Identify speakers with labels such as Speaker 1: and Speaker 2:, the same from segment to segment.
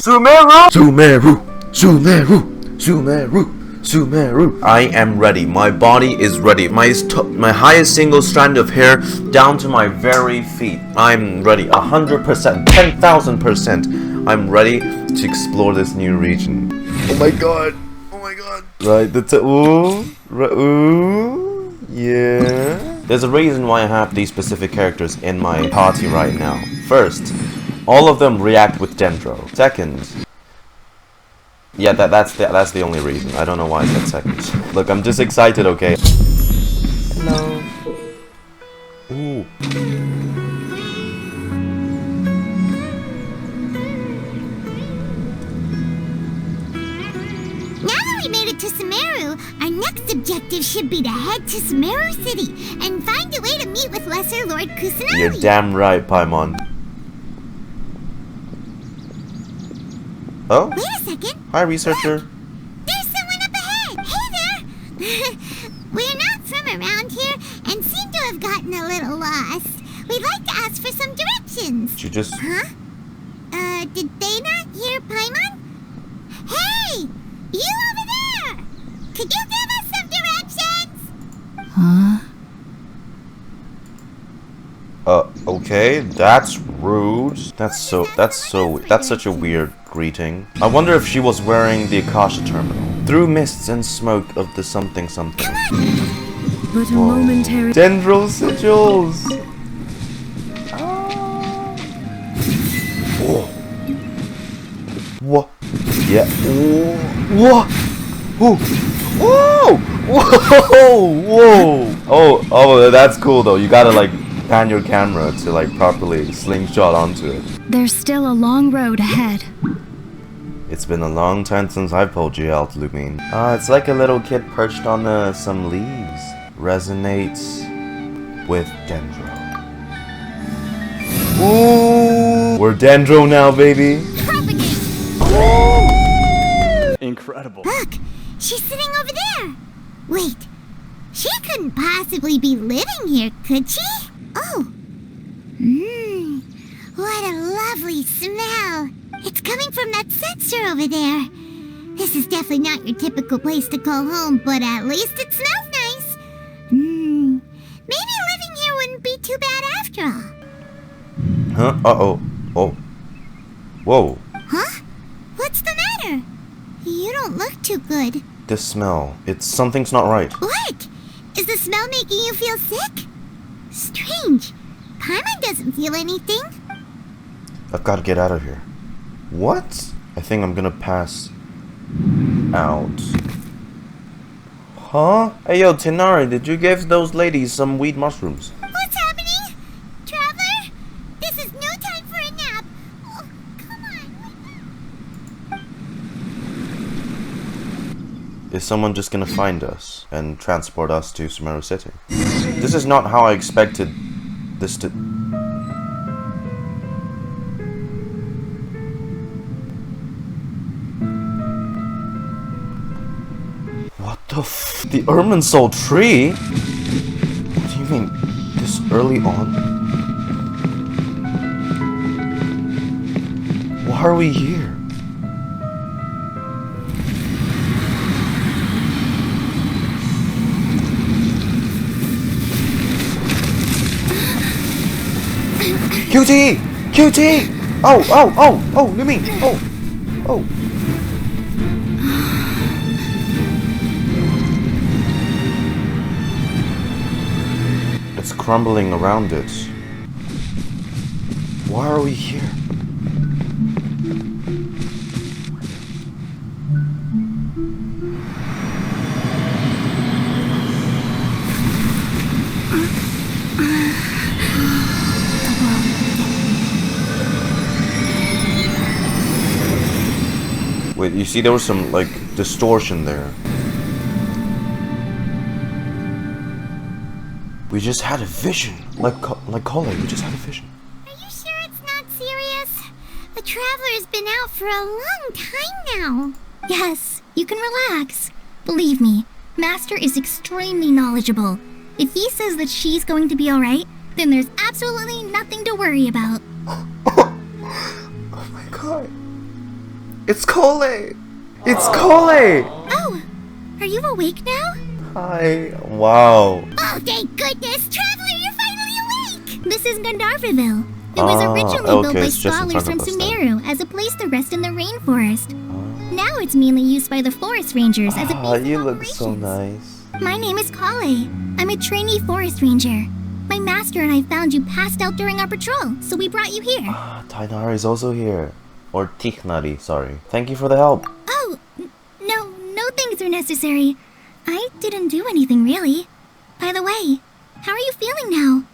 Speaker 1: Sumeru! Sumeru! Sumeru! Sumeru! Sumeru! I am ready. My body is ready. My highest single strand of hair down to my very feet. I'm ready. 100%. 10,000%. I'm ready to explore this new region. Oh my god. Oh my god. Right, ooh. Yeah. There's a reason why I have these specific characters in my party right now. First, all of them react with Dendro. Second, yeah, that's the only reason. I don't know why I said second. Look, I'm just excited, okay? Hello. Ooh.
Speaker 2: Now that we made it to Sumeru, our next objective should be to head to Sumeru City and find a way to meet with Lesser Lord Kusanagi.
Speaker 1: You're damn right, Paimon. Oh?
Speaker 2: Wait a second.
Speaker 1: Hi, researcher.
Speaker 2: Look, there's someone up ahead. Hey there. We're not from around here and seem to have gotten a little lost. We'd like to ask for some directions.
Speaker 1: She just...
Speaker 2: Huh? Did they not hear Paimon? Hey! You over there! Could you give us some directions?
Speaker 3: Huh?
Speaker 1: Okay, that's rude. That's such a weird greeting. I wonder if she was wearing the Akasha terminal. Through mists and smoke of the something something.
Speaker 3: But a momentary...
Speaker 1: Dendro sigils! Oh. What? Yeah. Oh. What? Whoa! Whoa! Oh, that's cool though. You gotta like pan your camera to like properly slingshot onto it.
Speaker 3: There's still a long road ahead.
Speaker 1: It's been a long time since I've pulled you out, Lumine. It's like a little kid perched on some leaves. Resonates with Dendro. Ooh! We're Dendro now, baby.
Speaker 4: Incredible.
Speaker 2: Look, she's sitting over there. Wait, she couldn't possibly be living here, could she? Oh. What a lovely smell. It's coming from that sensor over there. This is definitely not your typical place to call home, but at least it smells nice. Maybe living here wouldn't be too bad after all.
Speaker 1: Huh? Uh-oh. Oh. Whoa.
Speaker 2: Huh? What's the matter? You don't look too good.
Speaker 1: This smell. Something's not right.
Speaker 2: What? Is the smell making you feel sick? Strange. Paimon doesn't feel anything.
Speaker 1: I've got to get out of here. What? I think I'm gonna pass out. Huh? Hey yo, Tighnari, did you give those ladies some weed mushrooms?
Speaker 2: What's happening? Traveler? This is no time for a nap. Oh, come on.
Speaker 1: Is someone just gonna find us and transport us to Sumeru City? This is not how I expected this to... What the f... The Irminsul tree? What do you mean, this early on? Why are we here? QT! QT! Oh, Lumine! Oh! Oh. It's crumbling around it. Why are we here? Wait, you see there was some, like, distortion there. We just had a vision. Like Collei, we just had a vision.
Speaker 2: Are you sure it's not serious? The Traveler's been out for a long time now.
Speaker 5: Yes, you can relax. Believe me, Master is extremely knowledgeable. If he says that she's going to be alright, then there's absolutely nothing to worry about.
Speaker 1: Oh my god. It's Collei! It's Collei!
Speaker 5: Oh, are you awake now?
Speaker 1: Hi. Wow.
Speaker 2: Oh, thank goodness! Traveler, you're finally awake!
Speaker 5: This is Gandharvaville. It was originally built by
Speaker 1: it's just in
Speaker 5: scholars
Speaker 1: front
Speaker 5: from
Speaker 1: of us then.
Speaker 5: Sumeru as a place to rest in the rainforest. Now it's mainly used by the forest rangers as a base
Speaker 1: You
Speaker 5: of
Speaker 1: look
Speaker 5: operations.
Speaker 1: so nice.
Speaker 5: My name is Collei. I'm a trainee forest ranger. My master and I found you passed out during our patrol, so we brought you here.
Speaker 1: Tighnari is also here. Or Tighnari, sorry. Thank you for the help.
Speaker 5: Oh, no things are necessary. I didn't do anything really. By the way, how are you feeling now?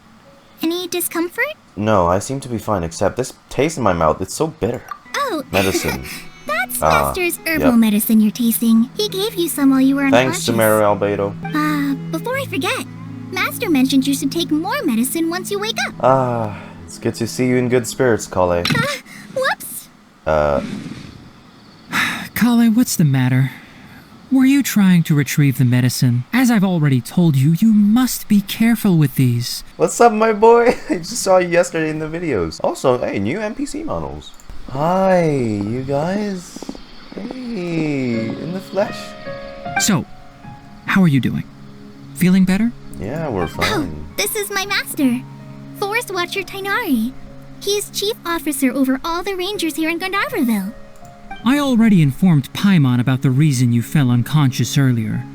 Speaker 5: Any discomfort?
Speaker 1: No, I seem to be fine, except this taste in my mouth, it's so bitter.
Speaker 5: Oh,
Speaker 1: Medicine.
Speaker 5: that's Master's herbal
Speaker 1: yep.
Speaker 5: medicine you're tasting. He gave you some while you were
Speaker 1: Thanks,
Speaker 5: unconscious.
Speaker 1: Sumeru Albedo.
Speaker 5: Before I forget, Master mentioned you should take more medicine once you wake up.
Speaker 1: It's good to see you in good spirits, Collei.
Speaker 5: Whoops.
Speaker 6: Collei, what's the matter? Were you trying to retrieve the medicine? As I've already told you, you must be careful with these.
Speaker 1: What's up, my boy? I just saw you yesterday in the videos. Also, hey, new NPC models. Hi, you guys. Hey, in the flesh.
Speaker 6: So, how are you doing? Feeling better?
Speaker 1: Yeah, we're fine.
Speaker 5: This is my master, Forest Watcher Tighnari. He is chief officer over all the rangers here in Gandharvaville.
Speaker 6: I already informed Paimon about the reason you fell unconscious earlier.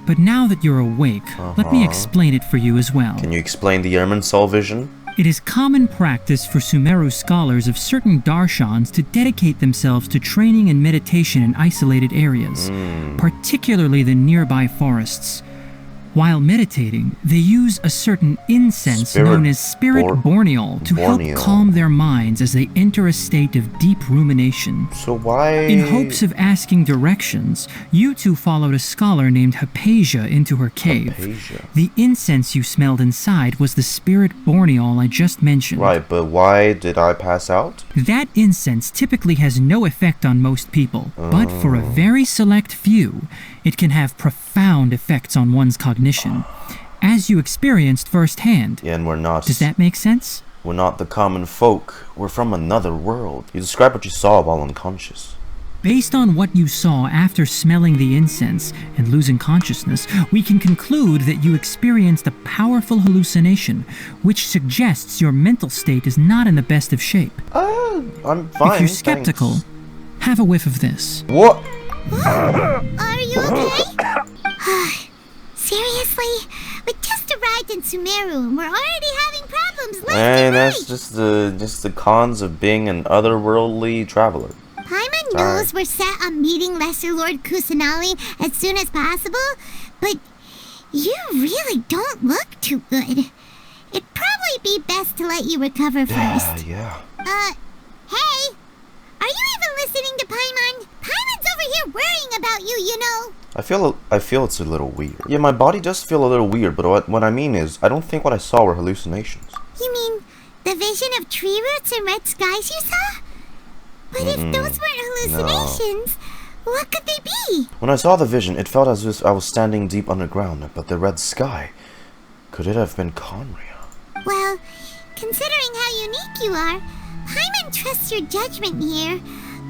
Speaker 6: But now that you're awake, let me explain it for you as well.
Speaker 1: Can you explain the Irminsul Vision?
Speaker 6: It is common practice for Sumeru scholars of certain darshans to dedicate themselves to training and meditation in isolated areas, particularly the nearby forests. While meditating, they use a certain incense known as Spirit Borneol to help calm their minds as they enter a state of deep rumination.
Speaker 1: So why...
Speaker 6: In hopes of asking directions, you two followed a scholar named Hypatia into her cave.
Speaker 1: Hypatia.
Speaker 6: The incense you smelled inside was the Spirit Borneol I just mentioned.
Speaker 1: Right, but why did I pass out?
Speaker 6: That incense typically has no effect on most people, but for a very select few, it can have profound effects on one's cognition, as you experienced firsthand.
Speaker 1: Yeah, and we're not...
Speaker 6: Does that make sense?
Speaker 1: We're not the common folk. We're from another world. You describe what you saw while unconscious.
Speaker 6: Based on what you saw after smelling the incense and losing consciousness, we can conclude that you experienced a powerful hallucination, which suggests your mental state is not in the best of shape.
Speaker 1: I'm fine,
Speaker 6: If you're skeptical, have a whiff of this.
Speaker 1: What?
Speaker 2: Are you okay? Seriously? We just arrived in Sumeru and we're already having problems left
Speaker 1: Hey,
Speaker 2: and
Speaker 1: that's
Speaker 2: right.
Speaker 1: just the cons of being an otherworldly traveler.
Speaker 2: Paimon knows we're set on meeting Lesser Lord Kusanali as soon as possible, but you really don't look too good. It'd probably be best to let you recover first.
Speaker 1: Yeah.
Speaker 2: Hey! Are you even listening to Paimon? Paimon's over here worrying about you, you know.
Speaker 1: I feel it's a little weird. Yeah, my body does feel a little weird, but what I mean is, I don't think what I saw were hallucinations.
Speaker 2: You mean the vision of tree roots and red skies you saw? But if those weren't hallucinations, what could they be?
Speaker 1: When I saw the vision, it felt as if I was standing deep underground, but the red sky, could it have been Conria?
Speaker 2: Well, considering how unique you are, Paimon trusts your judgment here.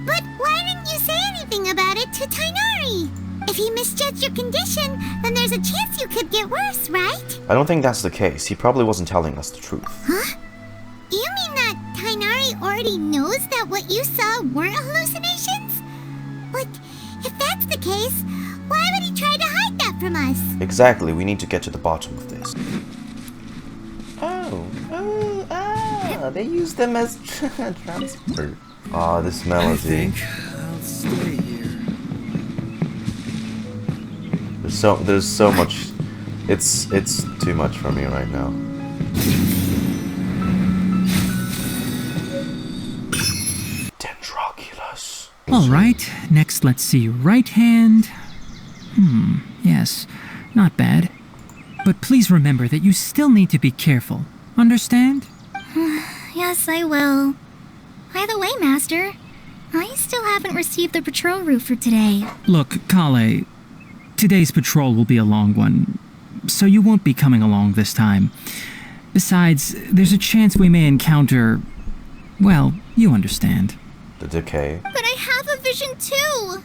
Speaker 2: But why didn't you say anything about it to Tighnari? If he misjudged your condition, then there's a chance you could get worse, right?
Speaker 1: I don't think that's the case. He probably wasn't telling us the truth.
Speaker 2: Huh? You mean that Tighnari already knows that what you saw weren't hallucinations? But if that's the case, why would he try to hide that from us?
Speaker 1: Exactly, we need to get to the bottom of this. They use them as transport. Ah, this melody.
Speaker 7: I'll stay here.
Speaker 1: There's so much. It's too much for me right now. Dendroculus.
Speaker 6: Alright, next let's see. Right hand. Yes, not bad. But please remember that you still need to be careful. Understand?
Speaker 5: Yes, I will. By the way, Master, I still haven't received the patrol route for today.
Speaker 6: Look, Collei, today's patrol will be a long one, so you won't be coming along this time. Besides, there's a chance we may encounter... well, you understand.
Speaker 1: The decay.
Speaker 5: But I have a vision too!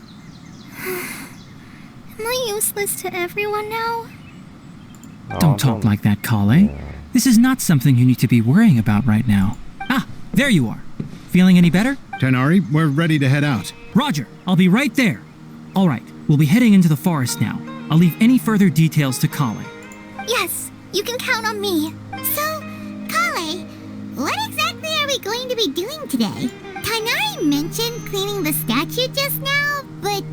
Speaker 5: Am I useless to everyone now?
Speaker 6: Don't talk like that, Collei. This is not something you need to be worrying about right now. Ah, there you are. Feeling any better?
Speaker 8: Tighnari, we're ready to head out.
Speaker 6: Roger, I'll be right there. All right, we'll be heading into the forest now. I'll leave any further details to Collei.
Speaker 5: Yes, you can count on me.
Speaker 2: So, Collei, what exactly are we going to be doing today? Tighnari mentioned cleaning the statue just now, but,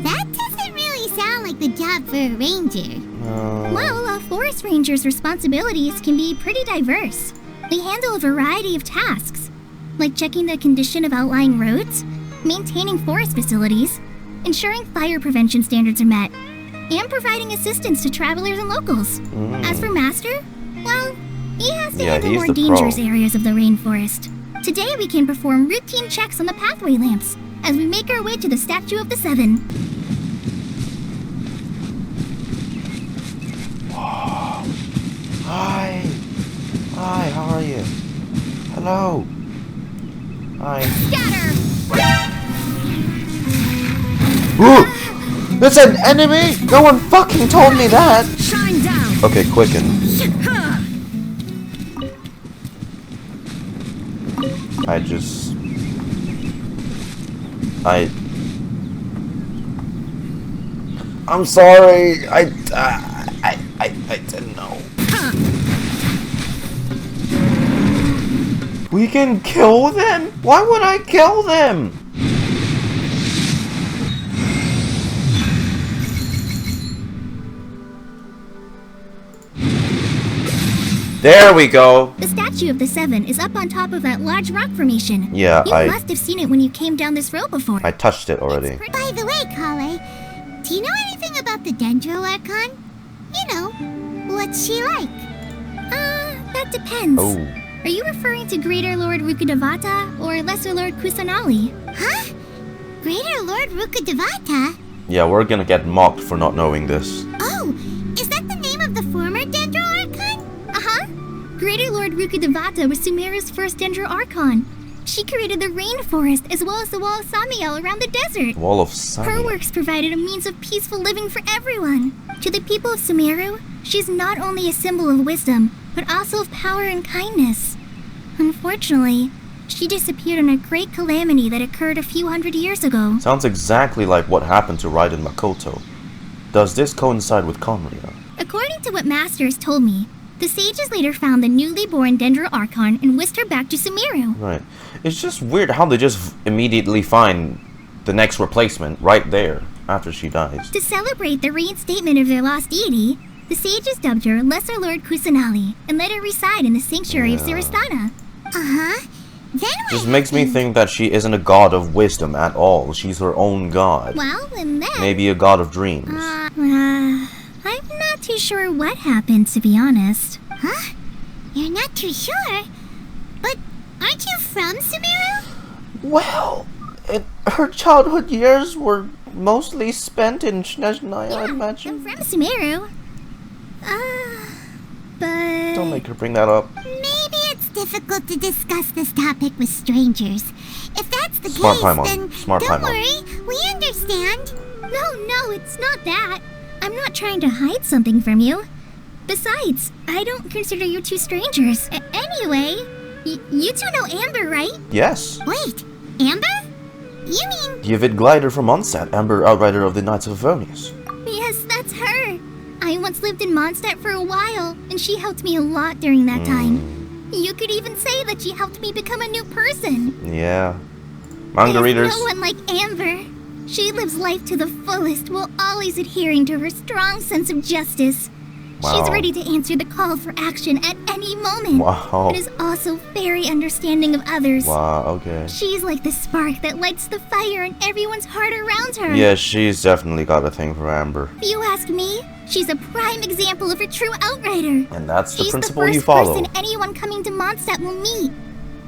Speaker 2: that doesn't really sound like the job for a ranger.
Speaker 5: Well, a forest ranger's responsibilities can be pretty diverse. They handle a variety of tasks, like checking the condition of outlying roads, maintaining forest facilities, ensuring fire prevention standards are met, and providing assistance to travelers and locals. As for Master, well, he has to handle more dangerous areas of the rainforest. Today we can perform routine checks on the pathway lamps as we make our way to the Statue of the Seven.
Speaker 1: Hi. Hi, how are you? Hello. Hi.
Speaker 5: Scatter!
Speaker 1: Ooh! That's an enemy? No one fucking told me that!
Speaker 3: Shine down!
Speaker 1: Okay, quicken. I'm sorry. I didn't know. We can kill them? Why would I kill them? There we go.
Speaker 5: The Statue of the Seven is up on top of that large rock formation.
Speaker 1: Yeah,
Speaker 5: You must have seen it when you came down this road before.
Speaker 1: I touched it already.
Speaker 2: By the way, Collei, do you know anything about the Dendro Archon? You know, what's she like?
Speaker 5: That depends.
Speaker 1: Oh.
Speaker 5: Are you referring to Greater Lord Rukkhadevata or Lesser Lord Kusanali?
Speaker 2: Huh? Greater Lord Rukkhadevata?
Speaker 1: Yeah, we're gonna get mocked for not knowing this.
Speaker 2: Oh, is that the name of the former Dendro Archon?
Speaker 5: Uh-huh. Greater Lord Rukkhadevata was Sumeru's first Dendro Archon. She created the rainforest as well as the Wall of Samiel around the desert.
Speaker 1: Wall of Samiel.
Speaker 5: Her works provided a means of peaceful living for everyone. To the people of Sumeru, she's not only a symbol of wisdom, but also of power and kindness. Unfortunately, she disappeared in a great calamity that occurred a few hundred years ago.
Speaker 1: Sounds exactly like what happened to Raiden Makoto. Does this coincide with Conria?
Speaker 5: According to what Master has told me, the sages later found the newly born Dendro Archon and whisked her back to Sumeru.
Speaker 1: Right. It's just weird how they just immediately find the next replacement right there after she dies.
Speaker 5: To celebrate the reinstatement of their lost deity, the sages dubbed her Lesser Lord Kusanali and let her reside in the sanctuary of Siristana.
Speaker 2: Uh-huh. Then what
Speaker 1: Just makes me think that she isn't a god of wisdom at all. She's her own god.
Speaker 5: Well, and then...
Speaker 1: Maybe a god of dreams.
Speaker 5: I'm not too sure what happened, to be honest.
Speaker 2: Huh? You're not too sure? But aren't you from Sumeru?
Speaker 1: Well, her childhood years were mostly spent in Snezhnaya, I imagine.
Speaker 5: I'm from Sumeru. But...
Speaker 1: Don't make her bring that up.
Speaker 2: Maybe it's difficult to discuss this topic with strangers. If that's the
Speaker 1: Smart
Speaker 2: case,
Speaker 1: Paimon.
Speaker 2: then
Speaker 1: Smart
Speaker 2: don't
Speaker 1: Paimon.
Speaker 2: worry, we understand.
Speaker 5: No, it's not that. I'm not trying to hide something from you. Besides, I don't consider you two strangers. Anyway, you two know Amber, right?
Speaker 1: Yes.
Speaker 2: Wait, Amber? You mean...
Speaker 1: The avid glider from Mondstadt, Amber Outrider of the Knights of Avonius.
Speaker 5: Yes, that's her. I once lived in Mondstadt for a while, and she helped me a lot during that time. You could even say that she helped me become a new person.
Speaker 1: Yeah. Manga
Speaker 5: There's
Speaker 1: readers.
Speaker 5: no one like Amber. She lives life to the fullest while always adhering to her strong sense of justice.
Speaker 1: Wow.
Speaker 5: She's ready to answer the call for action at any moment.
Speaker 1: Wow.
Speaker 5: But is also very understanding of others.
Speaker 1: Wow, okay.
Speaker 5: She's like the spark that lights the fire in everyone's heart around her.
Speaker 1: Yeah, she's definitely got a thing for Amber.
Speaker 5: If you ask me, she's a prime example of a true outrider.
Speaker 1: And that's the
Speaker 5: She's
Speaker 1: principle
Speaker 5: the
Speaker 1: you
Speaker 5: first
Speaker 1: follow.
Speaker 5: person anyone coming to Mondstadt will meet.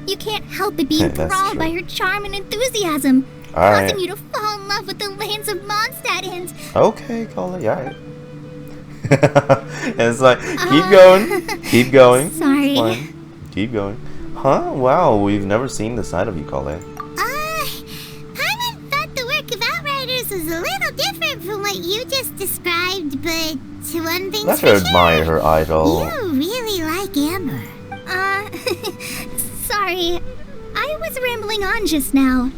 Speaker 5: You can't help but be
Speaker 1: That's
Speaker 5: enthralled
Speaker 1: true.
Speaker 5: by her charm and enthusiasm,
Speaker 1: Alright.
Speaker 5: causing you to fall in love with the lands of Mondstadt and...
Speaker 1: Okay, Collei, alright. It's like, keep going, keep going.
Speaker 5: Sorry.
Speaker 1: Fine. Keep going. Huh? Wow, we've never seen the side of you, Collei.
Speaker 2: Paimon thought the work of Outriders was a little different from what you just described, but one thing's
Speaker 1: Let
Speaker 2: for
Speaker 1: her
Speaker 2: sure.
Speaker 1: admire her idol.
Speaker 2: You really like Amber.
Speaker 5: Sorry. I was rambling on just now.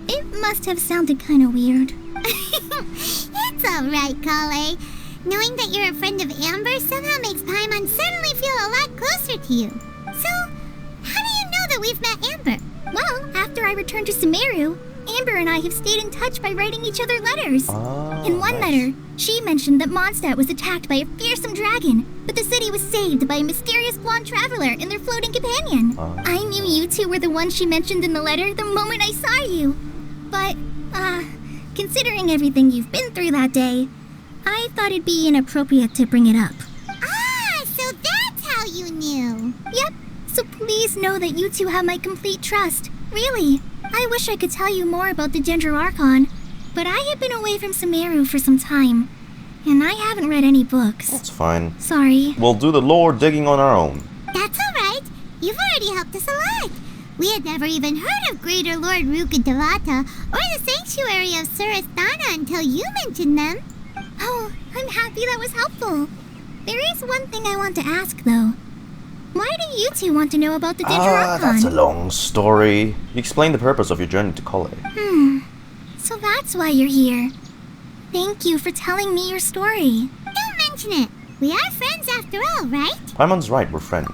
Speaker 5: It must have sounded kind of weird.
Speaker 2: It's alright, Collei. Knowing that you're a friend of Amber somehow makes Paimon suddenly feel a lot closer to you. So, how do you know that we've met Amber?
Speaker 5: Well, after I returned to Sumeru, Amber and I have stayed in touch by writing each other letters. In one letter, she mentioned that Mondstadt was attacked by a fearsome dragon, but the city was saved by a mysterious blonde traveler and their floating companion. I knew you two were the ones she mentioned in the letter the moment I saw you. But, considering everything you've been through that day, I thought it'd be inappropriate to bring it up.
Speaker 2: So that's how you knew.
Speaker 5: Yep, so please know that you two have my complete trust. Really, I wish I could tell you more about the Dendro Archon, but I have been away from Sumeru for some time, and I haven't read any books.
Speaker 1: That's fine.
Speaker 5: Sorry.
Speaker 1: We'll do the lore digging on our own.
Speaker 2: That's alright. You've already helped us a lot. We had never even heard of Greater Lord Rukkhadevata or the Sanctuary of Surasthana until you mentioned them.
Speaker 5: Oh, I'm happy that was helpful. There is one thing I want to ask, though. Why do you two want to know about the Dendro Archon?
Speaker 1: That's a long story. You explain the purpose of your journey to Collei.
Speaker 5: So that's why you're here. Thank you for telling me your story.
Speaker 2: Don't mention it. We are friends after all, right?
Speaker 1: Paimon's right, we're friends.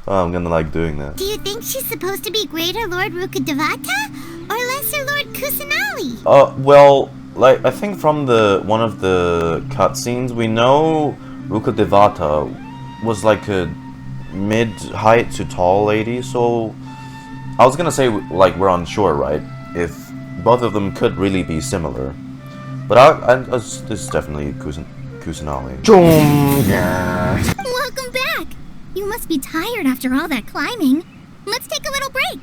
Speaker 1: Oh, I'm gonna like doing that.
Speaker 2: Do you think she's supposed to be Greater Lord Rukkhadevata or Lesser Lord Kusanali?
Speaker 1: Well, like, I think from one of the cutscenes, we know Rukkhadevata was like a mid-height to tall lady, so I was gonna say, like, we're unsure, right? If both of them could really be similar. But this is definitely Kusanali.
Speaker 5: Welcome back! You must be tired after all that climbing. Let's take a little break.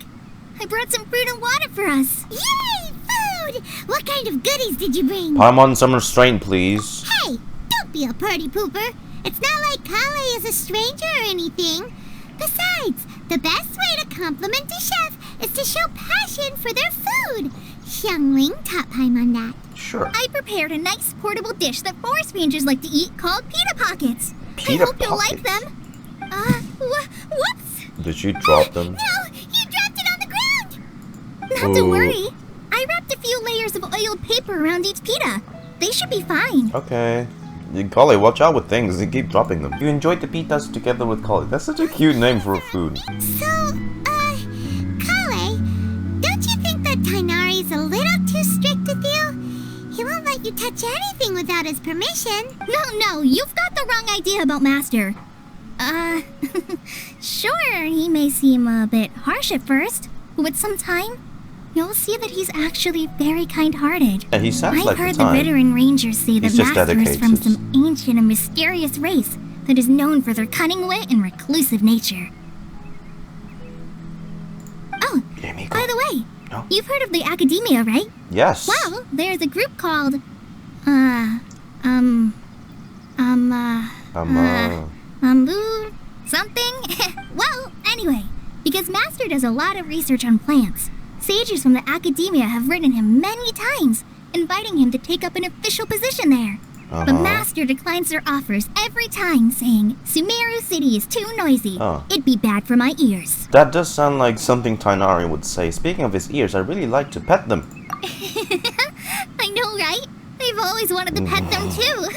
Speaker 5: I brought some fruit and water for us.
Speaker 2: Yay! Food! What kind of goodies did you bring?
Speaker 1: Paimon, some restraint, please.
Speaker 2: Hey! Don't be a party pooper. It's not like Collei is a stranger or anything. Besides, the best way to compliment a chef is to show passion for their food. Xiangling taught Paimon that.
Speaker 1: Sure.
Speaker 5: I prepared a nice portable dish that forest rangers like to eat called pita pockets.
Speaker 1: Pita
Speaker 5: I hope you'll like
Speaker 1: pockets?
Speaker 5: them. Whoops!
Speaker 1: Did you drop them?
Speaker 2: No! You dropped it on the ground!
Speaker 5: Not to
Speaker 1: Ooh.
Speaker 5: worry. I wrapped a few layers of oiled paper around each pita. They should be fine.
Speaker 1: Okay. Collei, watch out with things. They keep dropping them. You enjoyed the pitas together with Collei. That's such a cute name for a food.
Speaker 2: So, Collei, don't you think that Tighnari's a little too strict with you? He won't let you touch anything without his permission.
Speaker 5: No, you've got the wrong idea about Master. Sure, he may seem a bit harsh at first, but with some time, you'll see that he's actually very kind-hearted.
Speaker 1: Yeah, he sounds
Speaker 5: I've
Speaker 1: like
Speaker 5: heard
Speaker 1: the time.
Speaker 5: veteran rangers say that
Speaker 1: He's just
Speaker 5: Master is from
Speaker 1: dedicated.
Speaker 5: some ancient and mysterious race that is known for their cunning wit and reclusive nature. Oh,
Speaker 1: Amigo.
Speaker 5: by the way,
Speaker 1: No?
Speaker 5: you've heard of the Akademiya, right?
Speaker 1: Yes.
Speaker 5: Well, there's a group called, something? Well, anyway, because Master does a lot of research on plants, sages from the Akademiya have written him many times, inviting him to take up an official position there. But Master declines their offers every time, saying, Sumeru City is too noisy. It'd be bad for my ears.
Speaker 1: That does sound like something Tighnari would say. Speaking of his ears, I really like to pet them.
Speaker 5: I know, right? I've always wanted to pet them too.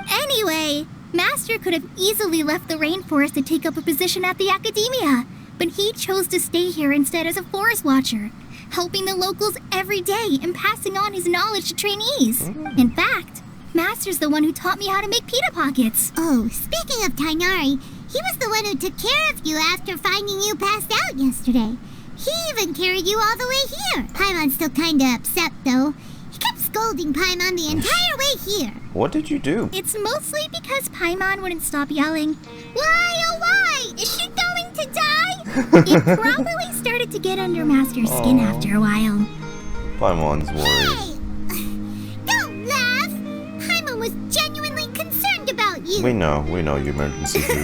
Speaker 5: Anyway, Master could have easily left the rainforest to take up a position at the Akademiya, but he chose to stay here instead as a forest watcher, helping the locals every day and passing on his knowledge to trainees. In fact, Master's the one who taught me how to make pita pockets.
Speaker 2: Oh, speaking of Tighnari, he was the one who took care of you after finding you passed out yesterday. He even carried you all the way here. Paimon's still kinda upset, though. He kept scolding Paimon the entire way here.
Speaker 1: What did you do?
Speaker 5: It's mostly because Paimon wouldn't stop yelling, Why, oh why? Is she going to die? It probably started to get under Master's skin after a while.
Speaker 1: Paimon's worried.
Speaker 2: Hey! Don't laugh! Paimon was genuinely concerned about you.
Speaker 1: We know, you emergency dude.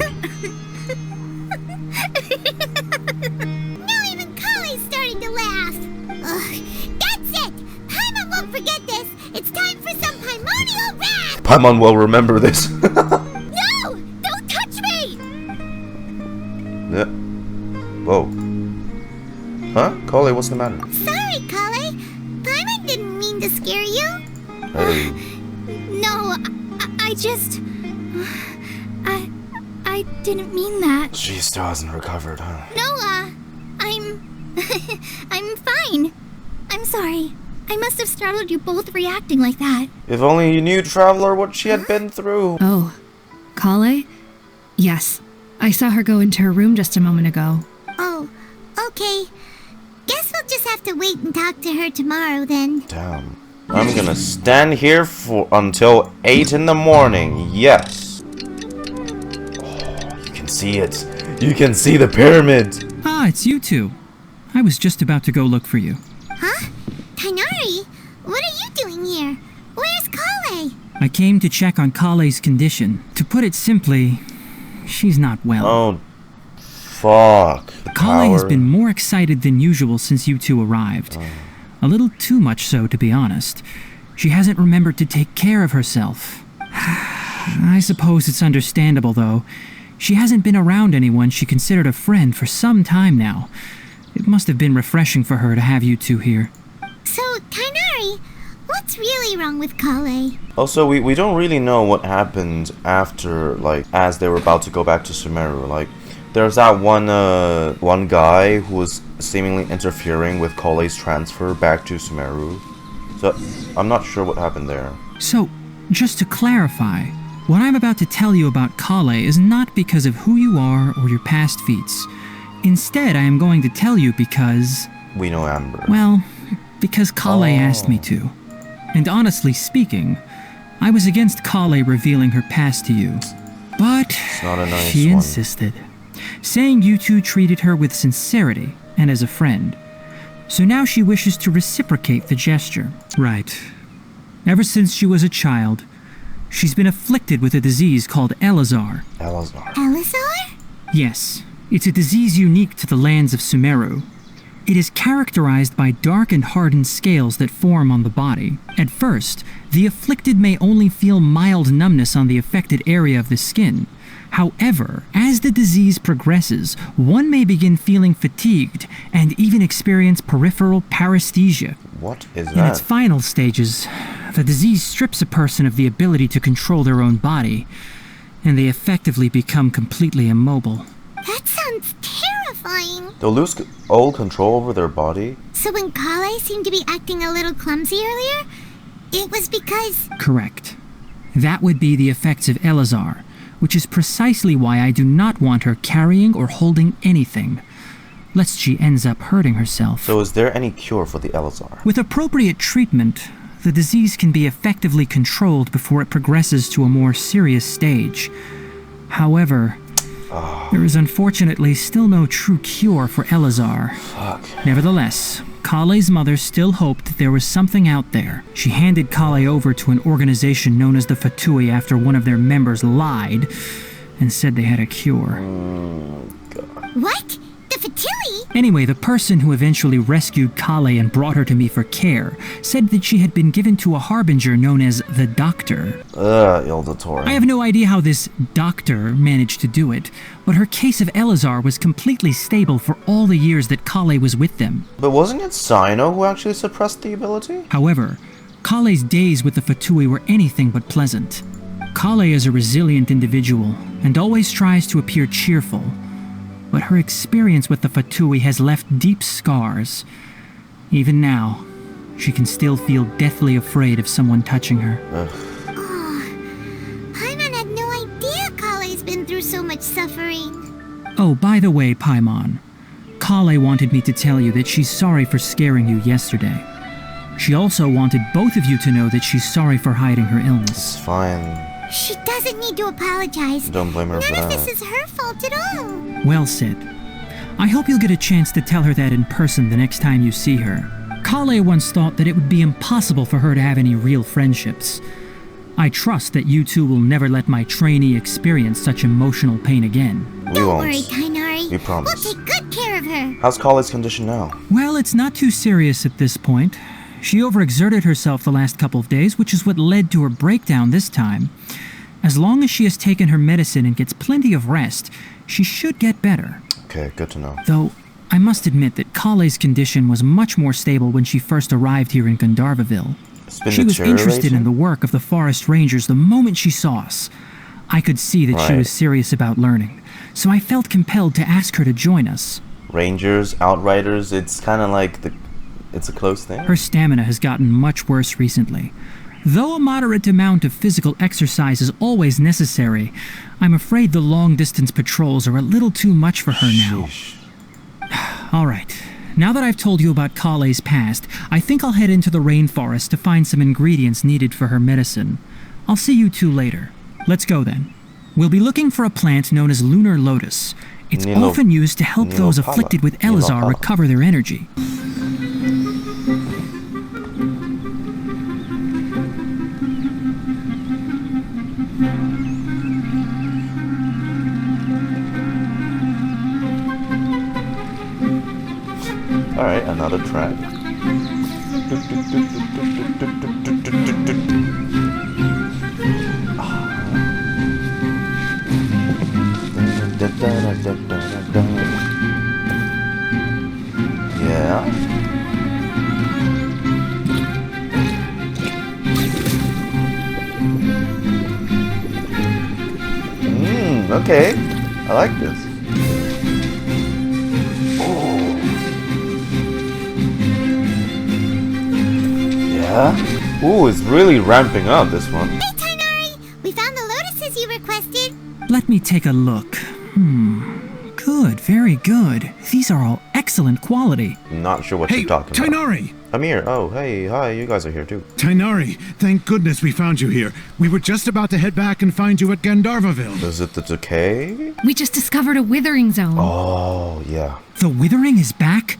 Speaker 2: Now even Collei's starting to laugh. Ugh, that's it! Paimon won't forget this. It's time for some Paimonial wrath!
Speaker 1: Paimon will remember this.
Speaker 5: No! Don't touch me!
Speaker 1: Yeah. Whoa. Huh? Collei, what's the matter?
Speaker 2: Sorry, Collei. Paimon didn't mean to scare you.
Speaker 1: Hey.
Speaker 5: No, I just... I didn't mean that.
Speaker 1: She still hasn't recovered, huh?
Speaker 5: No, I'm... I'm fine. I'm sorry. I must have startled you both reacting like that.
Speaker 1: If only you knew, Traveler, what she had been through.
Speaker 3: Oh, Collei? Yes. I saw her go into her room just a moment ago.
Speaker 2: Oh, okay. Guess we'll just have to wait and talk to her tomorrow then.
Speaker 1: Damn. I'm gonna stand here until 8 in the morning. Yes. Oh, you can see it. You can see the pyramid.
Speaker 6: Ah, it's you two. I was just about to go look for you.
Speaker 2: Huh? Tighnari? What are you doing here? Where's Collei?
Speaker 6: I came to check on Collei's condition. To put it simply, she's not well.
Speaker 1: Oh, fuck.
Speaker 6: Collei has been more excited than usual since you two arrived. A little too much so, to be honest. She hasn't remembered to take care of herself. I suppose it's understandable, though. She hasn't been around anyone she considered a friend for some time now. It must have been refreshing for her to have you two here.
Speaker 2: So, Tighnari, what's really wrong with Collei?
Speaker 1: Also, we don't really know what happened after, like, as they were about to go back to Sumeru. Like, there's that one guy who was seemingly interfering with Collei's transfer back to Sumeru. So, I'm not sure what happened there.
Speaker 6: So, just to clarify, what I'm about to tell you about Collei is not because of who you are or your past feats. Instead, I am going to tell you because...
Speaker 1: We know Amber.
Speaker 6: Well, because Collei asked me to. And honestly speaking, I was against Collei revealing her past to you. But
Speaker 1: It's not a nice
Speaker 6: she
Speaker 1: one.
Speaker 6: insisted, saying you two treated her with sincerity and as a friend. So now she wishes to reciprocate the gesture. Right. Ever since she was a child, she's been afflicted with a disease called Elazar.
Speaker 2: Elazar?
Speaker 6: Yes, it's a disease unique to the lands of Sumeru. It is characterized by dark and hardened scales that form on the body. At first, the afflicted may only feel mild numbness on the affected area of the skin. However, as the disease progresses, one may begin feeling fatigued and even experience peripheral paresthesia.
Speaker 1: What is
Speaker 6: In its
Speaker 1: that?
Speaker 6: final stages, the disease strips a person of the ability to control their own body, and they effectively become completely immobile.
Speaker 2: That sounds terrifying.
Speaker 1: They'll lose all control over their body?
Speaker 2: So when Collei seemed to be acting a little clumsy earlier, it was because...
Speaker 6: Correct. That would be the effects of Elazar, which is precisely why I do not want her carrying or holding anything, lest she ends up hurting herself.
Speaker 1: So is there any cure for the Elazar?
Speaker 6: With appropriate treatment, the disease can be effectively controlled before it progresses to a more serious stage. However, there is unfortunately still no true cure for Elazar.
Speaker 1: Fuck.
Speaker 6: Nevertheless, Collei's mother still hoped that there was something out there. She handed Collei over to an organization known as the Fatui after one of their members lied and said they had a cure.
Speaker 2: What? The The Fatui?
Speaker 6: Anyway, the person who eventually rescued Collei and brought her to me for care said that she had been given to a harbinger known as the Doctor.
Speaker 1: Ildatori.
Speaker 6: I have no idea how this doctor managed to do it, but her case of Elazar was completely stable for all the years that Collei was with them.
Speaker 1: But wasn't it Cyno who actually suppressed the ability?
Speaker 6: However, Collei's days with the Fatui were anything but pleasant. Collei is a resilient individual and always tries to appear cheerful, but her experience with the Fatui has left deep scars. Even now, she can still feel deathly afraid of someone touching her.
Speaker 2: Paimon had no idea Collei's been through so much suffering.
Speaker 6: Oh, by the way, Paimon, Collei wanted me to tell you that she's sorry for scaring you yesterday. She also wanted both of you to know that she's sorry for hiding her illness.
Speaker 1: It's fine.
Speaker 2: She doesn't need to apologize.
Speaker 1: Don't blame her for
Speaker 2: None of
Speaker 1: that.
Speaker 2: this is her fault at all.
Speaker 6: Well said. I hope you'll get a chance to tell her that in person the next time you see her. Collei once thought that it would be impossible for her to have any real friendships. I trust that you two will never let my trainee experience such emotional pain again.
Speaker 1: We
Speaker 2: Don't
Speaker 1: won't.
Speaker 2: worry, Tighnari.
Speaker 1: We promise.
Speaker 2: We'll take good care of her.
Speaker 1: How's Collei's condition now?
Speaker 6: Well, it's not too serious at this point. She overexerted herself the last couple of days, which is what led to her breakdown this time. As long as she has taken her medicine and gets plenty of rest, she should get better.
Speaker 1: Okay, good to know.
Speaker 6: Though, I must admit that Collei's condition was much more stable when she first arrived here in Gandharvaville.
Speaker 1: It's been
Speaker 6: She was interested
Speaker 1: deteriorating?
Speaker 6: in the work of the forest rangers the moment she saw us. I could see that she
Speaker 1: Right.
Speaker 6: was serious about learning, so I felt compelled to ask her to join us.
Speaker 1: Rangers, Outriders, it's kind of like it's a close thing.
Speaker 6: Her stamina has gotten much worse recently. Though a moderate amount of physical exercise is always necessary, I'm afraid the long-distance patrols are a little too much for her now.
Speaker 1: Sheesh.
Speaker 6: All right. Now that I've told you about Collei's past, I think I'll head into the rainforest to find some ingredients needed for her medicine. I'll see you two later. Let's go then. We'll be looking for a plant known as lunar lotus. It's
Speaker 1: Nilou-
Speaker 6: often used to help
Speaker 1: Nilou
Speaker 6: those
Speaker 1: Pala.
Speaker 6: afflicted with
Speaker 1: Nilou
Speaker 6: Elazar
Speaker 1: Pala.
Speaker 6: recover their energy.
Speaker 1: Alright, another track. Yeah. Okay. I like this. Yeah. Ooh, it's really ramping up, this one.
Speaker 2: Hey, Tighnari! We found the lotuses you requested.
Speaker 6: Let me take a look. Good, very good. These are all excellent quality.
Speaker 1: Not sure what
Speaker 8: Hey,
Speaker 1: you're talking about.
Speaker 8: Tighnari!
Speaker 1: I'm here. Oh, hey, hi, you guys are here too.
Speaker 8: Tighnari, thank goodness we found you here. We were just about to head back and find you at Gandharvaville.
Speaker 1: Is it the decay?
Speaker 3: We just discovered a Withering Zone.
Speaker 1: Oh, yeah.
Speaker 6: The Withering is back?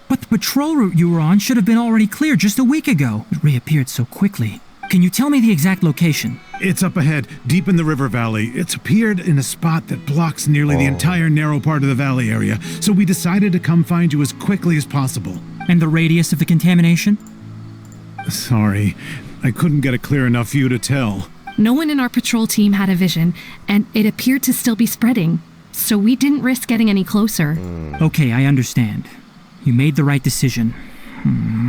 Speaker 6: But the patrol route you were on should have been already cleared just a week ago. It reappeared so quickly. Can you tell me the exact location?
Speaker 8: It's up ahead, deep in the river valley. It's appeared in a spot that blocks nearly the entire narrow part of the valley area, so we decided to come find you as quickly as possible.
Speaker 6: And the radius of the contamination?
Speaker 8: Sorry, I couldn't get a clear enough view to tell.
Speaker 3: No one in our patrol team had a vision, and it appeared to still be spreading. So we didn't risk getting any closer.
Speaker 6: Okay, I understand. You made the right decision.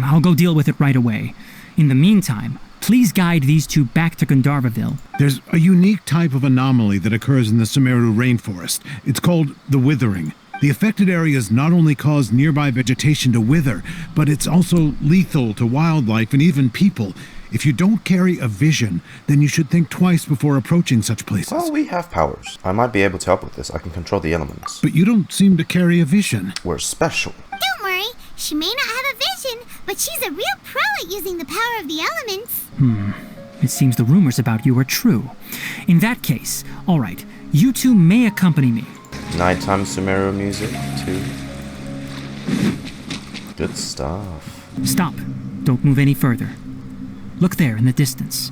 Speaker 6: I'll go deal with it right away. In the meantime, please guide these two back to Gandharvaville.
Speaker 8: There's a unique type of anomaly that occurs in the Sumeru rainforest. It's called the Withering. The affected areas not only cause nearby vegetation to wither, but it's also lethal to wildlife and even people. If you don't carry a vision, then you should think twice before approaching such places.
Speaker 1: Well, we have powers. I might be able to help with this. I can control the elements.
Speaker 8: But you don't seem to carry a vision.
Speaker 1: We're special.
Speaker 2: Don't worry, she may not have a vision, but she's a real pro at using the power of the elements.
Speaker 6: It seems the rumors about you are true. In that case, all right, you two may accompany me.
Speaker 1: Nighttime Sumeru music, too. Good stuff.
Speaker 6: Stop. Don't move any further. Look there in the distance.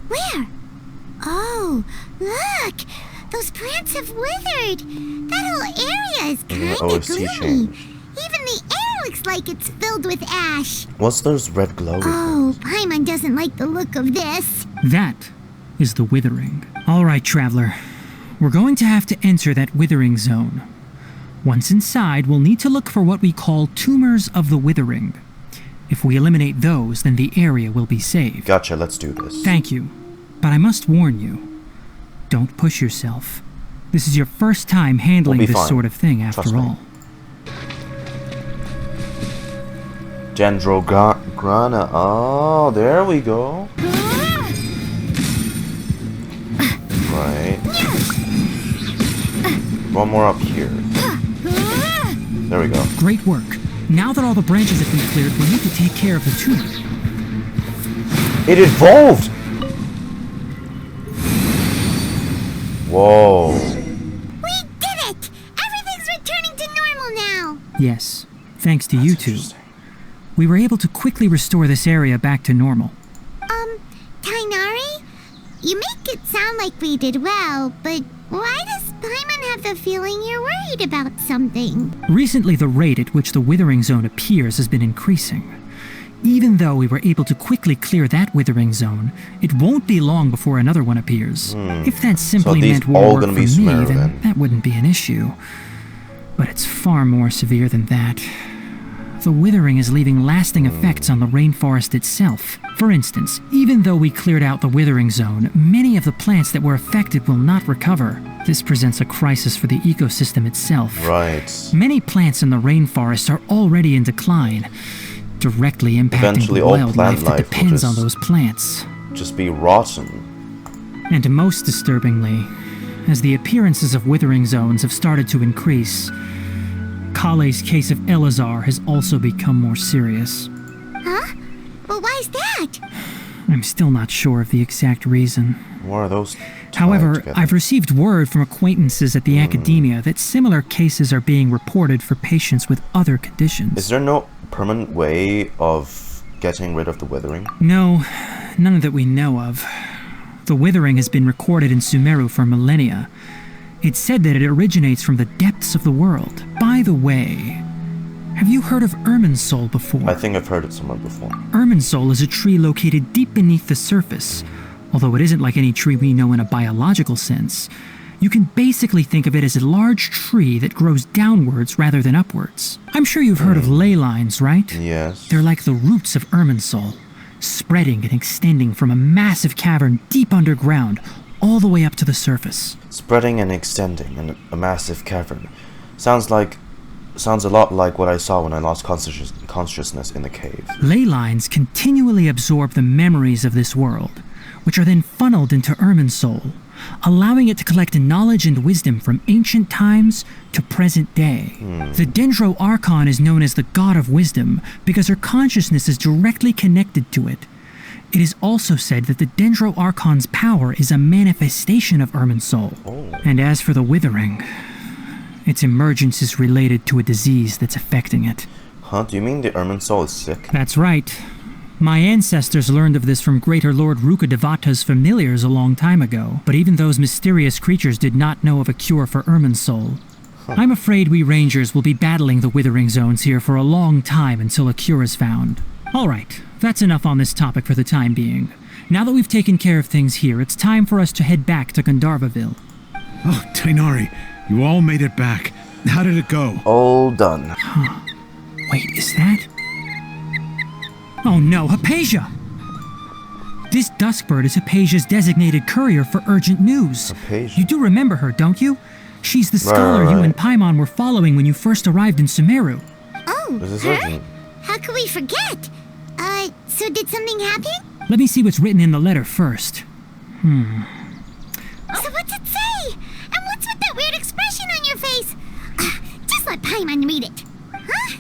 Speaker 2: Where? Oh, look! Those plants have withered! That whole area is kinda
Speaker 1: OST
Speaker 2: gloomy.
Speaker 1: change.
Speaker 2: Even the air looks like it's filled with ash.
Speaker 1: What's those red glowy
Speaker 2: Oh,
Speaker 1: things?
Speaker 2: Paimon doesn't like the look of this.
Speaker 6: That is the Withering. All right, Traveler. We're going to have to enter that Withering Zone. Once inside, we'll need to look for what we call tumors of the Withering. If we eliminate those, then the area will be saved.
Speaker 1: Gotcha, let's do this.
Speaker 6: Thank you. But I must warn you. Don't push yourself. This is your first time handling
Speaker 1: We'll be
Speaker 6: this
Speaker 1: fine.
Speaker 6: sort of thing,
Speaker 1: Trust
Speaker 6: after
Speaker 1: me.
Speaker 6: all.
Speaker 1: Dendro Grana. Oh, there we go. Right. One more up here. There we go.
Speaker 6: Great work. Now that all the branches have been cleared, we need to take care of the tumor.
Speaker 1: It evolved! Whoa.
Speaker 2: We did it! Everything's returning to normal now.
Speaker 6: Yes, thanks to you two. We were able to quickly restore this area back to normal.
Speaker 2: Tighnari? You make it sound like we did well, but why does Paimon have the feeling you're worried about something?
Speaker 6: Recently, the rate at which the Withering Zone appears has been increasing. Even though we were able to quickly clear that Withering Zone, it won't be long before another one appears. If that simply
Speaker 1: these
Speaker 6: meant war
Speaker 1: all
Speaker 6: work
Speaker 1: gonna
Speaker 6: for
Speaker 1: be
Speaker 6: me,
Speaker 1: Sumeru,
Speaker 6: then
Speaker 1: then?
Speaker 6: that wouldn't be an issue. But it's far more severe than that. The Withering is leaving lasting effects on the rainforest itself. For instance, even though we cleared out the Withering Zone, many of the plants that were affected will not recover. This presents a crisis for the ecosystem itself.
Speaker 1: Right.
Speaker 6: Many plants in the rainforest are already in decline, directly impacting
Speaker 1: Eventually
Speaker 6: the
Speaker 1: all
Speaker 6: wildlife
Speaker 1: plant
Speaker 6: that
Speaker 1: life will
Speaker 6: depends on
Speaker 1: just-
Speaker 6: those plants.
Speaker 1: Just be rotten.
Speaker 6: And most disturbingly, as the appearances of Withering Zones have started to increase, Collei's case of Elazar has also become more serious.
Speaker 2: Huh? Well, why's that?
Speaker 6: I'm still not sure of the exact reason.
Speaker 1: What are those? tied
Speaker 6: However,
Speaker 1: together?
Speaker 6: I've received word from acquaintances at the Akademiya that similar cases are being reported for patients with other conditions.
Speaker 1: Is there no permanent way of getting rid of the Withering?
Speaker 6: No, none that we know of. The Withering has been recorded in Sumeru for millennia. It's said that it originates from the depths of the world. By the way, have you heard of Irminsul before?
Speaker 1: I think I've heard it somewhere before.
Speaker 6: Irminsul is a tree located deep beneath the surface. Although it isn't like any tree we know in a biological sense, you can basically think of it as a large tree that grows downwards rather than upwards. I'm sure you've heard of ley lines, right?
Speaker 1: Yes.
Speaker 6: They're like the roots of Irminsul, spreading and extending from a massive cavern deep underground all the way up to the surface.
Speaker 1: Spreading and extending in a massive cavern. Sounds a lot like what I saw when I lost consciousness in the cave.
Speaker 6: Ley lines continually absorb the memories of this world, which are then funneled into Irminsul, allowing it to collect knowledge and wisdom from ancient times to present day. The Dendro Archon is known as the God of Wisdom because her consciousness is directly connected to it. It is also said that the Dendro Archon's power is a manifestation of Irminsul. And as for the Withering, its emergence is related to a disease that's affecting it.
Speaker 1: Huh? Do you mean the Irminsul is sick?
Speaker 6: That's right. My ancestors learned of this from Greater Lord Rukkhadevata's familiars a long time ago, but even those mysterious creatures did not know of a cure for Irminsul. I'm afraid we Rangers will be battling the Withering Zones here for a long time until a cure is found. Alright, that's enough on this topic for the time being. Now that we've taken care of things here, it's time for us to head back to Gandharvaville.
Speaker 8: Oh, Tighnari, you all made it back. How did it go?
Speaker 1: All done.
Speaker 6: Wait, is that? Oh no, Hypatia! This Duskbird is Hypatia's designated courier for urgent news.
Speaker 1: Hypatia.
Speaker 6: You do remember her, don't you? She's the scholar you
Speaker 1: right.
Speaker 6: and Paimon were following when you first arrived in Sumeru.
Speaker 2: Oh,
Speaker 1: This is
Speaker 2: her?
Speaker 1: urgent.
Speaker 2: How could we forget? So did something happen?
Speaker 6: Let me see what's written in the letter first.
Speaker 2: So what's it say? And what's with that weird expression on your face? Just let Paimon read it. Huh?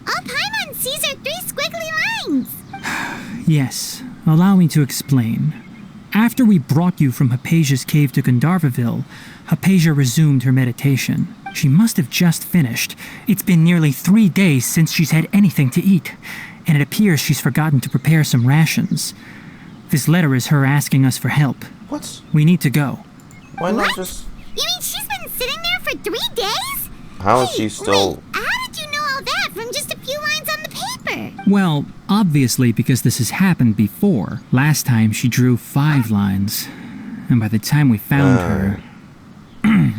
Speaker 2: All Paimon sees are 3 squiggly lines.
Speaker 6: Yes, allow me to explain. After we brought you from Hypatia's cave to Gandharvaville, Hypatia resumed her meditation. She must have just finished. It's been nearly 3 days since she's had anything to eat, and it appears she's forgotten to prepare some rations. This letter is her asking us for help.
Speaker 1: What?
Speaker 6: We need to go.
Speaker 1: Why not
Speaker 2: What?
Speaker 1: just...
Speaker 2: You mean she's been sitting there for 3
Speaker 1: How is she still...
Speaker 2: Wait, how did you know all that from just a few lines on the paper?
Speaker 6: Well, obviously because this has happened before. Last time she drew 5 lines. And by the time we found her...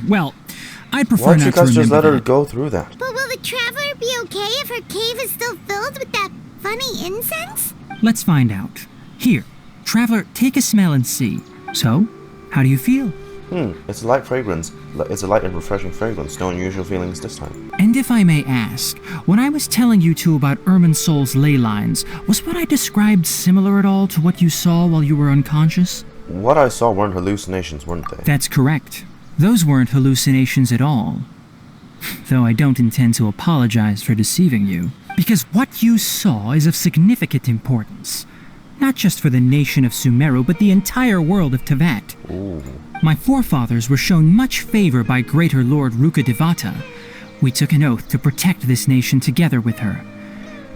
Speaker 6: well, I'd prefer
Speaker 1: Why don't you
Speaker 6: not to
Speaker 1: guys just let
Speaker 6: remember
Speaker 1: her
Speaker 6: that.
Speaker 1: go through that?
Speaker 2: But will the traveler be okay if her cave is still filled with that funny incense?
Speaker 6: Let's find out. Here, Traveler, take a smell and see. So, how do you feel?
Speaker 1: It's a light fragrance. It's a light and refreshing fragrance. No unusual feelings this time.
Speaker 6: And if I may ask, when I was telling you two about Irminsul's ley lines, was what I described similar at all to what you saw while you were unconscious?
Speaker 1: What I saw weren't hallucinations, weren't they?
Speaker 6: That's correct. Those weren't hallucinations at all. Though I don't intend to apologize for deceiving you. Because what you saw is of significant importance. Not just for the nation of Sumeru, but the entire world of Tevat.
Speaker 1: Ooh.
Speaker 6: My forefathers were shown much favor by Greater Lord Rukkhadevata. We took an oath to protect this nation together with her.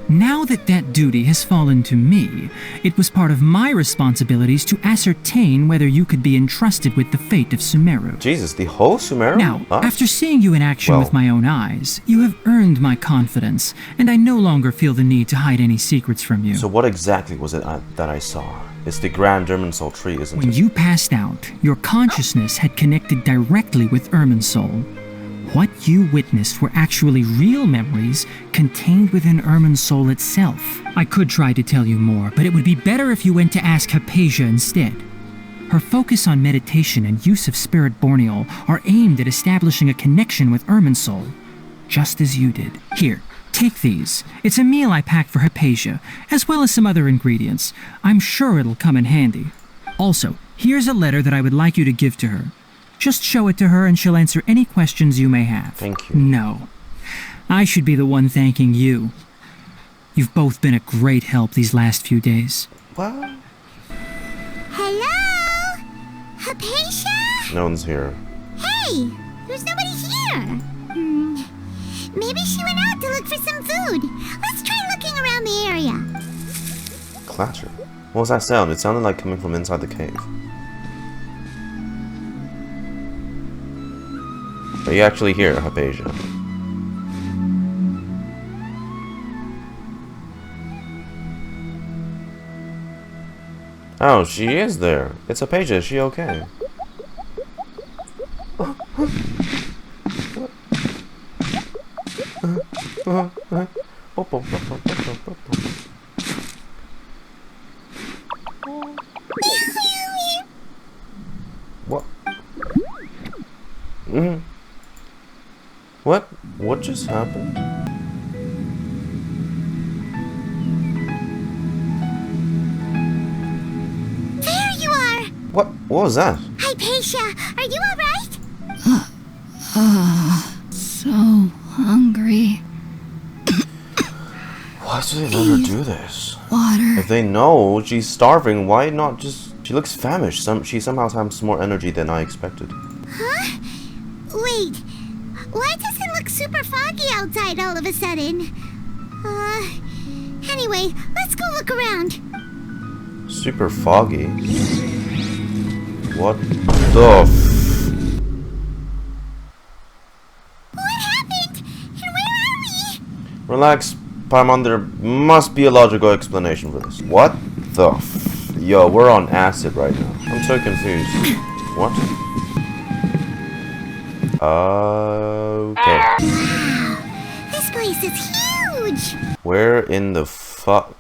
Speaker 6: Now that that duty has fallen to me, it was part of my responsibilities to ascertain whether you could be entrusted with the fate of Sumeru.
Speaker 1: Jesus, the whole Sumeru?
Speaker 6: Now,
Speaker 1: Huh?
Speaker 6: after seeing you in action with my own eyes, you have earned my confidence, and I no longer feel the need to hide any secrets from you.
Speaker 1: So what exactly was it that I saw? It's the Grand Irminsul tree, isn't
Speaker 6: When
Speaker 1: it?
Speaker 6: you passed out, your consciousness had connected directly with Irminsul. What you witnessed were actually real memories contained within Irminsul itself. I could try to tell you more, but it would be better if you went to ask Hypatia instead. Her focus on meditation and use of Spirit Borneal are aimed at establishing a connection with Irminsul, just as you did. Here, take these. It's a meal I packed for Hypatia, as well as some other ingredients. I'm sure it'll come in handy. Also, here's a letter that I would like you to give to her. Just show it to her and she'll answer any questions you may have.
Speaker 1: Thank you.
Speaker 6: No. I should be the one thanking you. You've both been a great help these last few days.
Speaker 1: What?
Speaker 2: Hello? Hypatia?
Speaker 1: No one's here.
Speaker 2: Hey, there's nobody here. Maybe she went out to look for some food. Let's try looking around the area.
Speaker 1: Clatter. What was that sound? It sounded like coming from inside the cave. Are you actually here, Hypatia? Oh, she is there. It's Hypatia. Is she okay? What? What? What just happened?
Speaker 2: There you are.
Speaker 1: What was that?
Speaker 2: Hypatia, are you alright?
Speaker 3: So hungry.
Speaker 1: Why do they let her do this?
Speaker 3: Water.
Speaker 1: If they know she's starving, why not just... She looks famished. She somehow has more energy than I expected.
Speaker 2: Huh? Wait, why does it look super foggy outside all of a sudden? Anyway, let's go look around.
Speaker 1: Super foggy. What the
Speaker 2: What happened? And where are we?
Speaker 1: Relax, Paimon, there must be a logical explanation for this. What the Yo, we're on acid right now. I'm so confused. What? Okay.
Speaker 2: Wow, this place is huge.
Speaker 1: Where in the fuck?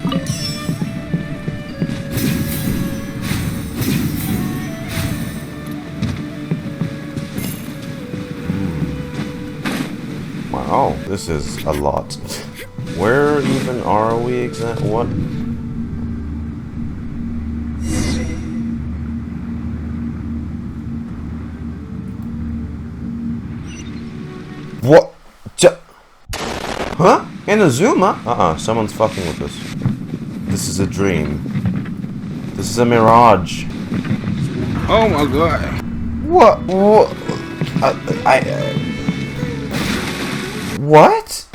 Speaker 1: Wow, this is a lot. Where even are we exactly? What? What? Huh? Inazuma? Someone's fucking with us. This is a dream. This is a mirage.
Speaker 7: Oh my god.
Speaker 1: What? What?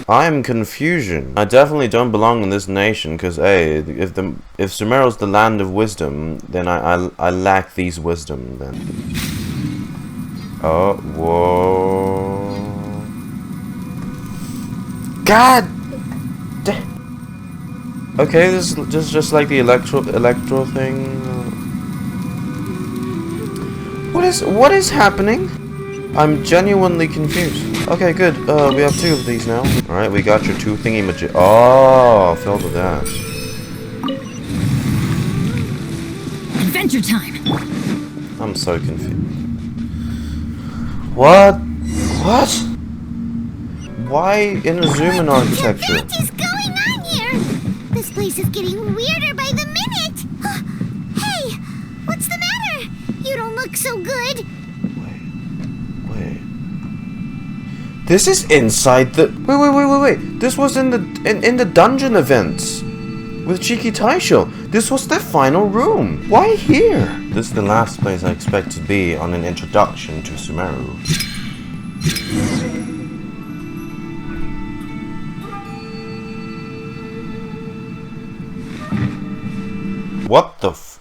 Speaker 1: I'm confusion. I definitely don't belong in this nation, because if Sumeru's the land of wisdom, then I lack these wisdom then. Oh, whoa. God! Okay, this is just like the electro thing. What is happening? I'm genuinely confused. Okay, good. We have 2 of these now. Alright, we got your 2 thingy magic. Oh, fell to that.
Speaker 3: Adventure time.
Speaker 1: I'm so confused. What? What? Why in a Zuman architecture?
Speaker 2: What is going on here? This place is getting weirder by the minute. Hey, what's the matter? You don't look so good.
Speaker 1: Wait. This is inside the. Wait. This was in the dungeon events with Cheeky Taisho. This was the final room. Why here? This is the last place I expect to be on an introduction to Sumeru. What the f...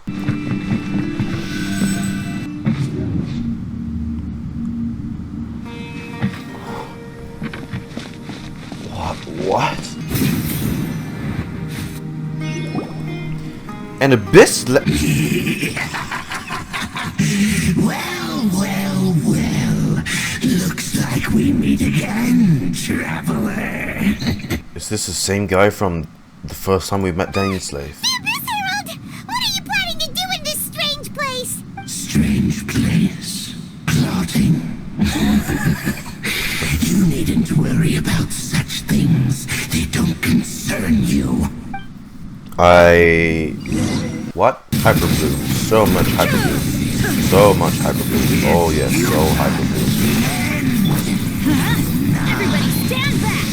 Speaker 1: What? An abyss
Speaker 9: Well. Looks like we meet again, traveler.
Speaker 1: Is this the same guy from the first time we met Daneslave?
Speaker 2: What are you planning to do in this strange place?
Speaker 9: Strange place? Plotting? You needn't worry about such things. They don't concern you.
Speaker 1: What? Hyperblue. So much hyperblue. So much hyperblue. Oh yes, so hyperblue.
Speaker 2: Everybody stand back!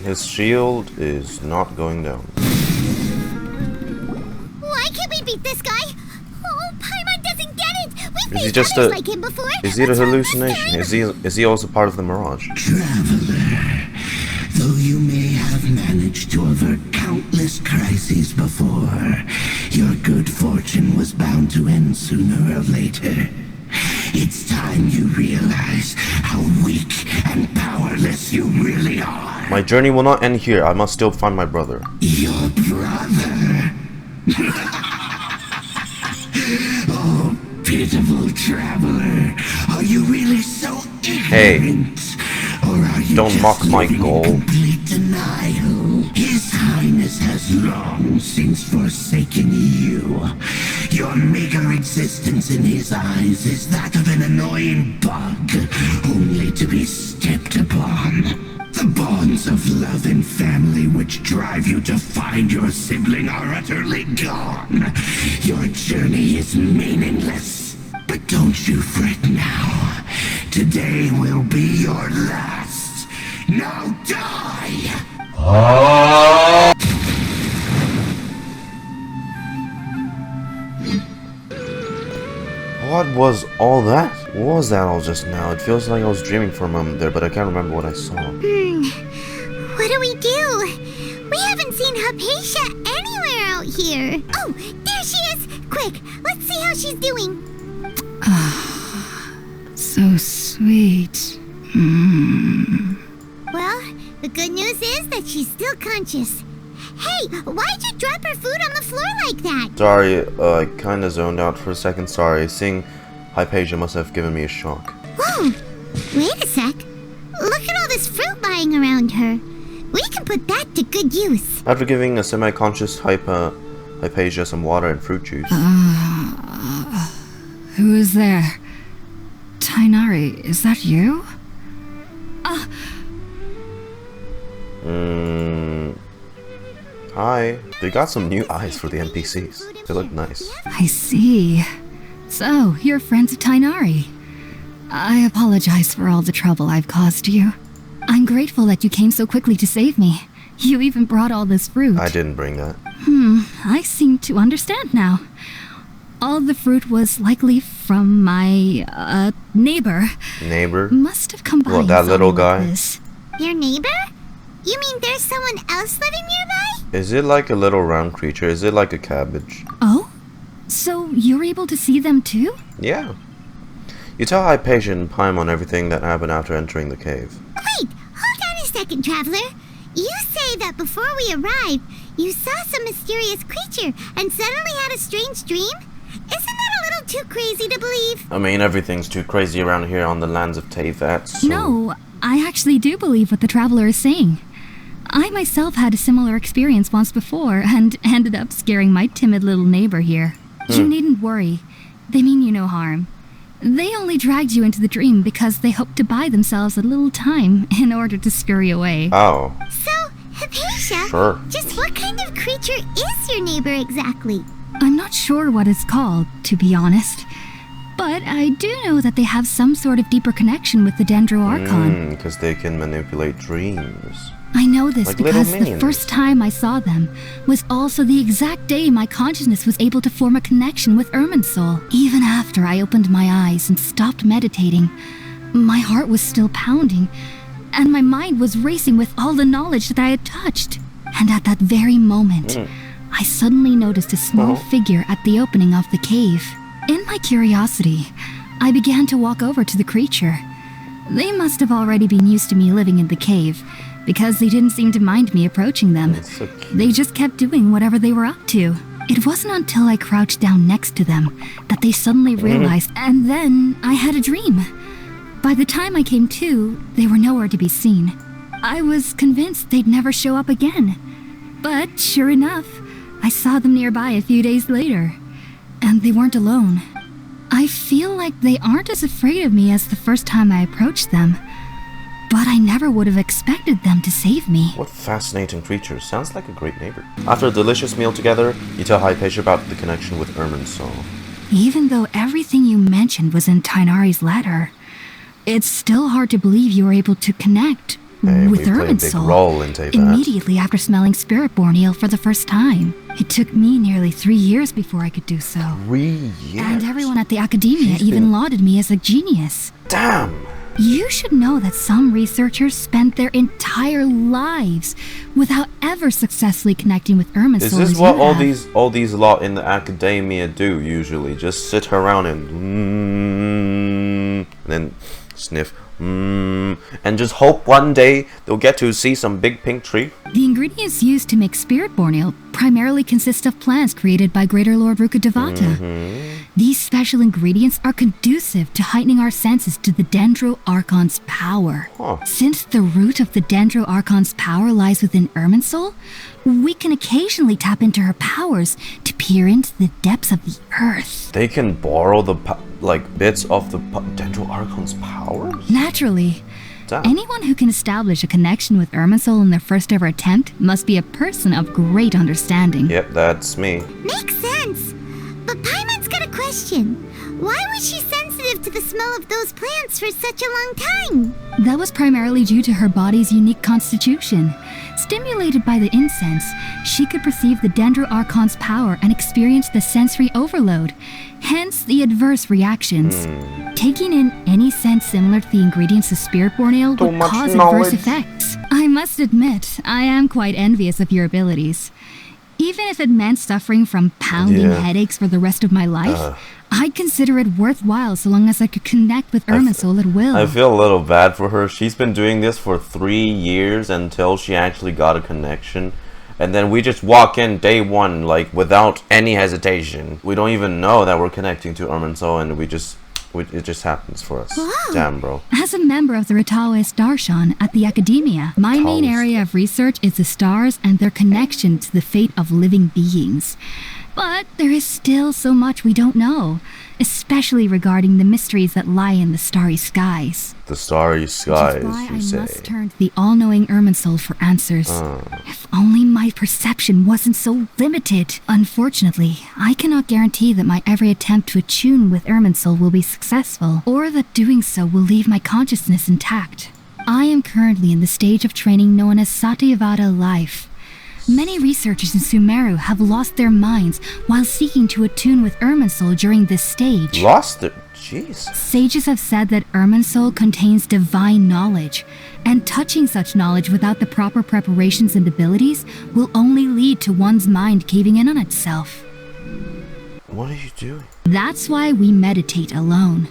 Speaker 1: His shield is not going down.
Speaker 2: Why can't we beat this guy? Oh, Paimon doesn't get it! We've
Speaker 1: Is he
Speaker 2: faced
Speaker 1: just
Speaker 2: others
Speaker 1: a?
Speaker 2: like him before.
Speaker 1: Is he a
Speaker 2: What's wrong this
Speaker 1: hallucination?
Speaker 2: time?
Speaker 1: Is he also part of the mirage?
Speaker 9: Traveler, though you may have managed to avert countless crises before, your good fortune was bound to end sooner or later. It's time you realize how weak and powerless you really are.
Speaker 1: My journey will not end here. I must still find my brother.
Speaker 9: Your brother? Oh, pitiful traveler. Are you really so ignorant?
Speaker 1: Hey,
Speaker 9: or are you
Speaker 1: don't
Speaker 9: just
Speaker 1: mock my
Speaker 9: living in
Speaker 1: goal.
Speaker 9: complete denial? His Highness has long since forsaken you. Your meager existence in his eyes is that of an annoying bug, only to be stepped upon. The bonds of love and family which drive you to find your sibling are utterly gone. Your journey is meaningless. But don't you fret now. Today will be your last. Now die!
Speaker 1: What was all that? What was that all just now? It feels like I was dreaming for a moment there, but I can't remember what I saw.
Speaker 2: What do we do? We haven't seen Hypatia anywhere out here. Oh, there she is! Quick, let's see how she's doing.
Speaker 3: So sweet.
Speaker 2: Well, the good news is that she's still conscious. Hey, why'd you drop her food on the floor like that?
Speaker 1: Sorry, I kinda zoned out for a second. Sorry. Seeing Hypatia must have given me a shock.
Speaker 2: Whoa, wait a sec. Look at all this fruit lying around her. We can put that to good use.
Speaker 1: After giving a semi-conscious Hypatia some water and fruit juice.
Speaker 3: Who is there? Tighnari, is that you?
Speaker 1: Hi. They got some new eyes for the NPCs. They look nice.
Speaker 3: I see. So, you're friends of Tighnari. I apologize for all the trouble I've caused you. I'm grateful that you came so quickly to save me. You even brought all this fruit.
Speaker 1: I didn't bring that.
Speaker 3: I seem to understand now. All the fruit was likely from my, neighbor.
Speaker 1: Neighbor?
Speaker 3: Must have come by.
Speaker 1: Well, that little guy?
Speaker 2: Your neighbor? You mean there's someone else living nearby?
Speaker 1: Is it like a little round creature? Is it like a cabbage?
Speaker 3: Oh? So you're able to see them too?
Speaker 1: Yeah. You tell Hypatia and Paimon everything that happened after entering the cave.
Speaker 2: Wait, hold on a second, Traveler. You say that before we arrived, you saw some mysterious creature and suddenly had a strange dream? Isn't that a little too crazy to believe?
Speaker 1: I mean, everything's too crazy around here on the lands of Teyvat, so...
Speaker 3: No, I actually do believe what the Traveler is saying. I myself had a similar experience once before and ended up scaring my timid little neighbor here. You needn't worry. They mean you no harm. They only dragged you into the dream because they hoped to buy themselves a little time in order to scurry away.
Speaker 1: Oh.
Speaker 2: So, Hypatia,
Speaker 1: Sure.
Speaker 2: just what kind of creature is your neighbor exactly?
Speaker 3: I'm not sure what it's called, to be honest. But I do know that they have some sort of deeper connection with the Dendro Archon.
Speaker 1: Because they can manipulate dreams.
Speaker 3: I know this
Speaker 1: Like little
Speaker 3: because the
Speaker 1: minions.
Speaker 3: first time I saw them was also the exact day my consciousness was able to form a connection with Irminsul. Even after I opened my eyes and stopped meditating, my heart was still pounding, and my mind was racing with all the knowledge that I had touched. And at that very moment, I suddenly noticed a small figure at the opening of the cave. In my curiosity, I began to walk over to the creature. They must have already been used to me living in the cave, because they didn't seem to mind me approaching them.
Speaker 1: That's so cute.
Speaker 3: They just kept doing whatever they were up to. It wasn't until I crouched down next to them that they suddenly realized, and then I had a dream. By the time I came to, they were nowhere to be seen. I was convinced they'd never show up again. But sure enough, I saw them nearby a few days later. And they weren't alone. I feel like they aren't as afraid of me as the first time I approached them. But I never would have expected them to save me.
Speaker 1: What fascinating creature. Sounds like a great neighbor. After a delicious meal together, you tell Hypatia about the connection with Irminsul.
Speaker 3: Even though everything you mentioned was in Tighnari's letter, it's still hard to believe you were able to connect
Speaker 1: Hey,
Speaker 3: with
Speaker 1: we play a big
Speaker 3: Irminsul
Speaker 1: role in Teyvat.
Speaker 3: immediately after smelling Spiritborn eel for the first time. It took me nearly 3 years before I could do so.
Speaker 1: 3 years?
Speaker 3: And everyone at the Akademiya
Speaker 1: She's
Speaker 3: even
Speaker 1: been-
Speaker 3: lauded me as a genius.
Speaker 1: Damn!
Speaker 3: You should know that some researchers spent their entire lives without ever successly connecting with Irminsul.
Speaker 1: Is this
Speaker 3: as
Speaker 1: what
Speaker 3: you
Speaker 1: all
Speaker 3: have.
Speaker 1: these lot in the Akademiya do usually? Just sit around and then sniff and just hope one day they'll get to see some big pink tree?
Speaker 3: The ingredients used to make Spiritborn ale primarily consist of plants created by Greater Lord Rukkhadevata. These special ingredients are conducive to heightening our senses to the Dendro Archon's power.
Speaker 1: Huh.
Speaker 3: Since the root of the Dendro Archon's power lies within Irminsul, we can occasionally tap into her powers to peer into the depths of the earth.
Speaker 1: They can borrow the bits of the Dendro Archon's powers?
Speaker 3: Naturally,
Speaker 1: Damn.
Speaker 3: anyone who can establish a connection with Irminsul in their first ever attempt must be a person of great understanding.
Speaker 1: Yep, that's me.
Speaker 2: Makes sense. But Paimon's got a question. Why was she sensitive to the smell of those plants for such a long time?
Speaker 3: That was primarily due to her body's unique constitution. Stimulated by the incense, she could perceive the Dendro Archon's power and experience the sensory overload, hence the adverse reactions. Taking in any scent similar to the ingredients of Spiritborn ale
Speaker 1: Too
Speaker 3: would
Speaker 1: much
Speaker 3: cause
Speaker 1: knowledge.
Speaker 3: adverse effects. I must admit, I am quite envious of your abilities. Even if it meant suffering from pounding
Speaker 1: Yeah.
Speaker 3: headaches for the rest of my life, I'd consider it worthwhile so long as I could connect with Irminsul at will.
Speaker 1: I feel a little bad for her. She's been doing this for 3 years until she actually got a connection. And then we just walk in day one, like, without any hesitation. We don't even know that we're connecting to Irminsul, and it just happens for us.
Speaker 2: Wow.
Speaker 1: Damn, bro.
Speaker 3: As a member of the Ritaoist Darshan at the Akademiya, my main
Speaker 1: Taoist.
Speaker 3: area of research is the stars and their connection to the fate of living beings. But there is still so much we don't know, especially regarding the mysteries that lie in the starry skies.
Speaker 1: The starry
Speaker 3: Which
Speaker 1: skies,
Speaker 3: is why
Speaker 1: you
Speaker 3: I
Speaker 1: say.
Speaker 3: must turn to the all-knowing Irminsul for answers. If only my perception wasn't so limited. Unfortunately, I cannot guarantee that my every attempt to attune with Irminsul will be successful, or that doing so will leave my consciousness intact. I am currently in the stage of training known as Satyavada life. Many researchers in Sumeru have lost their minds while seeking to attune with Irminsul during this stage.
Speaker 1: Lost it. Jeez.
Speaker 3: Sages have said that Irminsul contains divine knowledge, and touching such knowledge without the proper preparations and abilities will only lead to one's mind caving in on itself.
Speaker 1: What are you doing?
Speaker 3: That's why we meditate alone.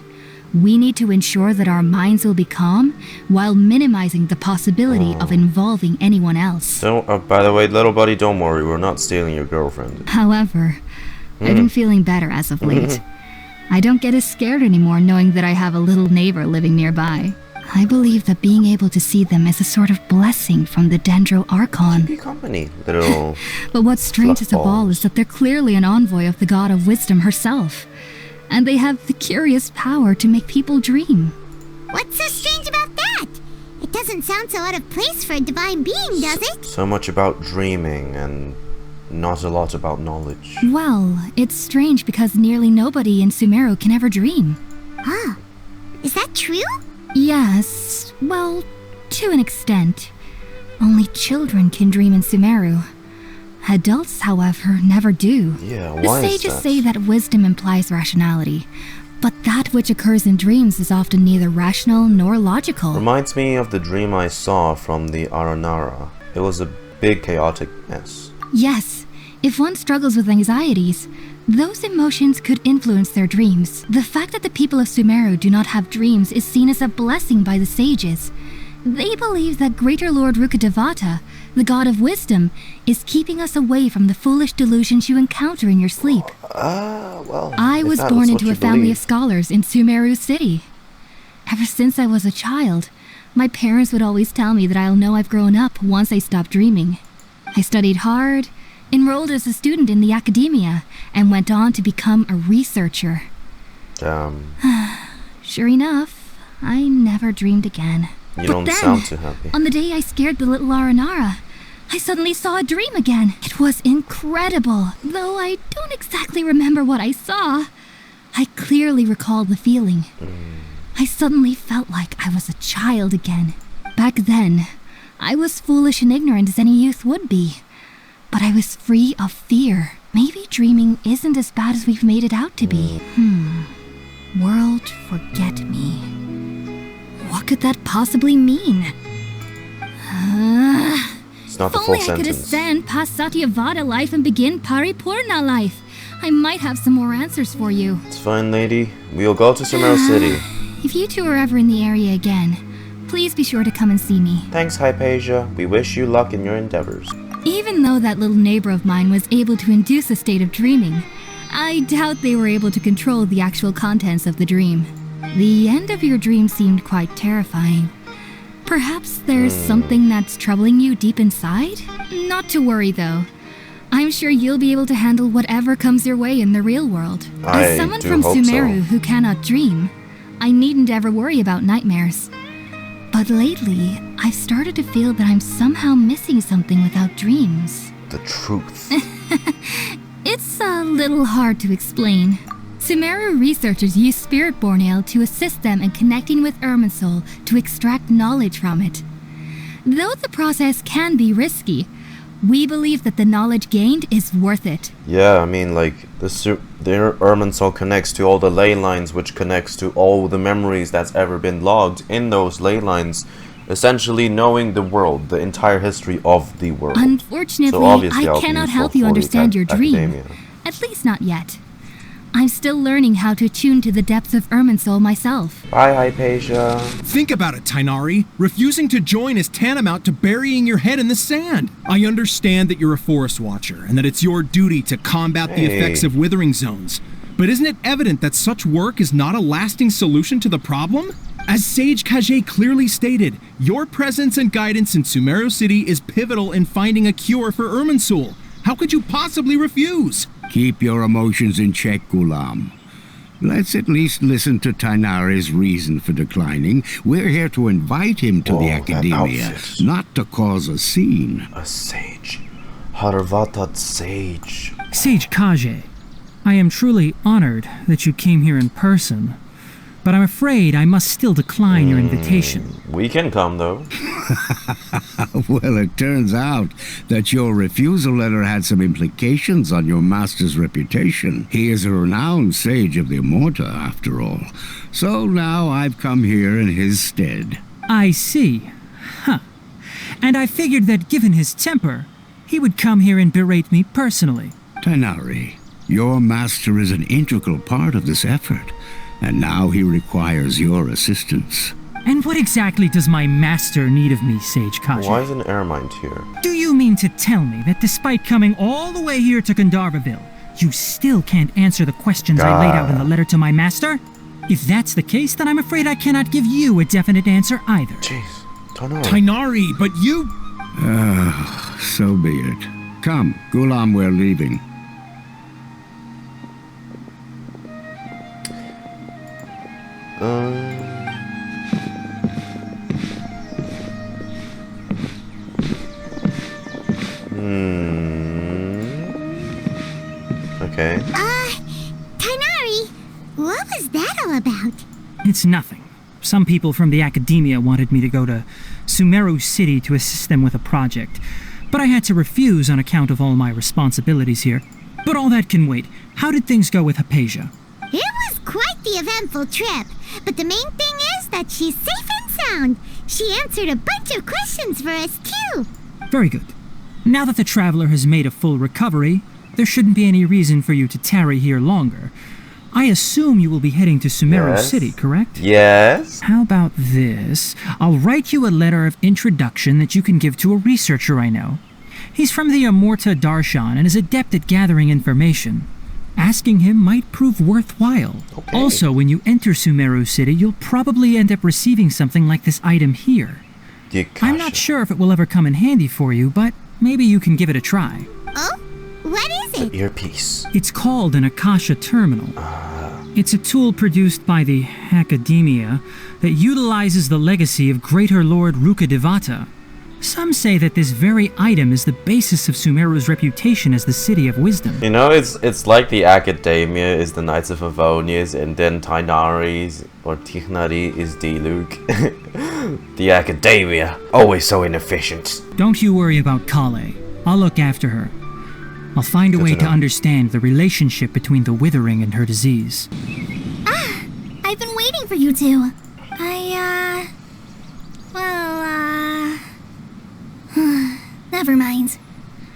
Speaker 3: We need to ensure that our minds will be calm while minimizing the possibility of involving anyone else.
Speaker 1: By the way, little buddy, don't worry. We're not stealing your girlfriend.
Speaker 3: However, I've been feeling better as of late. I don't get as scared anymore knowing that I have a little neighbor living nearby. I believe that being able to see them is a sort of blessing from the Dendro Archon.
Speaker 1: Keep you company, little...
Speaker 3: But what's strangest of all is that they're clearly an envoy of the god of wisdom herself. And they have the curious power to make people dream.
Speaker 2: What's so strange about that? It doesn't sound so out of place for a divine being, does it?
Speaker 1: So much about dreaming and not a lot about knowledge.
Speaker 3: Well, it's strange because nearly nobody in Sumeru can ever dream.
Speaker 2: Ah, is that true?
Speaker 3: Yes, well, to an extent. Only children can dream in Sumeru. Adults, however, never do.
Speaker 1: Yeah,
Speaker 3: The
Speaker 1: why is
Speaker 3: sages
Speaker 1: that?
Speaker 3: say that wisdom implies rationality, but that which occurs in dreams is often neither rational nor logical.
Speaker 1: Reminds me of the dream I saw from the Aranara. It was a big chaotic mess.
Speaker 3: Yes, if one struggles with anxieties, those emotions could influence their dreams. The fact that the people of Sumeru do not have dreams is seen as a blessing by the sages. They believe that Greater Lord Rukkhadevata, the god of wisdom, is keeping us away from the foolish delusions you encounter in your sleep.
Speaker 1: Well...
Speaker 3: I
Speaker 1: if
Speaker 3: was
Speaker 1: that
Speaker 3: born
Speaker 1: is what
Speaker 3: into
Speaker 1: you
Speaker 3: a family
Speaker 1: believe.
Speaker 3: of scholars in Sumeru City. Ever since I was a child, my parents would always tell me that I'll know I've grown up once I stop dreaming. I studied hard, enrolled as a student in the Akademiya, and went on to become a researcher. Sure enough, I never dreamed again.
Speaker 1: You
Speaker 3: But
Speaker 1: don't
Speaker 3: then,
Speaker 1: sound too happy.
Speaker 3: on the day I scared the little Aranara, I suddenly saw a dream again. It was incredible. Though I don't exactly remember what I saw, I clearly recall the feeling. I suddenly felt like I was a child again. Back then, I was foolish and ignorant as any youth would be. But I was free of fear. Maybe dreaming isn't as bad as we've made it out to be. World forget me. What could that possibly mean?
Speaker 1: It's not the
Speaker 3: If
Speaker 1: full
Speaker 3: only I could
Speaker 1: sentence.
Speaker 3: ascend past Satyavada life and begin Paripurna life. I might have some more answers for you.
Speaker 1: It's fine, lady. We'll go to Sumeru City.
Speaker 3: If you two are ever in the area again, please be sure to come and see me.
Speaker 1: Thanks, Hypatia. We wish you luck in your endeavors.
Speaker 3: Even though that little neighbor of mine was able to induce a state of dreaming, I doubt they were able to control the actual contents of the dream. The end of your dream seemed quite terrifying. Perhaps there's something that's troubling you deep inside? Not to worry, though. I'm sure you'll be able to handle whatever comes your way in the real world.
Speaker 1: I
Speaker 3: As someone
Speaker 1: do
Speaker 3: from
Speaker 1: hope
Speaker 3: Sumeru
Speaker 1: so.
Speaker 3: who cannot dream, I needn't ever worry about nightmares. But lately, I've started to feel that I'm somehow missing something without dreams.
Speaker 1: The truth.
Speaker 3: It's a little hard to explain. Sumeru researchers use Spiritborn Ale to assist them in connecting with Irminsul to extract knowledge from it. Though the process can be risky, we believe that the knowledge gained is worth it.
Speaker 1: Yeah, I mean, like, the Irminsul connects to all the ley lines, which connects to all the memories that's ever been logged in those ley lines, essentially knowing the world, the entire history of the world.
Speaker 3: Unfortunately,
Speaker 1: So obviously
Speaker 3: I
Speaker 1: I'll be
Speaker 3: cannot
Speaker 1: useful
Speaker 3: help you
Speaker 1: for the
Speaker 3: understand your dream.
Speaker 1: Akademiya.
Speaker 3: At least not yet. I'm still learning how to attune to the depths of Irminsul myself.
Speaker 1: Bye, Hypatia.
Speaker 10: Think about it, Tighnari. Refusing to join is tantamount to burying your head in the sand. I understand that you're a forest watcher and that it's your duty to combat the
Speaker 1: Hey.
Speaker 10: effects of Withering Zones. But isn't it evident that such work is not a lasting solution to the problem? As Sage Kage clearly stated, your presence and guidance in Sumeru City is pivotal in finding a cure for Irminsul. How could you possibly refuse?
Speaker 9: Keep your emotions in check, Ghulam. Let's at least listen to Tighnari's reason for declining. We're here to invite him to the
Speaker 1: Whoa, that
Speaker 9: Akademiya,
Speaker 1: outfit.
Speaker 9: not to cause a scene.
Speaker 1: A sage. Harvatat sage.
Speaker 6: Sage Kage, I am truly honored that you came here in person, but I'm afraid I must still decline your invitation.
Speaker 1: We can come, though.
Speaker 8: Well, it turns out that your refusal letter had some implications on your master's reputation. He is a renowned sage of the Immorta, after all. So now I've come here in his stead.
Speaker 6: I see. Huh. And I figured that given his temper, he would come here and berate me personally.
Speaker 8: Tighnari, your master is an integral part of this effort, and now he requires your assistance.
Speaker 6: And what exactly does my master need of me, Sage Kajay?
Speaker 1: Why is an Eremite here?
Speaker 6: Do you mean to tell me that despite coming all the way here to Gandharvaville, you still can't answer the questions I laid out in the letter to my master? If that's the case, then I'm afraid I cannot give you a definite answer either.
Speaker 1: Jeez, Tighnari.
Speaker 10: Tighnari, but you...
Speaker 8: So be it. Come, Gulam, we're leaving.
Speaker 1: Okay.
Speaker 2: Tighnari, what was that all about?
Speaker 6: It's nothing. Some people from the Akademiya wanted me to go to Sumeru City to assist them with a project, but I had to refuse on account of all my responsibilities here. But all that can wait. How did things go with Hypatia?
Speaker 2: It was quite the eventful trip, but the main thing is that she's safe and sound. She answered a bunch of questions for us, too.
Speaker 6: Very good. Now that the traveler has made a full recovery, there shouldn't be any reason for you to tarry here longer. I assume you will be heading to Sumeru City, correct?
Speaker 1: Yes.
Speaker 6: How about this? I'll write you a letter of introduction that you can give to a researcher I know. He's from the Immorta Darshan and is adept at gathering information. Asking him might prove worthwhile.
Speaker 1: Okay.
Speaker 6: Also, when you enter Sumeru City, you'll probably end up receiving something like this item here. I'm not sure if it will ever come in handy for you, but maybe you can give it a try.
Speaker 2: Oh? What is it?
Speaker 1: Earpiece.
Speaker 6: It's called an Akasha Terminal. It's a tool produced by the Akademiya that utilizes the legacy of Greater Lord Rukkhadevata. Some say that this very item is the basis of Sumeru's reputation as the City of Wisdom.
Speaker 1: You know, it's like the Akademiya is the Knights of Favonius, and then Tighnari's or Tighnari is Diluc. The Akademiya, always so inefficient.
Speaker 6: Don't you worry about Collei. I'll look after her. I'll find a way to understand the relationship between the Withering and her disease.
Speaker 5: I've been waiting for you two. Never mind.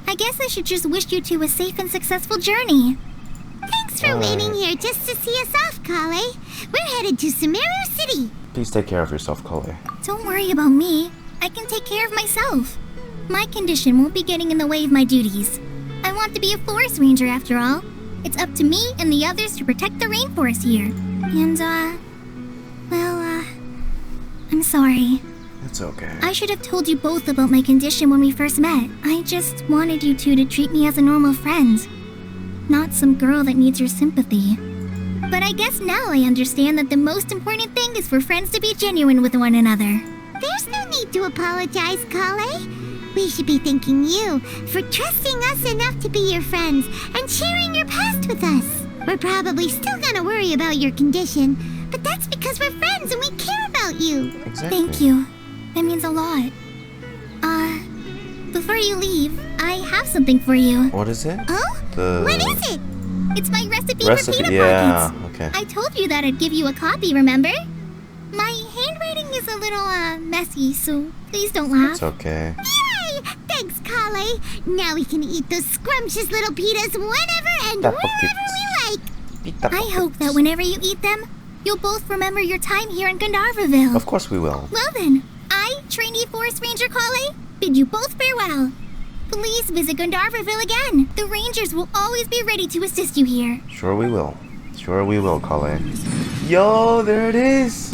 Speaker 5: I guess I should just wish you two a safe and successful journey.
Speaker 2: Thanks for waiting here just to see us off, Collei. We're headed to Sumeru City.
Speaker 1: Please take care of yourself, Collei.
Speaker 5: Don't worry about me. I can take care of myself. My condition won't be getting in the way of my duties. I want to be a forest ranger after all. It's up to me and the others to protect the rainforest here. And, I'm sorry.
Speaker 1: It's okay.
Speaker 5: I should have told you both about my condition when we first met. I just wanted you two to treat me as a normal friend. Not some girl that needs your sympathy. But I guess now I understand that the most important thing is for friends to be genuine with one another.
Speaker 2: There's no need to apologize, Collei. We should be thanking you for trusting us enough to be your friends and sharing your past with us. We're probably still gonna worry about your condition, but that's because we're friends and we care about you.
Speaker 1: Exactly.
Speaker 5: Thank you. That means a lot. Before you leave, I have something for you.
Speaker 1: What is it?
Speaker 2: Oh? What is it?
Speaker 5: It's my recipe for pita
Speaker 1: yeah,
Speaker 5: pockets.
Speaker 1: okay.
Speaker 5: I told you that I'd give you a copy, remember? My handwriting is a little, messy, so please don't laugh.
Speaker 1: It's okay.
Speaker 2: Yay! Thanks, Collei. Now we can eat those scrumptious little pitas whenever and wherever we like.
Speaker 5: I hope that whenever you eat them, you'll both remember your time here in Gandharvaville.
Speaker 1: Of course we will.
Speaker 5: Well then, I, Trainee Forest Ranger Collei, bid you both farewell. Please visit Gandharvaville again. The rangers will always be ready to assist you here.
Speaker 1: Sure we will. Sure we will, Collei. Yo, there it is!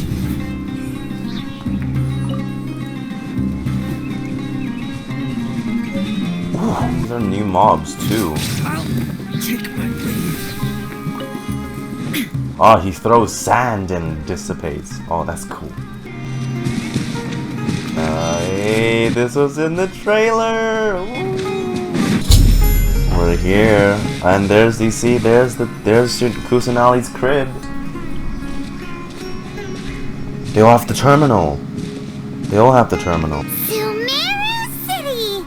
Speaker 1: Ooh, these are new mobs, too.
Speaker 9: I'll take my leave.
Speaker 1: Oh, he throws sand and dissipates. Oh, that's cool. Hey, this was in the trailer! Ooh. We're here. And there's, you see, there's Kusanali's crib. They off the terminal. They all have the terminal.
Speaker 2: Sumeru City!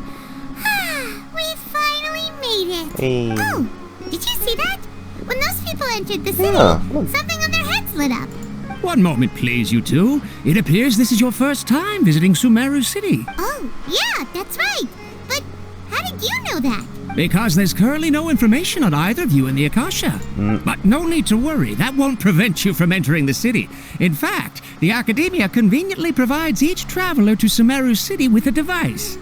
Speaker 2: We finally made it!
Speaker 1: Hey.
Speaker 2: Oh, did you see that? When those people entered the city,
Speaker 1: Yeah.
Speaker 2: something on their heads lit up.
Speaker 11: One moment, please, you two. It appears this is your first time visiting Sumeru City.
Speaker 2: Oh, yeah, that's right. But how did you know that?
Speaker 11: Because there's currently no information on either of you in the Akasha. But no need to worry, that won't prevent you from entering the city. In fact, the Akademiya conveniently provides each traveler to Sumeru City with a device.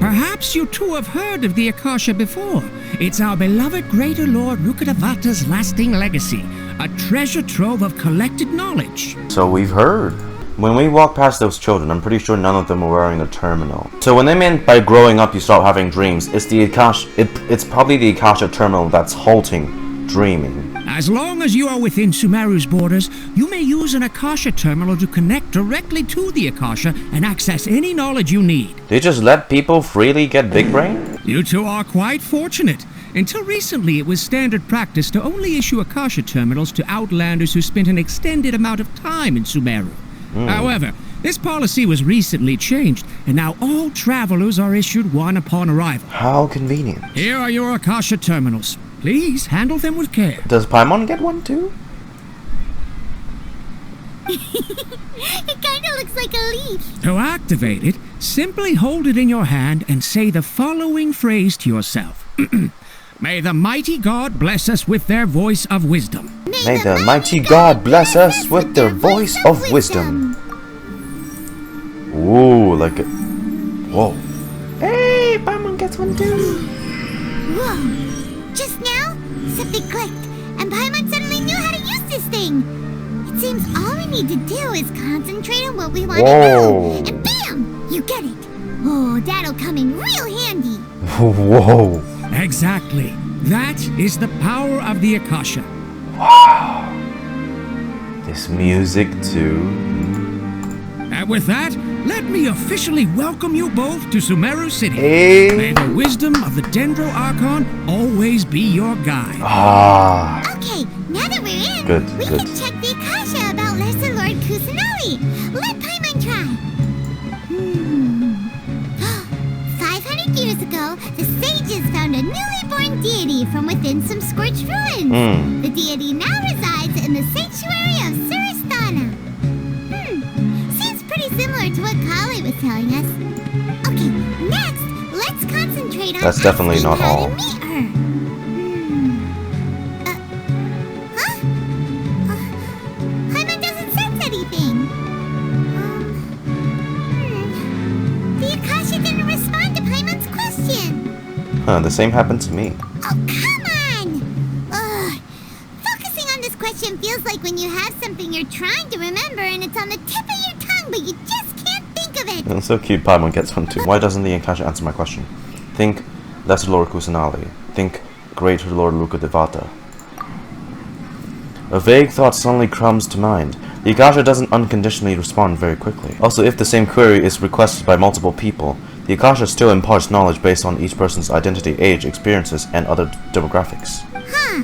Speaker 11: Perhaps you two have heard of the Akasha before. It's our beloved Greater Lord Rukkhadevata's lasting legacy, a treasure trove of collected knowledge.
Speaker 1: So we've heard. When we walk past those children, I'm pretty sure none of them were wearing a terminal. So when they meant by growing up you start having dreams, it's the Akasha. It's probably the Akasha terminal that's halting dreaming.
Speaker 11: As long as you are within Sumeru's borders, you may use an Akasha terminal to connect directly to the Akasha and access any knowledge you need.
Speaker 1: They just let people freely get big brain?
Speaker 11: You two are quite fortunate. Until recently, it was standard practice to only issue Akasha terminals to outlanders who spent an extended amount of time in Sumeru. However, this policy was recently changed, and now all travelers are issued one upon arrival.
Speaker 1: How convenient.
Speaker 11: Here are your Akasha terminals. Please handle them with care.
Speaker 1: Does Paimon get one too?
Speaker 2: It kinda looks like a leaf.
Speaker 11: To activate it, simply hold it in your hand and say the following phrase to yourself. May the mighty God bless us with their voice of wisdom.
Speaker 1: May the mighty God bless us with their voice of wisdom. Ooh, like a... Whoa. Hey, Paimon gets one too.
Speaker 2: Whoa. Just now, something clicked, and Paimon suddenly knew how to use this thing. It seems all we need to do is concentrate on what we want to know. And bam! You get it. Oh, that'll come in real handy.
Speaker 1: Whoa.
Speaker 11: Exactly. That is the power of the Akasha.
Speaker 1: Wow. This music too.
Speaker 11: And with that, let me officially welcome you both to Sumeru City.
Speaker 1: Hey.
Speaker 11: May the wisdom of the Dendro Archon always be your guide.
Speaker 2: Okay, now that we're in, we
Speaker 1: good.
Speaker 2: can check the Akasha about Lesser Lord Kusanali. Let Paimon try. 500 years ago, the sages found a newly born deity from within some scorched ruins. The deity now resides in the sanctuary of Suristana. Seems pretty similar to what Collei was telling us. Okay, next, let's concentrate on
Speaker 1: That's definitely not
Speaker 2: how
Speaker 1: all.
Speaker 2: to meet her. Paimon doesn't sense anything. The Akasha didn't respond to Paimon's question.
Speaker 1: The same happened to me.
Speaker 2: Oh, come on! Ugh. Focusing on this question feels like when you have something you're trying to remember and it's on the tip of your tongue, but you just can't think of it.
Speaker 1: It's so cute Paimon gets one too. Why doesn't the Akasha answer my question? Think Lesser Lord Kusanali. Think Greater Lord Rukkhadevata. A vague thought suddenly comes to mind. The Akasha doesn't unconditionally respond very quickly. Also, if the same query is requested by multiple people, the Akasha still imparts knowledge based on each person's identity, age, experiences, and other demographics.
Speaker 2: Huh.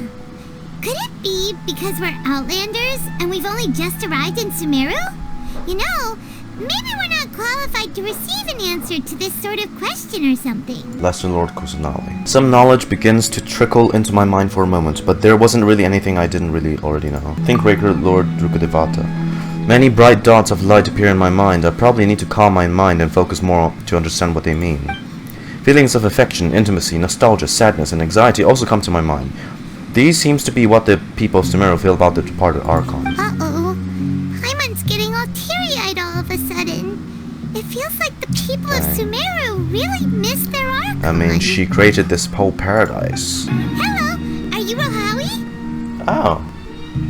Speaker 2: Could it be because we're Outlanders and we've only just arrived in Sumeru? You know, maybe we're not qualified to receive an answer to this sort of question or something.
Speaker 1: Lesser Lord Kusanali. Some knowledge begins to trickle into my mind for a moment, but there wasn't really anything I didn't really already know. Think Greater Lord Rukkhadevata. Many bright dots of light appear in my mind. I probably need to calm my mind and focus more to understand what they mean. Feelings of affection, intimacy, nostalgia, sadness, and anxiety also come to my mind. These seems to be what the people of Sumeru feel about the departed Archon.
Speaker 2: Uh-oh. Paimon's getting all teary-eyed all of a sudden. It feels like the people of Sumeru really miss their Archon.
Speaker 1: I mean, she created this whole paradise.
Speaker 2: Hello, are you Rohawi?
Speaker 1: Oh.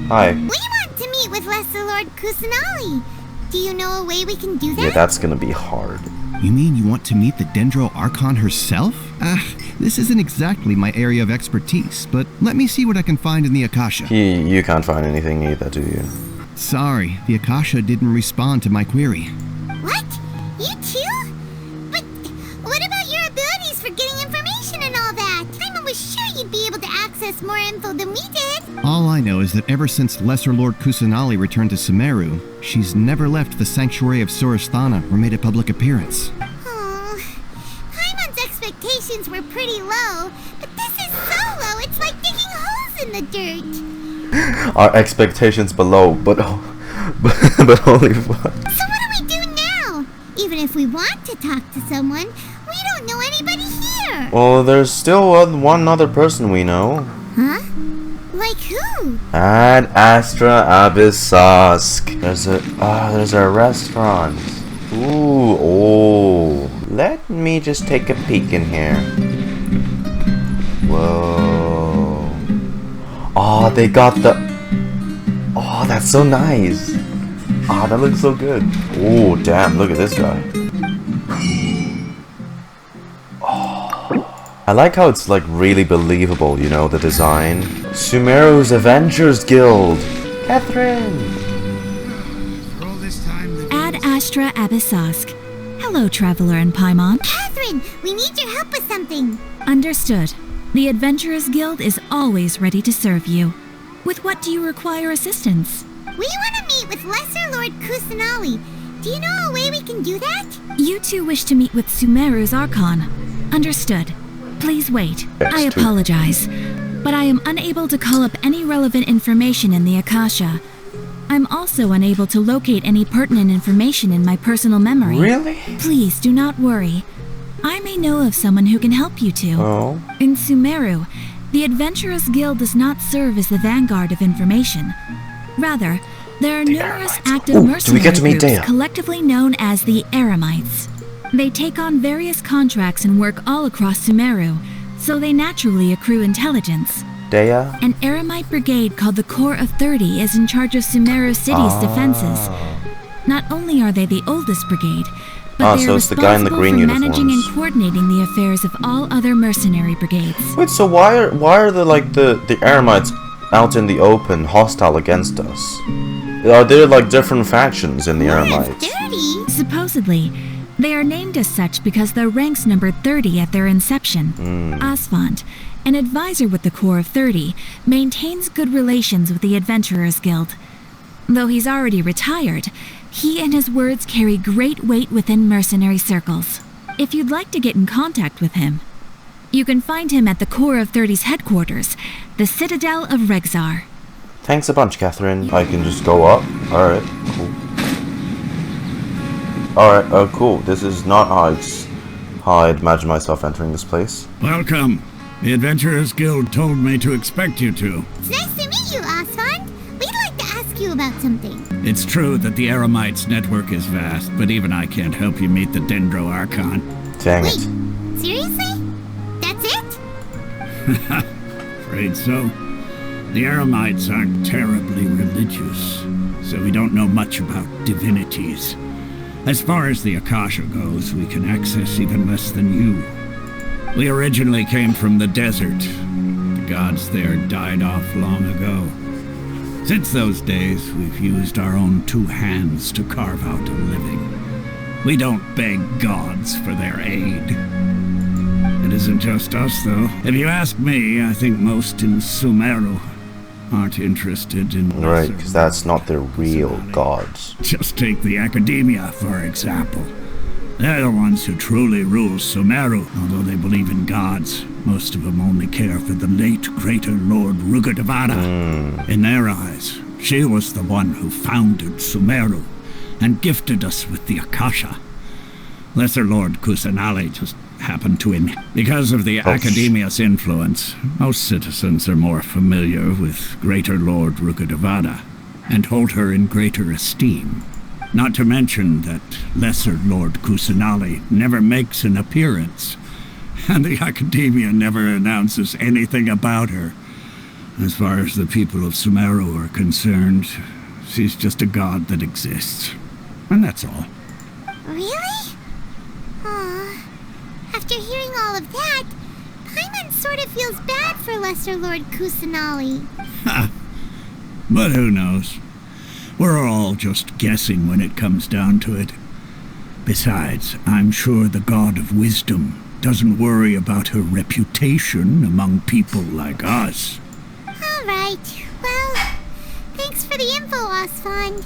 Speaker 1: Hi.
Speaker 2: We want to meet with Lesser Lord Kusanali. Do you know a way we can do that?
Speaker 1: Yeah, that's gonna be hard.
Speaker 10: You mean you want to meet the Dendro Archon herself? This isn't exactly my area of expertise, but let me see what I can find in the Akasha.
Speaker 1: You can't find anything either, do you?
Speaker 10: Sorry, the Akasha didn't respond to my query.
Speaker 2: What? You too? But what about your abilities for getting information and all that? Paimon was sure you'd be able to access us more info than we did.
Speaker 12: All I know is that ever since Lesser Lord Kusanali returned to Sumeru, she's never left the Sanctuary of Surasthana or made a public appearance.
Speaker 2: Oh, Paimon's expectations were pretty low, but this is so low, it's like digging holes in the dirt.
Speaker 1: Our expectations below, but only what?
Speaker 2: So what do we do now? Even if we want to talk to someone, we don't know anybody here.
Speaker 1: Well, there's still one other person we know.
Speaker 2: Huh? Like who?
Speaker 1: Ad Astra Abyssask. There's a restaurant. Ooh, oh. Let me just take a peek in here. Whoa. Oh, they got the... Oh, that's so nice. Ah, that looks so good. Oh, damn, look at this guy. I like how it's like really believable, you know, the design. Sumeru's Avengers Guild! Catherine!
Speaker 3: Ad Astra Abyssask. Hello, Traveler in Paimon.
Speaker 2: Catherine, we need your help with something.
Speaker 3: Understood. The Adventurers Guild is always ready to serve you. With what do you require assistance?
Speaker 2: We want to meet with Lesser Lord Kusanali. Do you know a way we can do that?
Speaker 3: You two wish to meet with Sumeru's Archon. Understood. Please wait. I apologize, but I am unable to call up any relevant information in the Akasha. I'm also unable to locate any pertinent information in my personal memory.
Speaker 1: Really?
Speaker 3: Please do not worry. I may know of someone who can help you two.
Speaker 1: Oh.
Speaker 3: In Sumeru, the Adventurers Guild does not serve as the vanguard of information. Rather, there are numerous active mercenary groups
Speaker 1: Dehya?
Speaker 3: collectively known as the Eremites. They take on various contracts and work all across Sumeru, so they naturally accrue intelligence.
Speaker 1: Dehya?
Speaker 3: An Eremite brigade called the Corps of 30 is in charge of Sumeru City's defenses. Not only are they the oldest brigade, but they are
Speaker 1: it's the guy in the
Speaker 3: responsible
Speaker 1: green
Speaker 3: for managing
Speaker 1: uniforms.
Speaker 3: and coordinating the affairs of all other mercenary brigades.
Speaker 1: Wait, so why are the Eremites out in the open, hostile against us? Are there like different factions in the Eremites?
Speaker 3: Supposedly, they are named as such because their ranks numbered 30 at their inception. Asfand, an advisor with the Corps of 30, maintains good relations with the Adventurers Guild. Though he's already retired, he and his words carry great weight within mercenary circles. If you'd like to get in contact with him, you can find him at the Corps of 30's headquarters, the Citadel of Regzar.
Speaker 1: Thanks a bunch, Catherine. I can just go up. Alright, cool. Alright, cool. This is not how I'd imagine myself entering this place.
Speaker 9: Welcome. The Adventurers Guild told me to expect you two.
Speaker 2: It's nice to meet you, Asfand. We'd like to ask you about something.
Speaker 9: It's true that the Eremites network is vast, but even I can't help you meet the Dendro Archon.
Speaker 1: Dang it.
Speaker 2: Seriously? That's it?
Speaker 9: Afraid so. The Eremites aren't terribly religious, so we don't know much about divinities. As far as the Akasha goes, we can access even less than you. We originally came from the desert. The gods there died off long ago. Since those days, we've used our own two hands to carve out a living. We don't beg gods for their aid. It isn't just us, though. If you ask me, I think most in Sumeru aren't interested in...
Speaker 1: Right, because that's not their real gods.
Speaker 9: Just take the Akademiya, for example. They're the ones who truly rule Sumeru. Although they believe in gods, most of them only care for the late Greater Lord Rukkhadevata. In their eyes, she was the one who founded Sumeru and gifted us with the Akasha. Lesser Lord Kusanali just happened to him. Because of the Akademiya's influence, most citizens are more familiar with Greater Lord Rukkhadevata and hold her in greater esteem. Not to mention that Lesser Lord Kusanali never makes an appearance, and the Akademiya never announces anything about her. As far as the people of Sumeru are concerned, she's just a god that exists. And that's all.
Speaker 2: Really? Aw. After hearing all of that, Paimon sort of feels bad for Lesser Lord Kusanali.
Speaker 9: Ha! But who knows? We're all just guessing when it comes down to it. Besides, I'm sure the God of Wisdom doesn't worry about her reputation among people like us.
Speaker 2: Alright, well, thanks for the info, Osfond.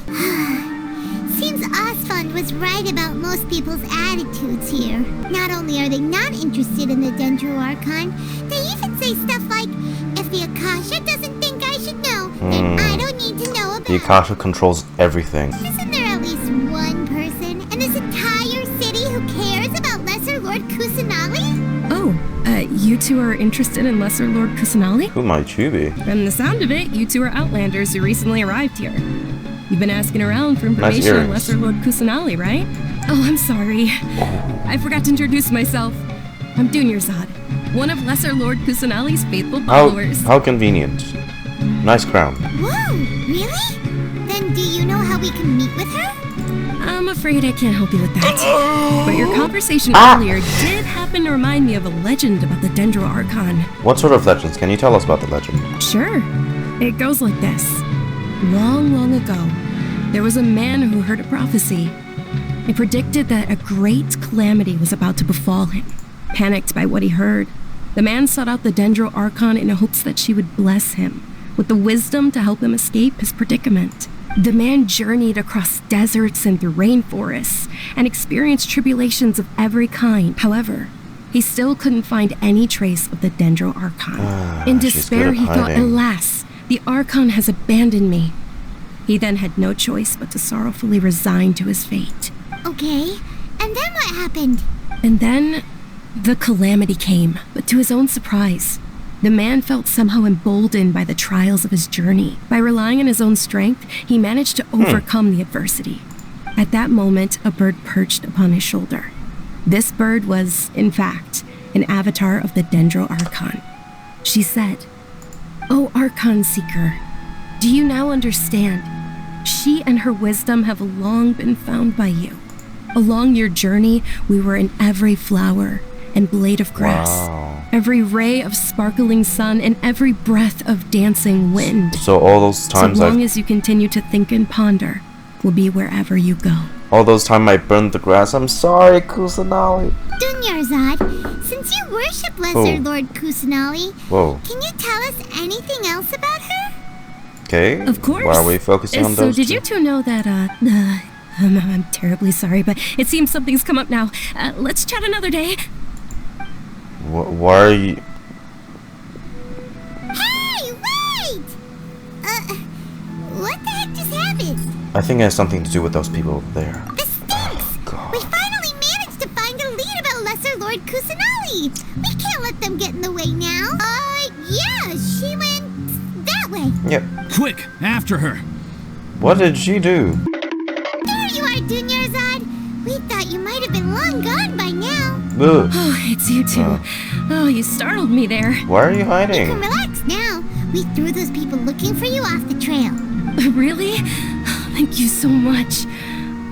Speaker 2: Seems Osfond was right about most people's attitudes here. Not only are they not interested in the Dendro Archon, they even say stuff like, if the Akasha doesn't think I should know, then I don't need to know about
Speaker 1: The Akasha controls everything.
Speaker 2: Isn't there at least one person in this entire city who cares about Lesser Lord Kusanali?
Speaker 13: Oh, you two are interested in Lesser Lord Kusanali?
Speaker 1: Who might you be?
Speaker 13: From the sound of it, you two are Outlanders who recently arrived here. You've been asking around for information on Lesser Lord Kusanali, right? Oh, I'm sorry. I forgot to introduce myself. I'm Dunyarzad, one of Lesser Lord Kusanali's faithful followers.
Speaker 1: How convenient. Nice crown.
Speaker 2: Whoa, really? Then do you know how we can meet with her?
Speaker 13: I'm afraid I can't help you with that. But your conversation earlier did happen to remind me of a legend about the Dendro Archon.
Speaker 1: What sort of legends? Can you tell us about the legend?
Speaker 13: Sure. It goes like this. Long, long ago, there was a man who heard a prophecy. It predicted that a great calamity was about to befall him. Panicked by what he heard, the man sought out the Dendro Archon in hopes that she would bless him with the wisdom to help him escape his predicament. The man journeyed across deserts and through rainforests and experienced tribulations of every kind. However, he still couldn't find any trace of the Dendro Archon. In despair, he thought, alas, the Archon has abandoned me. He then had no choice but to sorrowfully resign to his fate.
Speaker 2: Okay, and then what happened?
Speaker 13: And then the calamity came, but to his own surprise, the man felt somehow emboldened by the trials of his journey. By relying on his own strength, he managed to overcome the adversity. At that moment, a bird perched upon his shoulder. This bird was, in fact, an avatar of the Dendro Archon. She said, "O Archon Seeker, do you now understand? She and her wisdom have long been found by you. Along your journey, we were in every flower and blade of grass, every ray of sparkling sun, and every breath of dancing wind.
Speaker 1: So all those times
Speaker 13: so long as you continue to think and ponder, we'll be wherever you go."
Speaker 1: All those times I burned the grass. I'm sorry, Kusanali.
Speaker 2: Dunyarzad, since you worship Lesser Lord Kusanali, can you tell us anything else about her?
Speaker 1: Okay.
Speaker 13: Of course.
Speaker 1: Why are we focusing on those?
Speaker 13: So did you two know that, I'm terribly sorry, but it seems something's come up now. Let's chat another day.
Speaker 1: Why are you...
Speaker 2: Hey, wait! What the heck just happened?
Speaker 1: I think it has something to do with those people over there.
Speaker 2: This stinks! We finally managed to find a lead about Lesser Lord Kusanali! We can't let them get in the way now. Yeah, she went that way.
Speaker 1: Yep.
Speaker 10: Quick, after her!
Speaker 1: What did she do?
Speaker 2: There you are, Dunyarzad! We thought you might have been long gone by now.
Speaker 1: Ugh.
Speaker 13: Oh, it's you two. Oh, you startled me there.
Speaker 1: Why are you hiding?
Speaker 2: You can relax now. We threw those people looking for you off the trail.
Speaker 13: Really? Thank you so much.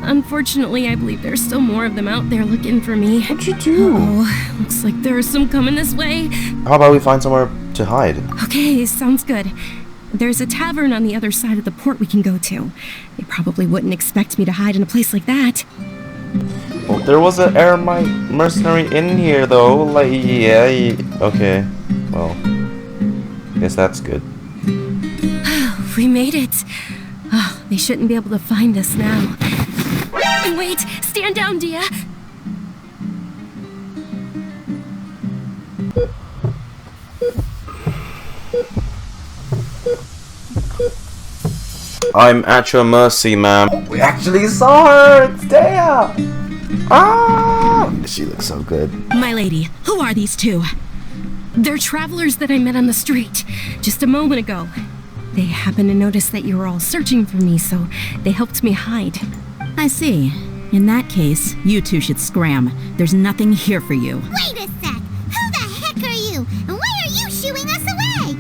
Speaker 13: Unfortunately, I believe there's still more of them out there looking for me.
Speaker 1: What'd you do?
Speaker 13: Oh, looks like there's some coming this way.
Speaker 1: How about we find somewhere to hide?
Speaker 13: Okay, sounds good. There's a tavern on the other side of the port we can go to. They probably wouldn't expect me to hide in a place like that.
Speaker 1: Well, there was an Eremite mercenary in here, though. Like, yeah. Okay. Well, guess that's good.
Speaker 13: We made it. Oh, they shouldn't be able to find us now. Wait, stand down, Dehya.
Speaker 1: I'm at your mercy, ma'am. We actually saw her! It's Dehya! Ah! She looks so good.
Speaker 13: My lady, who are these two? They're travelers that I met on the street just a moment ago. They happened to notice that you were all searching for me, so they helped me hide.
Speaker 14: I see. In that case, you two should scram. There's nothing here for you.
Speaker 2: Wait a sec! Who the heck are you? And why are you shooing us away?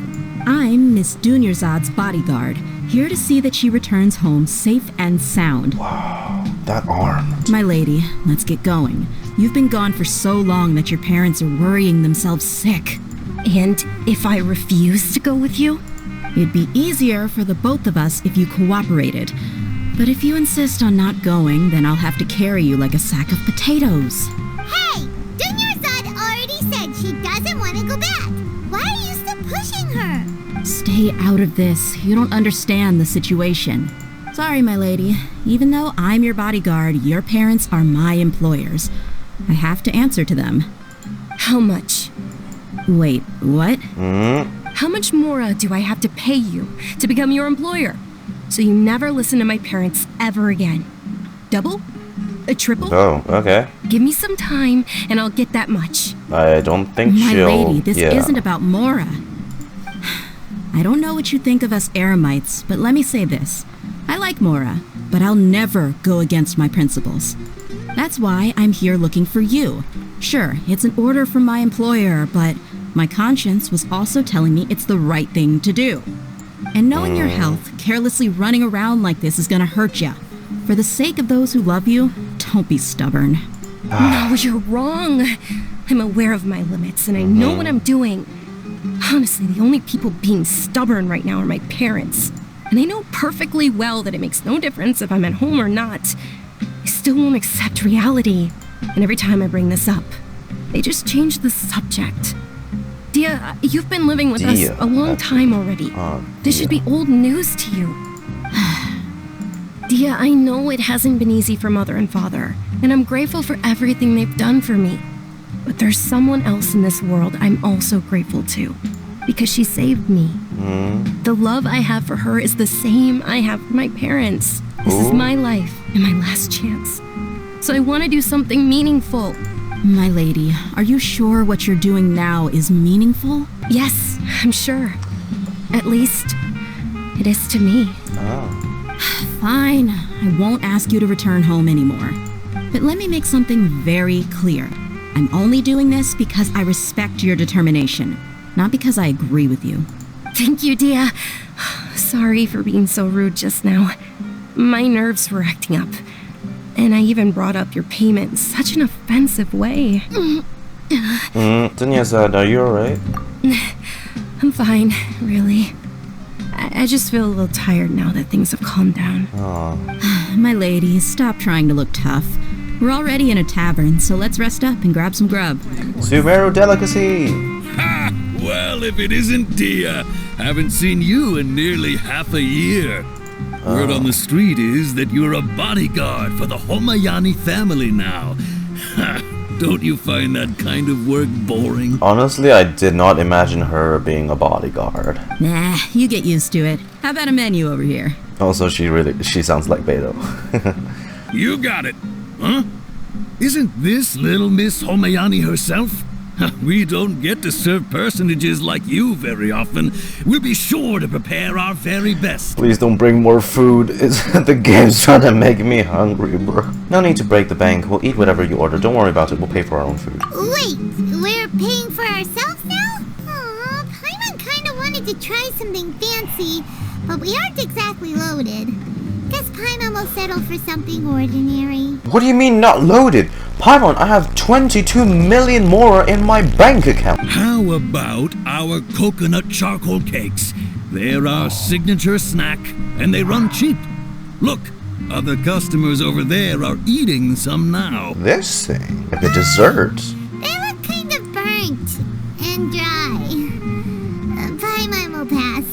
Speaker 14: I'm Miss Dunyarzad's bodyguard, here to see that she returns home safe and sound.
Speaker 1: Wow, that arm.
Speaker 14: My lady, let's get going. You've been gone for so long that your parents are worrying themselves sick.
Speaker 13: And if I refuse to go with you?
Speaker 14: It'd be easier for the both of us if you cooperated. But if you insist on not going, then I'll have to carry you like a sack of potatoes.
Speaker 2: Hey! Dunyarzad already said she doesn't want to go back. Why are you still pushing her?
Speaker 14: Stay Stay out of this. You don't understand the situation. Sorry, my lady. Even though I'm your bodyguard, your parents are my employers. I have to answer to them.
Speaker 13: How much?
Speaker 14: Wait, what?
Speaker 13: How much Mora do I have to pay you to become your employer? So you never listen to my parents ever again. Double? A triple?
Speaker 1: Oh, okay.
Speaker 13: Give me some time and I'll get that much.
Speaker 1: I don't think
Speaker 14: My
Speaker 1: she'll...
Speaker 14: lady, this isn't about Mora. I don't know what you think of us Eremites, but let me say this. I like Mora, but I'll never go against my principles. That's why I'm here looking for you. Sure, it's an order from my employer, but my conscience was also telling me it's the right thing to do. And knowing your health, carelessly running around like this is gonna hurt ya. For the sake of those who love you, don't be stubborn.
Speaker 13: No, you're wrong. I'm aware of my limits and I know what I'm doing. Honestly, the only people being stubborn right now are my parents. And they know perfectly well that it makes no difference if I'm at home or not. They still won't accept reality. And every time I bring this up, they just change the subject. Dehya, you've been living with us a long time already. This should be old news to you. Dehya, I know it hasn't been easy for Mother and Father, and I'm grateful for everything they've done for me. But there's someone else in this world I'm also grateful to, because she saved me. The love I have for her is the same I have for my parents. This is my life and my last chance. So I want to do something meaningful.
Speaker 14: My lady, are you sure what you're doing now is meaningful?
Speaker 13: Yes, I'm sure. At least, it is to me.
Speaker 14: Fine, I won't ask you to return home anymore. But let me make something very clear. I'm only doing this because I respect your determination, not because I agree with you.
Speaker 13: Thank you, Dehya. Sorry for being so rude just now. My nerves were acting up. And I even brought up your payment in such an offensive way.
Speaker 1: Dunyarzad, are you alright?
Speaker 13: I'm fine, really. I just feel a little tired now that things have calmed down.
Speaker 14: My lady, stop trying to look tough. We're already in a tavern, so let's rest up and grab some grub.
Speaker 1: Sumeru delicacy!
Speaker 15: Ha! Well, if it isn't Dehya, haven't seen you in nearly half a year. Word on the street is that you're a bodyguard for the Homayani family now. Ha! Don't you find that kind of work boring?
Speaker 1: Honestly, I did not imagine her being a bodyguard.
Speaker 14: Nah, you get used to it. How about a menu over here?
Speaker 1: Also, she sounds like Beto.
Speaker 15: You got it. Huh? Isn't this little Miss Homayani herself? We don't get to serve personages like you very often. We'll be sure to prepare our very best.
Speaker 1: Please don't bring more food. The game's trying to make me hungry, bro. No need to break the bank. We'll eat whatever you order. Don't worry about it. We'll pay for our own food.
Speaker 2: Wait, we're paying for ourselves now? Aw, Paimon kinda wanted to try something fancy, but we aren't exactly loaded. Guess Paimon will settle for something ordinary.
Speaker 1: What do you mean not loaded? Paimon, I have 22 million more in my bank account.
Speaker 15: How about our coconut charcoal cakes? They're our signature snack, and they run cheap. Look, other customers over there are eating some now.
Speaker 1: This thing, like a dessert.
Speaker 2: They look kind of burnt and dry. Paimon will pass.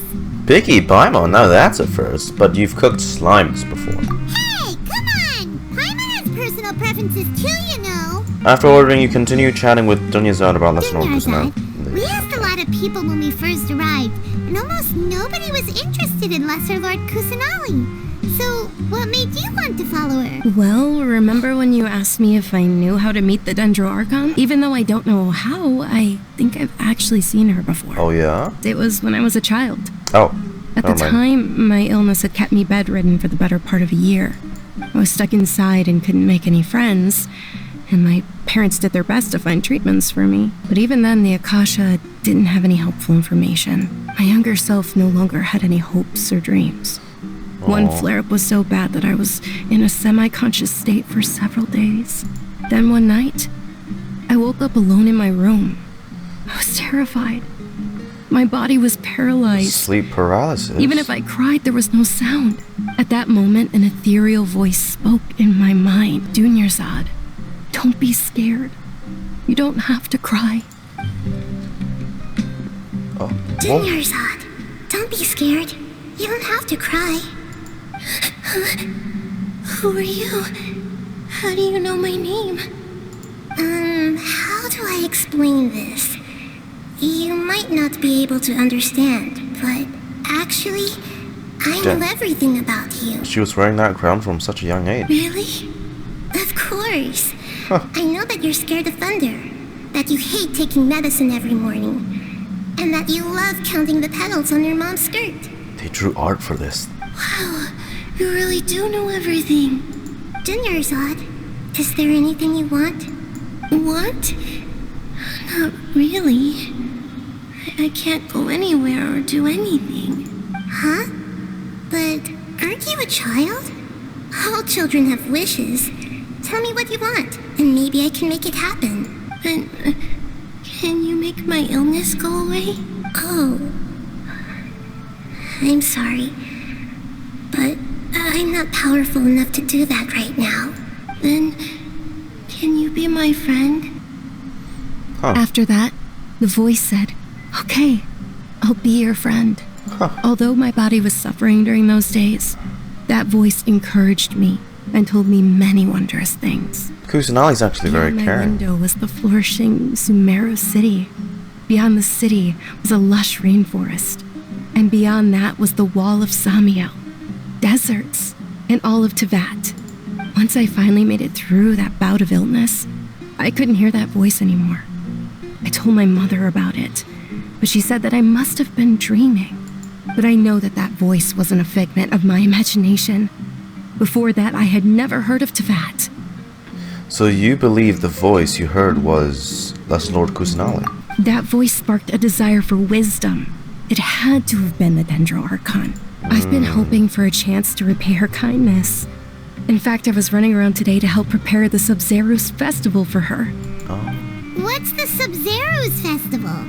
Speaker 1: Picky Paimon, now that's a first, but you've cooked slimes before.
Speaker 2: Hey, come on! Paimon has personal preferences too, you know.
Speaker 1: After ordering, you continue chatting with Dunyarzad about Lesser Lord Kusanali.
Speaker 2: We asked a lot of people when we first arrived, and almost nobody was interested in Lesser Lord Kusanali. So, what made you want to follow her?
Speaker 13: Well, remember when you asked me if I knew how to meet the Dendro Archon? Even though I don't know how, I think I've actually seen her before.
Speaker 1: Oh, yeah?
Speaker 13: It was when I was a child.
Speaker 1: Oh.
Speaker 13: At the time, my illness had kept me bedridden for the better part of a year. I was stuck inside and couldn't make any friends, and my parents did their best to find treatments for me. But even then, the Akasha didn't have any helpful information. My younger self no longer had any hopes or dreams. One flare-up was so bad that I was in a semi-conscious state for several days. Then one night, I woke up alone in my room. I was terrified. My body was paralyzed.
Speaker 1: Sleep paralysis?
Speaker 13: Even if I cried, there was no sound. At that moment, an ethereal voice spoke in my mind. Dunyarzad, don't be scared. You don't have to cry.
Speaker 2: Dunyarzad,
Speaker 5: Don't be scared. You don't have to cry. Who are you? How do you know my name? How do I explain this? You might not be able to understand, but actually, I know everything about you.
Speaker 1: She was wearing that crown from such a young age.
Speaker 5: Really? Of course. I know that you're scared of thunder, that you hate taking medicine every morning, and that you love counting the petals on your mom's skirt.
Speaker 1: They drew art for this.
Speaker 5: Wow, you really do know everything. Dunyarzad, is there anything you want? Want? Not really. I can't go anywhere or do anything. Huh? But aren't you a child? All children have wishes. Tell me what you want, and maybe I can make it happen. And can you make my illness go away? Oh. I'm sorry. But I'm not powerful enough to do that right now. Then, can you be my friend?
Speaker 13: After that, the voice said, "Okay, I'll be your friend." Although my body was suffering during those days, that voice encouraged me and told me many wondrous things.
Speaker 1: Kusanali's actually very
Speaker 13: Beyond my
Speaker 1: caring.
Speaker 13: window was the flourishing Sumeru city. Beyond the city was a lush rainforest. And beyond that was the wall of Samiel, deserts, and all of Tevat. Once I finally made it through that bout of illness, I couldn't hear that voice anymore. I told my mother about it, but she said that I must have been dreaming. But I know that that voice wasn't a figment of my imagination. Before that, I had never heard of Tevat.
Speaker 1: So you believe the voice you heard was Lesser Lord Kusanali?
Speaker 13: That voice sparked a desire for wisdom. It had to have been the Dendro Archon. I've been hoping for a chance to repay her kindness. In fact, I was running around today to help prepare the Sub-Zero's festival for her.
Speaker 2: What's the Sub-Zero's festival?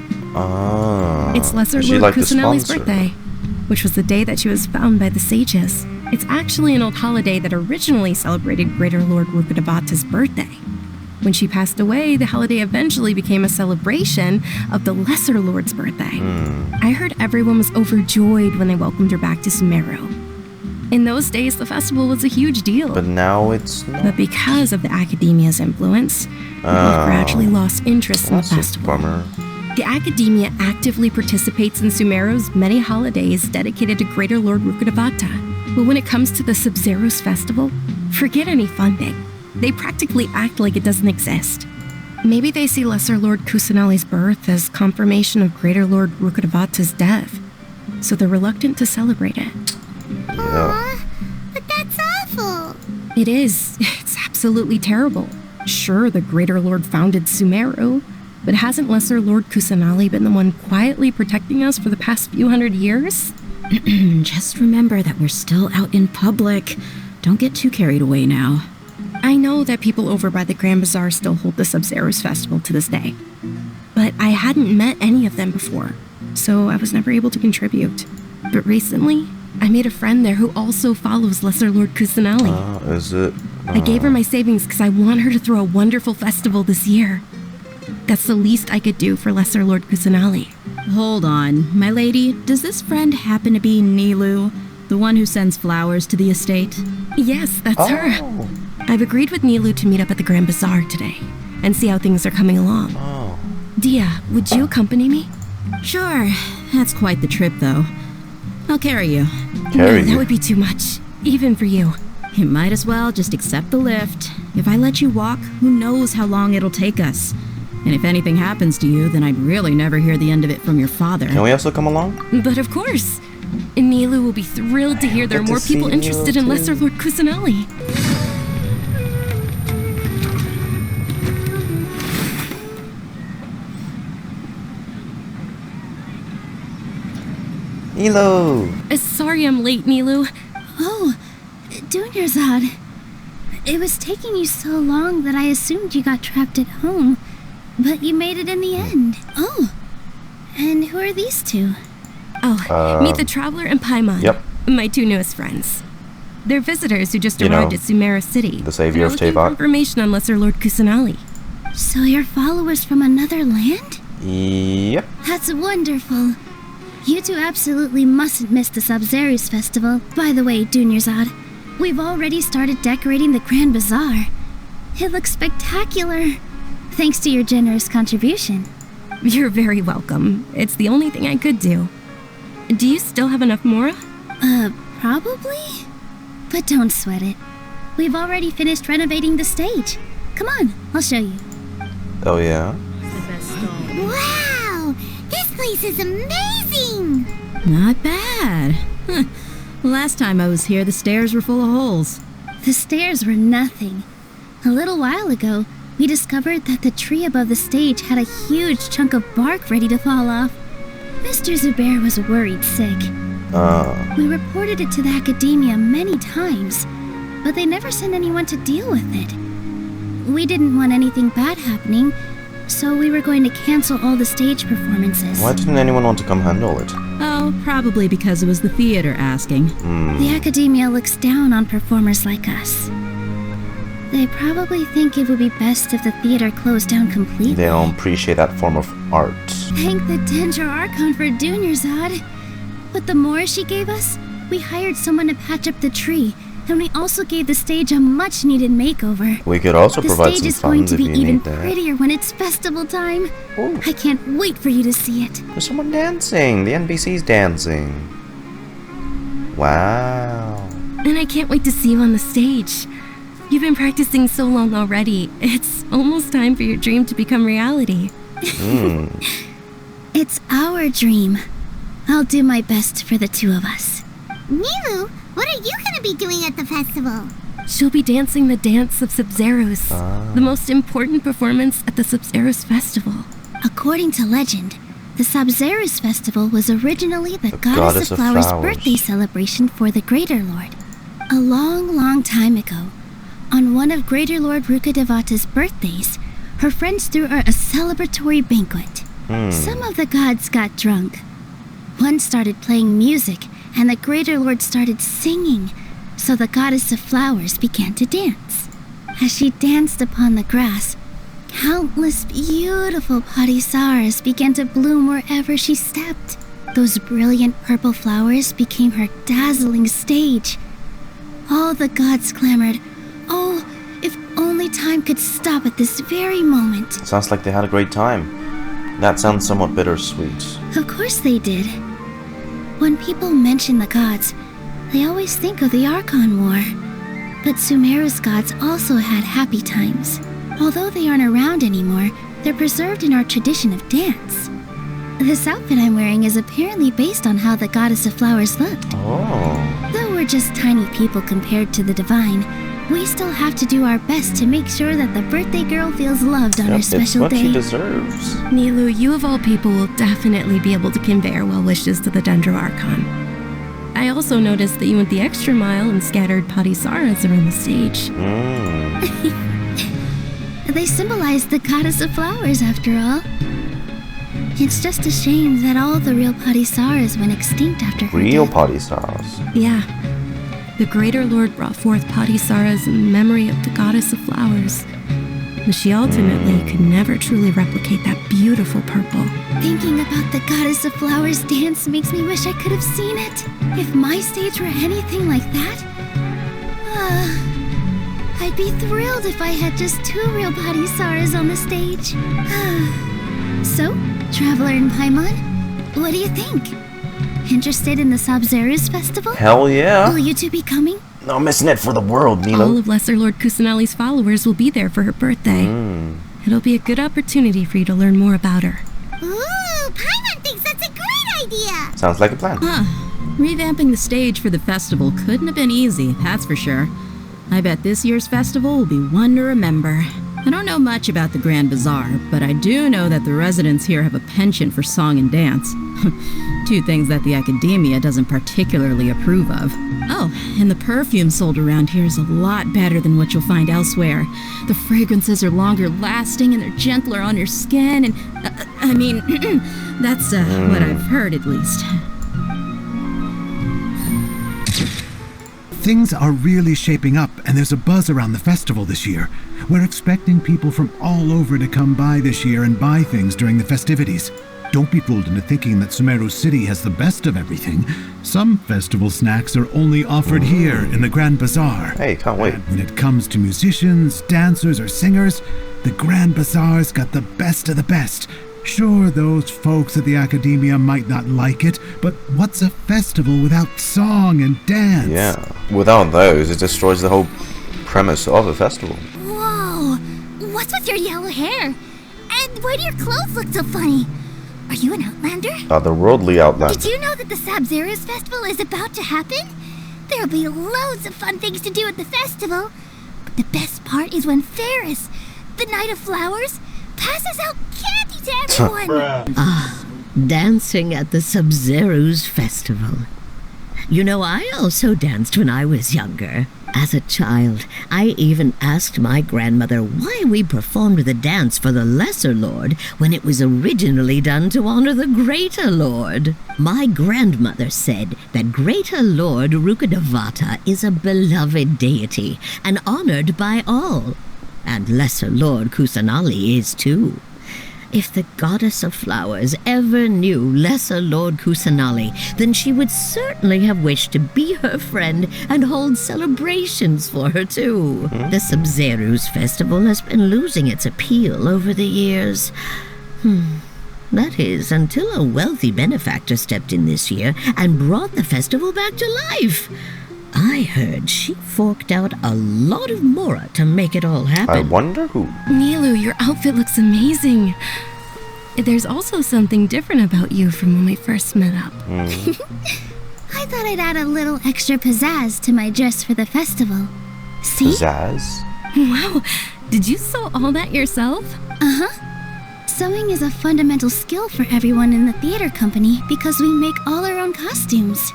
Speaker 13: It's Lesser Lord Kusanali's birthday, which was the day that she was found by the sages. It's actually an old holiday that originally celebrated Greater Lord Rukkhadevata's birthday. When she passed away, the holiday eventually became a celebration of the Lesser Lord's birthday. I heard everyone was overjoyed when they welcomed her back to Sumeru. In those days, the festival was a huge deal.
Speaker 1: But now it's not.
Speaker 13: But because of the Akademiya's influence, we've gradually lost interest in the festival.
Speaker 1: Bummer.
Speaker 13: The Akademiya actively participates in Sumeru's many holidays dedicated to Greater Lord Rukkhadevata. But when it comes to the Sub-Zero's festival, forget any funding. They practically act like it doesn't exist. Maybe they see Lesser Lord Kusanali's birth as confirmation of Greater Lord Rukkhadevata's death, so they're reluctant to celebrate it.
Speaker 2: Aww, but that's awful.
Speaker 13: It is. It's absolutely terrible. Sure, the Greater Lord founded Sumeru, but hasn't Lesser Lord Kusanali been the one quietly protecting us for the past few hundred years?
Speaker 14: Just remember that we're still out in public. Don't get too carried away now.
Speaker 13: I know that people over by the Grand Bazaar still hold the Sub-Zero's festival to this day. But I hadn't met any of them before, so I was never able to contribute. But recently, I made a friend there who also follows Lesser Lord Kusanali.
Speaker 1: Is it?
Speaker 13: I gave her my savings because I want her to throw a wonderful festival this year. That's the least I could do for Lesser Lord Kusanali.
Speaker 14: Hold on, my lady. Does this friend happen to be Nilou, the one who sends flowers to the estate?
Speaker 13: Yes, that's her. I've agreed with Nilou to meet up at the Grand Bazaar today and see how things are coming along. Dehya, would you accompany me?
Speaker 14: Sure. That's quite the trip, though. I'll carry you.
Speaker 13: No, that would be too much, even for you.
Speaker 14: You might as well just accept the lift. If I let you walk, who knows how long it'll take us. And if anything happens to you, then I'd really never hear the end of it from your father.
Speaker 1: Can we also come along?
Speaker 13: But of course. Nilou will be thrilled to hear there are more people interested in Lesser Lord Kusanali.
Speaker 1: Nilou!
Speaker 13: Sorry I'm late, Nilou.
Speaker 16: Oh, Dunyarzad. It was taking you so long that I assumed you got trapped at home, but you made it in the end. Oh, and who are these two?
Speaker 13: Oh, meet the Traveler and Paimon.
Speaker 1: Yep.
Speaker 13: My two newest friends. They're visitors who just arrived at Sumeru City.
Speaker 1: The savior of
Speaker 13: Tevat. Information on Lesser Lord Kusanali.
Speaker 16: So you're followers from another land?
Speaker 1: Yep.
Speaker 16: That's wonderful. You two absolutely mustn't miss the Sub-Zeru's festival. By the way, Dunyarzad, we've already started decorating the Grand Bazaar. It looks spectacular, thanks to your generous contribution.
Speaker 13: You're very welcome. It's the only thing I could do. Do you still have enough Mora?
Speaker 16: Probably? But don't sweat it. We've already finished renovating the stage. Come on, I'll show you.
Speaker 1: Oh yeah?
Speaker 2: Wow! This place is amazing!
Speaker 14: Not bad. Last time I was here, the stairs were full of holes.
Speaker 16: The stairs were nothing. A little while ago, we discovered that the tree above the stage had a huge chunk of bark ready to fall off. Mr. Zubair was worried sick. We reported it to the Akademiya many times, but they never sent anyone to deal with it. We didn't want anything bad happening, so we were going to cancel all the stage performances.
Speaker 1: Why didn't anyone want to come handle it?
Speaker 14: Oh, probably because it was the theater asking.
Speaker 16: The Akademiya looks down on performers like us. They probably think it would be best if the theater closed down completely.
Speaker 1: They don't appreciate that form of art.
Speaker 16: Thank the Dendro Archon for Dunyarzad. With the Mora she gave us, we hired someone to patch up the tree, and we also gave the stage a much-needed makeover.
Speaker 1: We could also provide some
Speaker 16: The stage is going
Speaker 1: funds
Speaker 16: to
Speaker 1: if
Speaker 16: be
Speaker 1: you
Speaker 16: even
Speaker 1: need that.
Speaker 16: prettier when it's festival time.
Speaker 1: Ooh.
Speaker 16: I can't wait for you to see it.
Speaker 1: There's someone dancing. The NPC's dancing. Wow.
Speaker 13: And I can't wait to see you on the stage. You've been practicing so long already. It's almost time for your dream to become reality.
Speaker 16: It's our dream. I'll do my best for the two of us.
Speaker 2: Nilou, what are you gonna be doing at the festival?
Speaker 13: She'll be dancing the dance of Sub-Zeros, the most important performance at the Sub-Zeros festival.
Speaker 16: According to legend, the Sub-Zeros festival was originally the Goddess of Flowers' birthday celebration for the Greater Lord. A long, long time ago, on one of Greater Lord Rukkhadevata's birthdays, her friends threw her a celebratory banquet. Some of the gods got drunk. One started playing music, and the Greater Lord started singing, so the Goddess of Flowers began to dance. As she danced upon the grass, countless beautiful parisaras began to bloom wherever she stepped. Those brilliant purple flowers became her dazzling stage. All the gods clamored, "Oh, if only time could stop at this very moment."
Speaker 1: Sounds like they had a great time. That sounds somewhat bittersweet.
Speaker 16: Of course they did. When people mention the gods, they always think of the Archon War. But Sumeru's gods also had happy times. Although they aren't around anymore, they're preserved in our tradition of dance. This outfit I'm wearing is apparently based on how the Goddess of Flowers looked. Though we're just tiny people compared to the divine, we still have to do our best to make sure that the birthday girl feels loved on her special day.
Speaker 1: It's what she deserves.
Speaker 13: Nilou, you of all people will definitely be able to convey our well wishes to the Dendro Archon. I also noticed that you went the extra mile and scattered parisaras around the stage.
Speaker 16: They symbolize the Goddess of Flowers, after all. It's just a shame that all the real parisaras went extinct after her
Speaker 1: Real
Speaker 16: death.
Speaker 1: parisaras?
Speaker 13: Yeah. The Greater Lord brought forth parisaras in memory of the Goddess of Flowers. But she ultimately could never truly replicate that beautiful purple.
Speaker 16: Thinking about the Goddess of Flowers dance makes me wish I could have seen it. If my stage were anything like that, I'd be thrilled if I had just 2 real parisaras on the stage. So, Traveler and Paimon, what do you think? Interested in the Sub-Zeru's festival?
Speaker 1: Hell yeah.
Speaker 16: Will you two be coming?
Speaker 1: No missing it for the world, Nilou.
Speaker 13: All of Lesser Lord Kusanali's followers will be there for her birthday. It'll be a good opportunity for you to learn more about her.
Speaker 2: Ooh, Paimon thinks that's a great idea!
Speaker 1: Sounds like a plan.
Speaker 14: Revamping the stage for the festival couldn't have been easy, that's for sure. I bet this year's festival will be one to remember. I don't know much about the Grand Bazaar, but I do know that the residents here have a penchant for song and dance. 2 things that the Akademiya doesn't particularly approve of. Oh, and the perfume sold around here is a lot better than what you'll find elsewhere. The fragrances are longer lasting and they're gentler on your skin and... that's what I've heard at least.
Speaker 8: Things are really shaping up, and there's a buzz around the festival this year. We're expecting people from all over to come by this year and buy things during the festivities. Don't be fooled into thinking that Sumeru City has the best of everything. Some festival snacks are only offered here in the Grand Bazaar.
Speaker 1: Hey, can't wait.
Speaker 8: And when it comes to musicians, dancers, or singers, the Grand Bazaar's got the best of the best. Sure, those folks at the Akademiya might not like it, but what's a festival without song and dance?
Speaker 1: Yeah, without those, it destroys the whole premise of a festival.
Speaker 2: Whoa! What's with your yellow hair? And why do your clothes look so funny? Are you an outlander?
Speaker 1: Otherworldly outlander.
Speaker 2: Did you know that the Sabzeruz festival is about to happen? There'll be loads of fun things to do at the festival. But the best part is when Ferris, the Knight of Flowers, passes out candy to everyone.
Speaker 17: Dancing at the Sabzeruz festival. You know, I also danced when I was younger. As a child, I even asked my grandmother why we performed the dance for the Lesser Lord when it was originally done to honor the Greater Lord. My grandmother said that Greater Lord Rukkhadevata is a beloved deity and honored by all. And Lesser Lord Kusanali is too. If the Goddess of Flowers ever knew Lesser Lord Kusanali, then she would certainly have wished to be her friend and hold celebrations for her too. The Sabzeruz festival has been losing its appeal over the years. That is, until a wealthy benefactor stepped in this year and brought the festival back to life. I heard she forked out a lot of Mora to make it all happen.
Speaker 1: I wonder who.
Speaker 13: Nilou, your outfit looks amazing. There's also something different about you from when we first met up.
Speaker 16: I thought I'd add a little extra pizzazz to my dress for the festival. See?
Speaker 1: Pizzazz?
Speaker 13: Wow, did you sew all that yourself?
Speaker 16: Uh-huh. Sewing is a fundamental skill for everyone in the theater company because we make all our own costumes.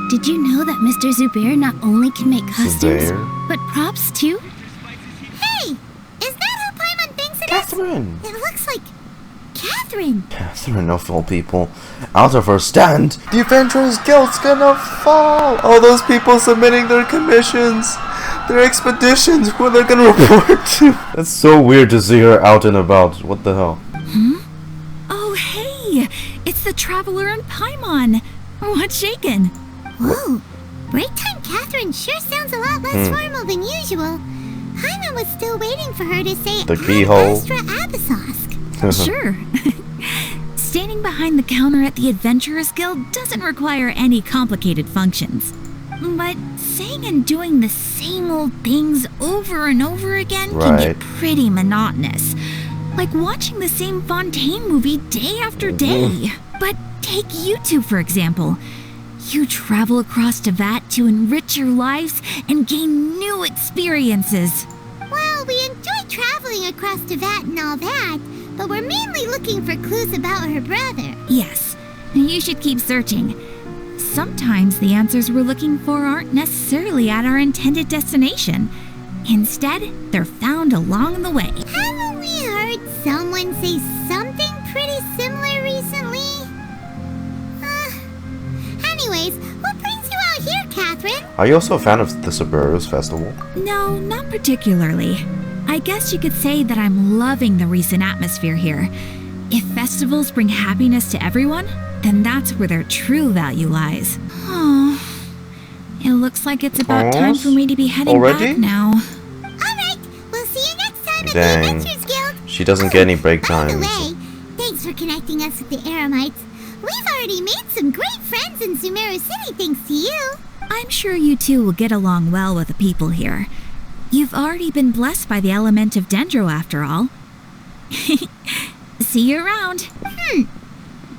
Speaker 16: Did you know that Mr. Zubair not only can make costumes, but props too?
Speaker 2: Hey! Is that who Paimon thinks it is?
Speaker 1: Catherine!
Speaker 2: It looks like Catherine.
Speaker 1: Catherine of all people. Out of her stand! The Adventurers Guild's gonna fall! All those people submitting their commissions, their expeditions, who they're gonna report to. That's so weird to see her out and about. What the hell?
Speaker 14: Oh, hey! It's the Traveler and Paimon. What's shaken?
Speaker 2: Whoa, break time Catherine sure sounds a lot less formal than usual. Paimon was still waiting for her to say
Speaker 1: the keyhole.
Speaker 2: Astra Abysosk.
Speaker 14: Sure. Standing behind the counter at the Adventurers Guild doesn't require any complicated functions. But saying and doing the same old things over and over again can get pretty monotonous. Like watching the same Fontaine movie day after day. But take you two, for example. You travel across Tevat to enrich your lives and gain new experiences.
Speaker 2: Well, we enjoy traveling across Tevat and all that, but we're mainly looking for clues about her brother.
Speaker 14: Yes, you should keep searching. Sometimes the answers we're looking for aren't necessarily at our intended destination. Instead, they're found along the way.
Speaker 2: Haven't we heard someone say something pretty similar recently? Anyways, what brings you out here, Catherine?
Speaker 1: Are you also a fan of the Sabzeruz festival?
Speaker 14: No, not particularly. I guess you could say that I'm loving the recent atmosphere here. If festivals bring happiness to everyone, then that's where their true value lies. Oh, it looks like it's about time for me to be heading back now.
Speaker 2: Alright, we'll see you next time at
Speaker 1: Dang.
Speaker 2: the Adventures Guild.
Speaker 1: She doesn't get any break times.
Speaker 2: By the way, thanks for connecting us with the Eremites. We've already made some great friends in Sumeru City thanks to you.
Speaker 14: I'm sure you two will get along well with the people here. You've already been blessed by the element of Dendro after all. See you around.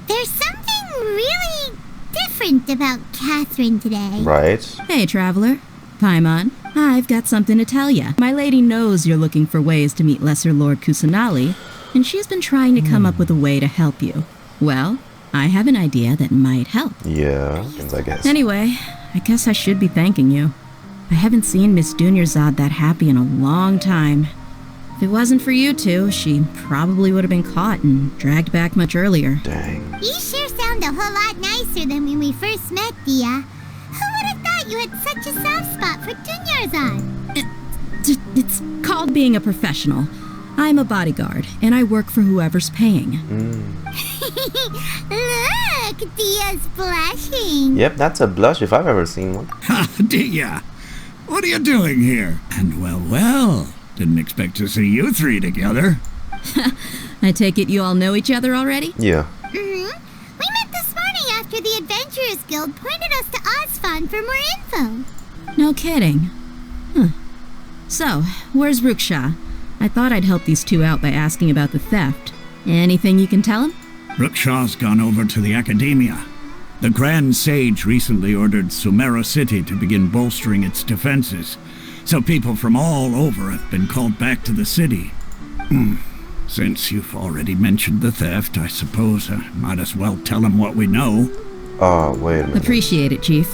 Speaker 2: There's something really different about Catherine today.
Speaker 1: Right.
Speaker 14: Hey, Traveler. Paimon, I've got something to tell you. My lady knows you're looking for ways to meet Lesser Lord Kusanali, and she's been trying to come up with a way to help you. Well, I have an idea that might help.
Speaker 1: Yeah, I guess.
Speaker 14: Anyway, I guess I should be thanking you. I haven't seen Miss Dunyarzad that happy in a long time. If it wasn't for you two, she probably would have been caught and dragged back much earlier.
Speaker 1: Dang.
Speaker 2: You sure sound a whole lot nicer than when we first met, Dehya. Who would have thought you had such a soft spot for Dunyarzad?
Speaker 14: It's called being a professional. I'm a bodyguard, and I work for whoever's paying.
Speaker 2: Look, Dia's blushing.
Speaker 1: Yep, that's a blush if I've ever seen one.
Speaker 11: Ha, Dehya! What are you doing here? And well, didn't expect to see you three together.
Speaker 14: I take it you all know each other already?
Speaker 1: Yeah.
Speaker 2: We met this morning after the Adventurers Guild pointed us to Ozfon for more info.
Speaker 14: No kidding. Huh. So, where's Ruksha? I thought I'd help these two out by asking about the theft. Anything you can tell him?
Speaker 11: Ruksha's gone over to the Akademiya. The Grand Sage recently ordered Sumeru City to begin bolstering its defenses, so people from all over have been called back to the city. Since you've already mentioned the theft, I suppose I might as well tell him what we know.
Speaker 1: Oh, wait a minute.
Speaker 14: Appreciate it, Chief.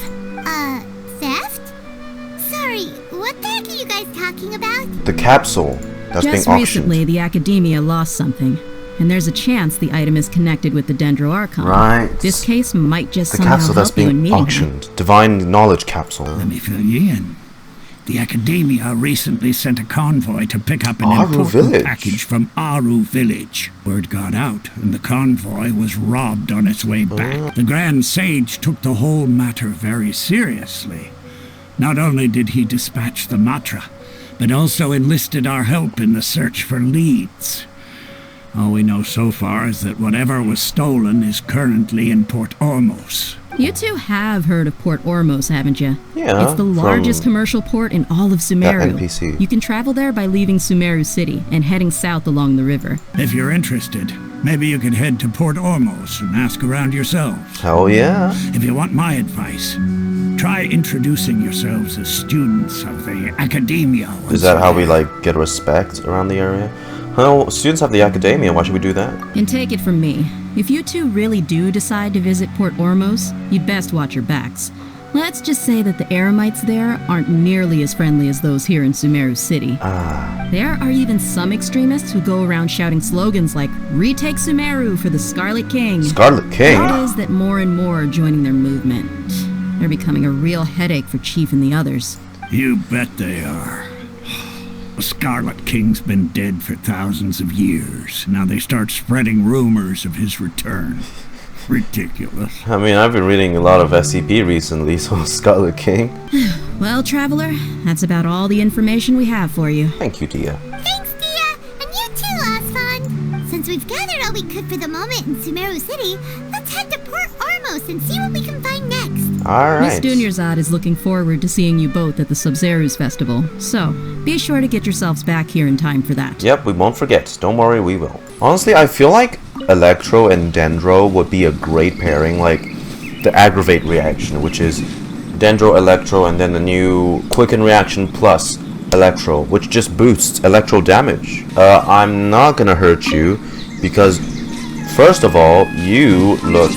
Speaker 2: Theft? Sorry, what the heck are you guys talking about?
Speaker 1: The capsule that's being
Speaker 14: Just
Speaker 1: auctioned.
Speaker 14: recently, the Akademiya lost something, and there's a chance the item is connected with the Dendro Archon.
Speaker 1: Right.
Speaker 14: This case might just
Speaker 1: The
Speaker 14: somehow
Speaker 1: capsule that's
Speaker 14: help you in
Speaker 1: being
Speaker 14: meeting him.
Speaker 1: auctioned. Divine knowledge capsule.
Speaker 11: Let me fill you in. The Akademiya recently sent a convoy to pick up an
Speaker 1: Aru
Speaker 11: important
Speaker 1: village.
Speaker 11: package from Aru village. Word got out, and the convoy was robbed on its way back. The Grand Sage took the whole matter very seriously. Not only did he dispatch the Matra, but also enlisted our help in the search for leads. All we know so far is that whatever was stolen is currently in Port Ormos.
Speaker 14: You two have heard of Port Ormos, haven't you?
Speaker 1: Yeah,
Speaker 14: It's the largest
Speaker 1: from
Speaker 14: commercial port in all of Sumeru.
Speaker 1: NPC.
Speaker 14: You can travel there by leaving Sumeru City and heading south along the river.
Speaker 11: If you're interested, maybe you could head to Port Ormos and ask around yourselves.
Speaker 1: Hell yeah.
Speaker 11: If you want my advice, try introducing yourselves as students of the Akademiya.
Speaker 1: Is that how we, like, get respect around the area? Well, students have the Akademiya, why should we do that?
Speaker 14: And take it from me, if you two really do decide to visit Port Ormos, you'd best watch your backs. Let's just say that the Eremites there aren't nearly as friendly as those here in Sumeru City. There are even some extremists who go around shouting slogans like, "Retake Sumeru for the Scarlet King."
Speaker 1: Scarlet King?
Speaker 14: It is that more and more are joining their movement. They're becoming a real headache for Chief and the others.
Speaker 11: You bet they are. The Scarlet King's been dead for thousands of years. Now they start spreading rumors of his return. Ridiculous.
Speaker 1: I mean, I've been reading a lot of SCP recently, so Scarlet King.
Speaker 14: Well, Traveler, that's about all the information we have for you.
Speaker 1: Thank you, Dehya.
Speaker 2: Thanks, Dia! And you too, Ozfon! Since we've gathered all we could for the moment in Sumeru City, let's head to Port Ormos and see what we can find next.
Speaker 14: Miss
Speaker 1: Alright.
Speaker 14: Dunyarzad is looking forward to seeing you both at the Sub-Zeru's festival, so be sure to get yourselves back here in time for that.
Speaker 1: Yep, we won't forget. Don't worry, we will. Honestly, I feel like Electro and Dendro would be a great pairing, like the Aggravate reaction, which is Dendro, Electro, and then the new Quicken reaction plus Electro, which just boosts Electro damage. I'm not gonna hurt you, because first of all, you look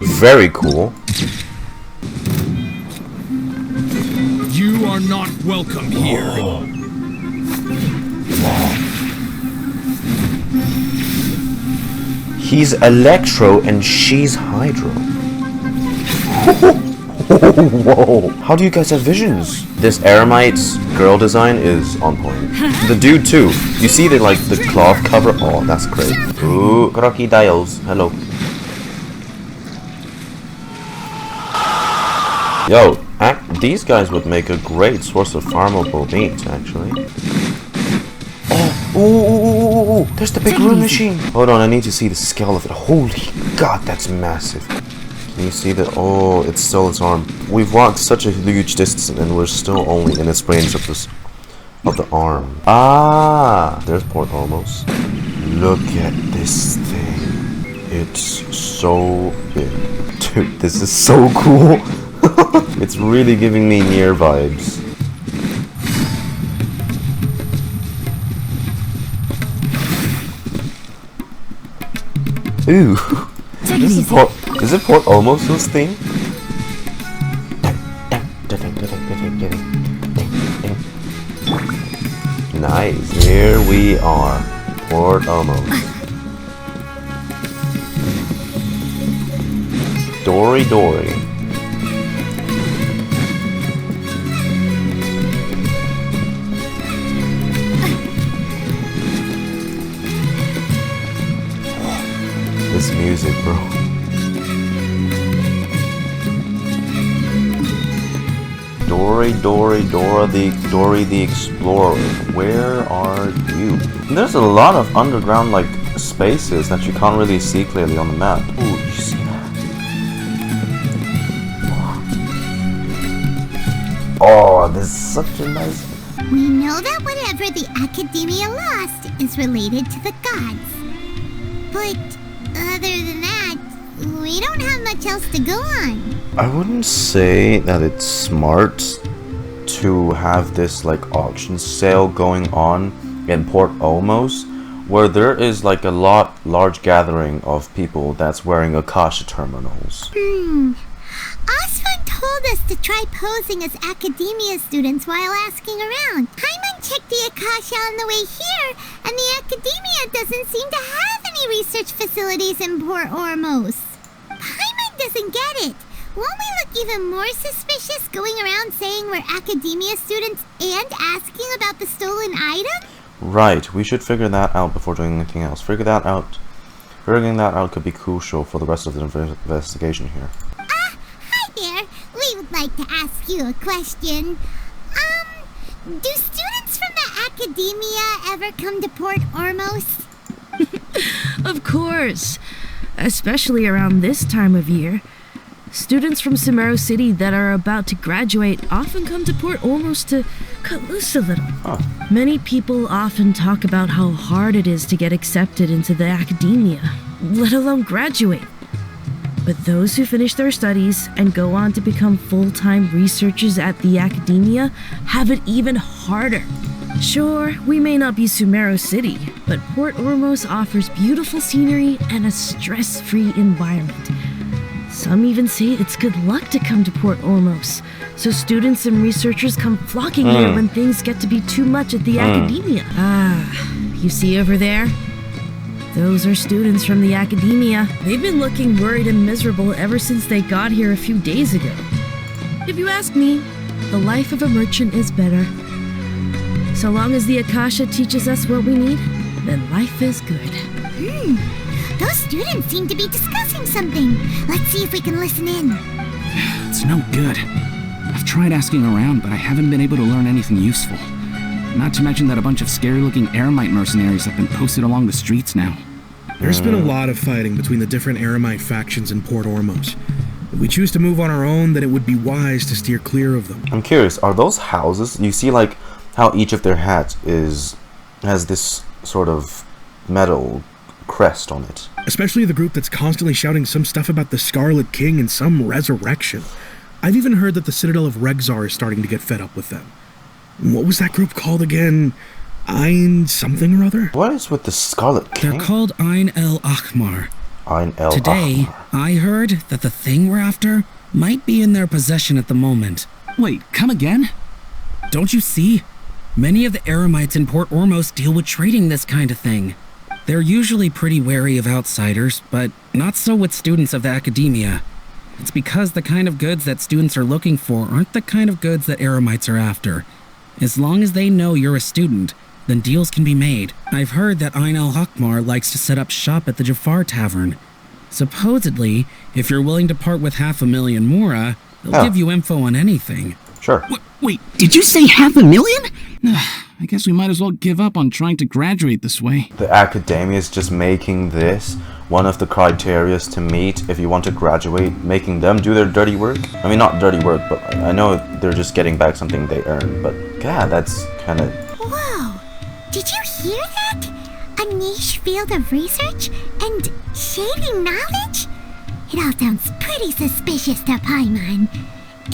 Speaker 1: very cool.
Speaker 11: You are not welcome here.
Speaker 1: He's Electro and she's Hydro. Whoa. How do you guys have visions? This Eremite's girl design is on point. The dude too. You see the the cloth cover? Oh, that's great. Ooh, crocodiles. Hello. Yo, these guys would make a great source of farmable meat, actually. Oh, ooh, there's the big room machine. Hold on, I need to see the scale of it. Holy god, that's massive. Can you see that? Oh, it's still its arm. We've walked such a huge distance and we're still only in its range of the arm. Ah, there's Port Ormos. Look at this thing. It's so big. Dude, this is so cool. It's really giving me Nier vibes. Ooh. Is it Port Ormos' theme? Nice. Here we are. Port Ormos. Dori. Dori the Explorer. Where are you? There's a lot of underground like spaces that you can't really see clearly on the map. Ooh, you see that? Oh, this is such a nice.
Speaker 2: We know that whatever the Akademiya lost is related to the gods. But other than that, we don't have much else to go on.
Speaker 1: I wouldn't say that it's smart to have this like auction sale going on in Port Ormos, where there is like a large gathering of people that's wearing Akasha terminals.
Speaker 2: Osvan told us to try posing as Akademiya students while asking around. Paimon checked the Akasha on the way here, and the Akademiya doesn't seem to have any research facilities in Port Ormos. Paimon doesn't get it. Won't we look even more suspicious going around saying we're Akademiya students and asking about the stolen item?
Speaker 1: Right, we should figure that out before doing anything else. Figuring that out could be crucial for the rest of the investigation here.
Speaker 2: Hi there. We would like to ask you a question. Do students from the Akademiya ever come to Port Ormos?
Speaker 13: Of course. Especially around this time of year. Students from Sumeru City that are about to graduate often come to Port Ormos to cut loose a little. Many people often talk about how hard it is to get accepted into the Akademiya, let alone graduate. But those who finish their studies and go on to become full-time researchers at the Akademiya have it even harder. Sure, we may not be Sumeru City, but Port Ormos offers beautiful scenery and a stress-free environment. Some even say it's good luck to come to Port Ormos, so students and researchers come flocking here when things get to be too much at the Akademiya. You see over there? Those are students from the Akademiya. They've been looking worried and miserable ever since they got here a few days ago. If you ask me, the life of a merchant is better. So long as the Akasha teaches us what we need, then life is good.
Speaker 2: Those students seem to be discussing something. Let's see if we can listen in.
Speaker 18: It's no good. I've tried asking around, but I haven't been able to learn anything useful. Not to mention that a bunch of scary-looking Eremite mercenaries have been posted along the streets now.
Speaker 10: There's been a lot of fighting between the different Eremite factions in Port Ormos. If we choose to move on our own, then it would be wise to steer clear of them.
Speaker 1: I'm curious, are those houses, you see like how each of their hats has this sort of metal crest on it.
Speaker 10: Especially the group that's constantly shouting some stuff about the Scarlet King and some resurrection. I've even heard that the Citadel of Regzar is starting to get fed up with them. What was that group called again? Ein something or other?
Speaker 1: What is with the Scarlet King?
Speaker 18: They're called Ein El Akhmar.
Speaker 1: Ein El
Speaker 18: Today,
Speaker 1: Akhmar.
Speaker 18: I heard that the thing we're after might be in their possession at the moment. Wait, come again? Don't you see? Many of the Eremites in Port Ormos deal with trading this kind of thing. They're usually pretty wary of outsiders, but not so with students of the Akademiya. It's because the kind of goods that students are looking for aren't the kind of goods that Eremites are after. As long as they know you're a student, then deals can be made. I've heard that Ein El Akhmar likes to set up shop at the Jafar Tavern. Supposedly, if you're willing to part with 500,000 Mora, they'll give you info on anything.
Speaker 1: Sure.
Speaker 18: Wait, did you say 500,000? I guess we might as well give up on trying to graduate this way.
Speaker 1: The Akademiya is just making this one of the criteria to meet if you want to graduate, making them do their dirty work. I mean, not dirty work, but I know they're just getting back something they earned, but God, that's kind of...
Speaker 2: Whoa! Did you hear that? A niche field of research and shady knowledge? It all sounds pretty suspicious to Paimon.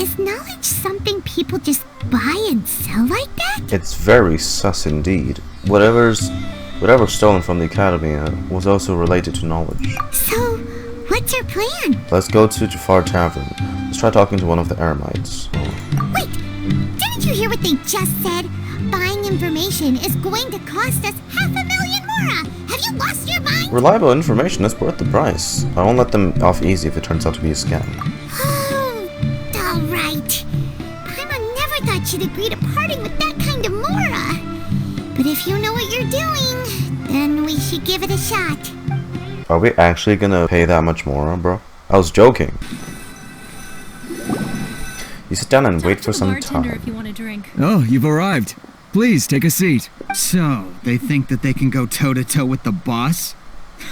Speaker 2: Is knowledge something people just buy and sell like that?
Speaker 1: It's very sus indeed. Whatever's stolen from the Akademiya was also related to knowledge.
Speaker 2: So, what's your plan?
Speaker 1: Let's go to Jafar Tavern. Let's try talking to one of the Eremites.
Speaker 2: Wait! Didn't you hear what they just said? Buying information is going to cost us 500,000 Mora! Have you lost your mind?
Speaker 1: Reliable information is worth the price. I won't let them off easy if it turns out to be a scam.
Speaker 2: Alright. Paimon never thought she'd agree to parting with that kind of Mora. But if you know what you're doing, then we should give it a shot.
Speaker 1: Are we actually gonna pay that much more, bro? I was joking. You sit down and wait for some
Speaker 3: bartender
Speaker 1: time.
Speaker 3: if you want a drink.
Speaker 19: Oh, you've arrived. Please, take a seat. So, they think that they can go toe-to-toe with the boss?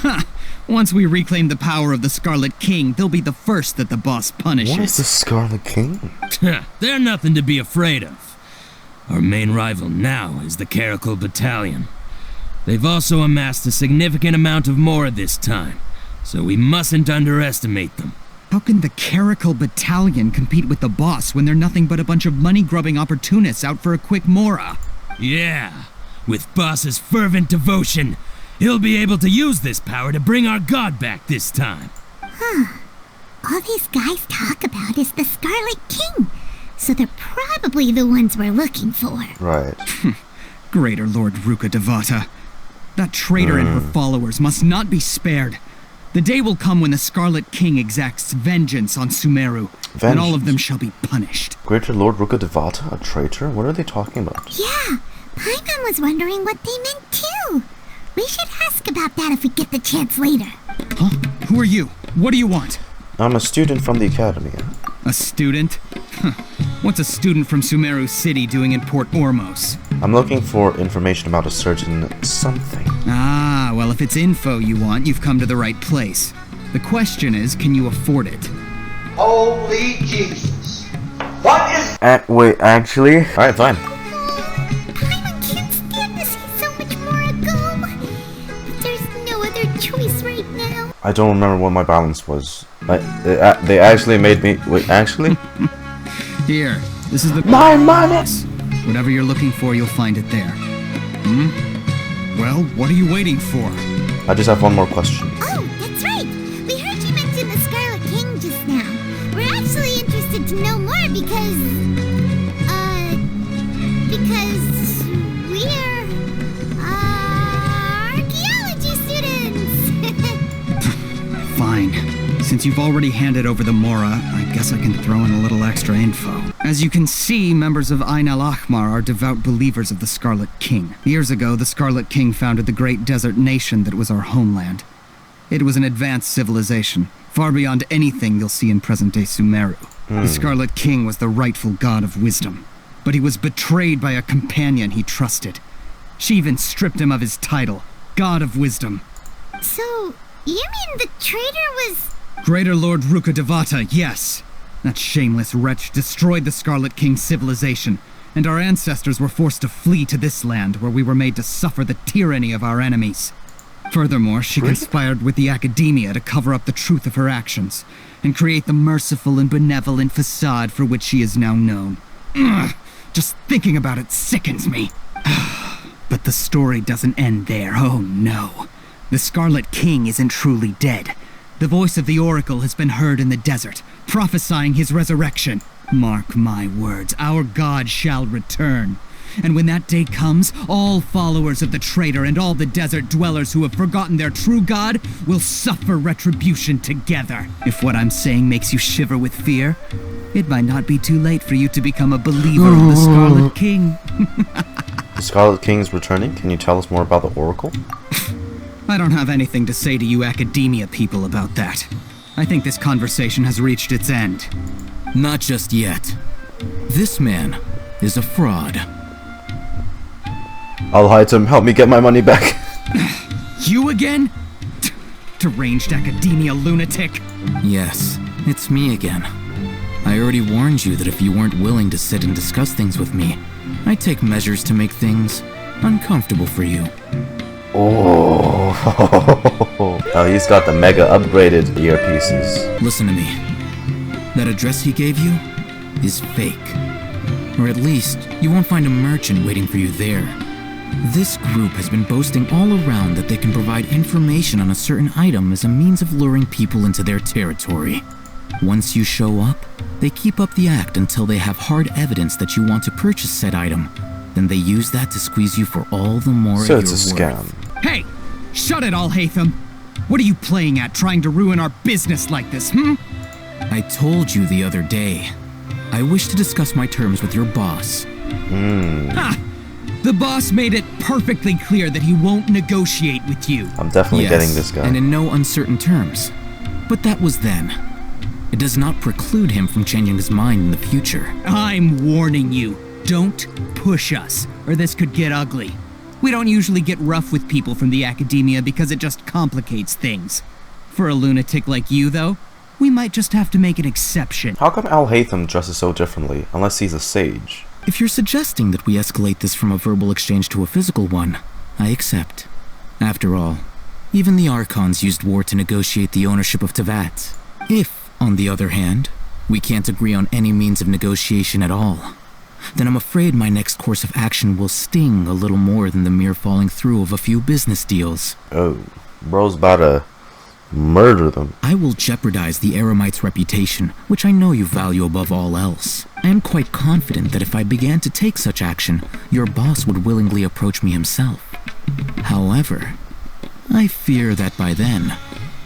Speaker 19: Ha! Once we reclaim the power of the Scarlet King, they'll be the first that the boss punishes.
Speaker 1: What is the Scarlet King?
Speaker 20: They're nothing to be afraid of. Our main rival now is the Caracal Battalion. They've also amassed a significant amount of Mora this time, so we mustn't underestimate them.
Speaker 19: How can the Caracal Battalion compete with the boss when they're nothing but a bunch of money-grubbing opportunists out for a quick Mora?
Speaker 20: Yeah, with Boss's fervent devotion, he'll be able to use this power to bring our god back this time.
Speaker 2: All these guys talk about is the Scarlet King, so they're probably the ones we're looking for.
Speaker 1: Right.
Speaker 19: Greater Lord Ruka Devata. That traitor and her followers must not be spared. The day will come when the Scarlet King exacts vengeance on Sumeru, and all of them shall be punished.
Speaker 1: Greater Lord Ruka Devata, a traitor? What are they talking about?
Speaker 2: Yeah, Paimon was wondering what they meant too. We should ask about that if we get the chance later.
Speaker 19: Huh? Who are you? What do you want?
Speaker 1: I'm a student from the Akademiya.
Speaker 19: A student? Huh. What's a student from Sumeru City doing in Port Ormos?
Speaker 1: I'm looking for information about a certain something.
Speaker 19: Ah, well, if it's info you want, you've come to the right place. The question is, can you afford it?
Speaker 21: Holy Jesus! What is...
Speaker 1: Wait, actually? Alright, fine.
Speaker 2: Paimon can't stand to see so much more go. But there's no other choice right now.
Speaker 1: I don't remember what my balance was. They actually made me... Wait, actually?
Speaker 19: Here, this is the...
Speaker 1: My money!
Speaker 19: Whatever you're looking for, you'll find it there. Well, what are you waiting for?
Speaker 1: I just have one more question.
Speaker 2: Oh, that's right. We heard you mention the Scarlet King just now. We're actually interested to know more because we're, archaeology students.
Speaker 19: Fine. Since you've already handed over the Mora, I guess I can throw in a little extra info. As you can see, members of Ain al-Ahmar are devout believers of the Scarlet King. Years ago, the Scarlet King founded the great desert nation that was our homeland. It was an advanced civilization, far beyond anything you'll see in present-day Sumeru. The Scarlet King was the rightful god of wisdom, but he was betrayed by a companion he trusted. She even stripped him of his title, God of Wisdom.
Speaker 2: So, you mean the traitor was...
Speaker 19: Greater Lord Ruka Devata, yes. That shameless wretch destroyed the Scarlet King's civilization, and our ancestors were forced to flee to this land where we were made to suffer the tyranny of our enemies. Furthermore, she conspired with the Akademiya to cover up the truth of her actions, and create the merciful and benevolent facade for which she is now known. Ugh, just thinking about it sickens me. But the story doesn't end there, oh no. The Scarlet King isn't truly dead. The voice of the Oracle has been heard in the desert, prophesying his resurrection. Mark my words, our god shall return. And when that day comes, all followers of the traitor and all the desert dwellers who have forgotten their true god will suffer retribution together. If what I'm saying makes you shiver with fear, it might not be too late for you to become a believer of the Scarlet King.
Speaker 1: The Scarlet King's returning? Can you tell us more about the Oracle?
Speaker 19: I don't have anything to say to you Akademiya people about that. I think this conversation has reached its end.
Speaker 18: Not just yet. This man is a fraud.
Speaker 1: Alhaitham, help me get my money back.
Speaker 19: You again? Deranged Akademiya lunatic.
Speaker 18: Yes, it's me again. I already warned you that if you weren't willing to sit and discuss things with me, I'd take measures to make things uncomfortable for you.
Speaker 1: Oh, he's got the mega upgraded earpieces.
Speaker 18: Listen to me. That address he gave you is fake. Or at least, you won't find a merchant waiting for you there. This group has been boasting all around that they can provide information on a certain item as a means of luring people into their territory. Once you show up, they keep up the act until they have hard evidence that you want to purchase said item. Then they use that to squeeze you for all the more
Speaker 1: so
Speaker 18: you're
Speaker 1: it's a scam.
Speaker 18: worth.
Speaker 19: Hey! Shut it, Alhaitham! What are you playing at, trying to ruin our business like this,
Speaker 18: I told you the other day. I wish to discuss my terms with your boss.
Speaker 19: Ha! The boss made it perfectly clear that he won't negotiate with you.
Speaker 1: I'm definitely getting this guy.
Speaker 18: And in no uncertain terms. But that was then. it does not preclude him from changing his mind in the future.
Speaker 19: I'm warning you, don't push us, or this could get ugly. We don't usually get rough with people from the Akademiya because it just complicates things. For a lunatic like you, though, we might just have to make an exception.
Speaker 1: How come Alhaitham dresses so differently, unless he's a sage?
Speaker 18: If you're suggesting that we escalate this from a verbal exchange to a physical one, I accept. After all, even the Archons used war to negotiate the ownership of Teyvat. If, on the other hand, we can't agree on any means of negotiation at all, then I'm afraid my next course of action will sting a little more than the mere falling through of a few business deals.
Speaker 1: Oh, bro's about to murder them.
Speaker 18: I will jeopardize the Eremites' reputation, which I know you value above all else. I am quite confident that if I began to take such action, your boss would willingly approach me himself. However, I fear that by then,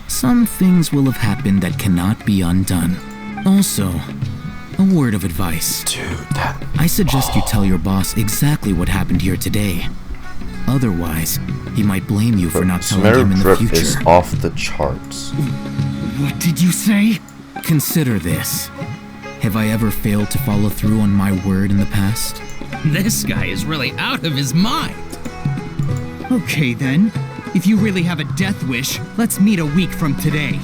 Speaker 18: some things will have happened that cannot be undone. Also, a word of advice.
Speaker 1: Dude,
Speaker 18: I suggest you tell your boss exactly what happened here today. Otherwise, he might blame you for not telling him in the future.
Speaker 1: Is off the charts.
Speaker 19: What did you say?
Speaker 18: Consider this. Have I ever failed to follow through on my word in the past?
Speaker 11: This guy is really out of his mind.
Speaker 19: Okay then, if you really have a death wish, let's meet a week from today.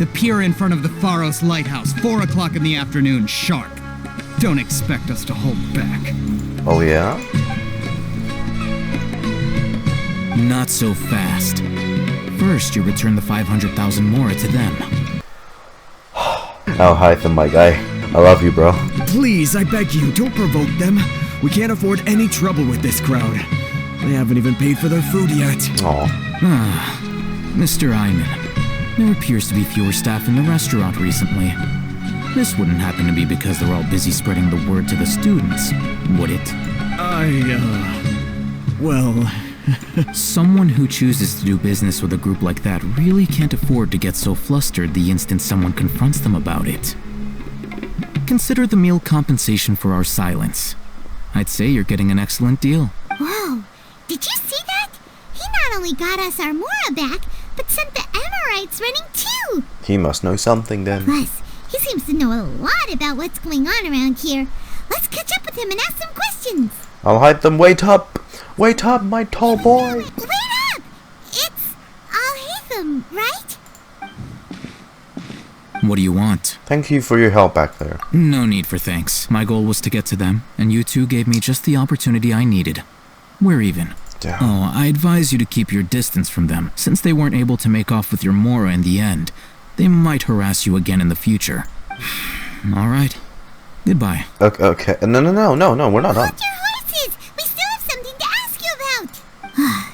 Speaker 19: The pier in front of the Pharos Lighthouse, 4 o'clock in the afternoon, sharp. Don't expect us to hold back.
Speaker 1: Oh yeah?
Speaker 18: Not so fast. First, you return the 500,000 Mora to them.
Speaker 1: Alhaitham, my guy. I love you, bro.
Speaker 4: Please, I beg you, don't provoke them. We can't afford any trouble with this crowd. They haven't even paid for their food yet.
Speaker 18: Mr. Ayman, there appears to be fewer staff in the restaurant recently. This wouldn't happen to be because they're all busy spreading the word to the students, would it?
Speaker 4: Well...
Speaker 18: Someone who chooses to do business with a group like that really can't afford to get so flustered the instant someone confronts them about it. Consider the meal compensation for our silence. I'd say you're getting an excellent deal.
Speaker 2: Whoa! Did you see that? He not only got us our Mora back, but sent the Amorites running too!
Speaker 1: He must know something then.
Speaker 2: Plus, he seems to know a lot about what's going on around here. Let's catch up with him and ask some questions.
Speaker 1: Alhaitham, wait up! Wait up, my tall boy!
Speaker 2: Wait up! It's Alhaitham, right?
Speaker 18: What do you want?
Speaker 1: Thank you for your help back there.
Speaker 18: No need for thanks. My goal was to get to them, and you two gave me just the opportunity I needed. We're even.
Speaker 1: Damn.
Speaker 18: Oh, I advise you to keep your distance from them, since they weren't able to make off with your Mora in the end. They might harass you again in the future. Alright. Goodbye.
Speaker 1: Okay. No, we're not done.
Speaker 2: Hold your horses! We still have something to ask you about!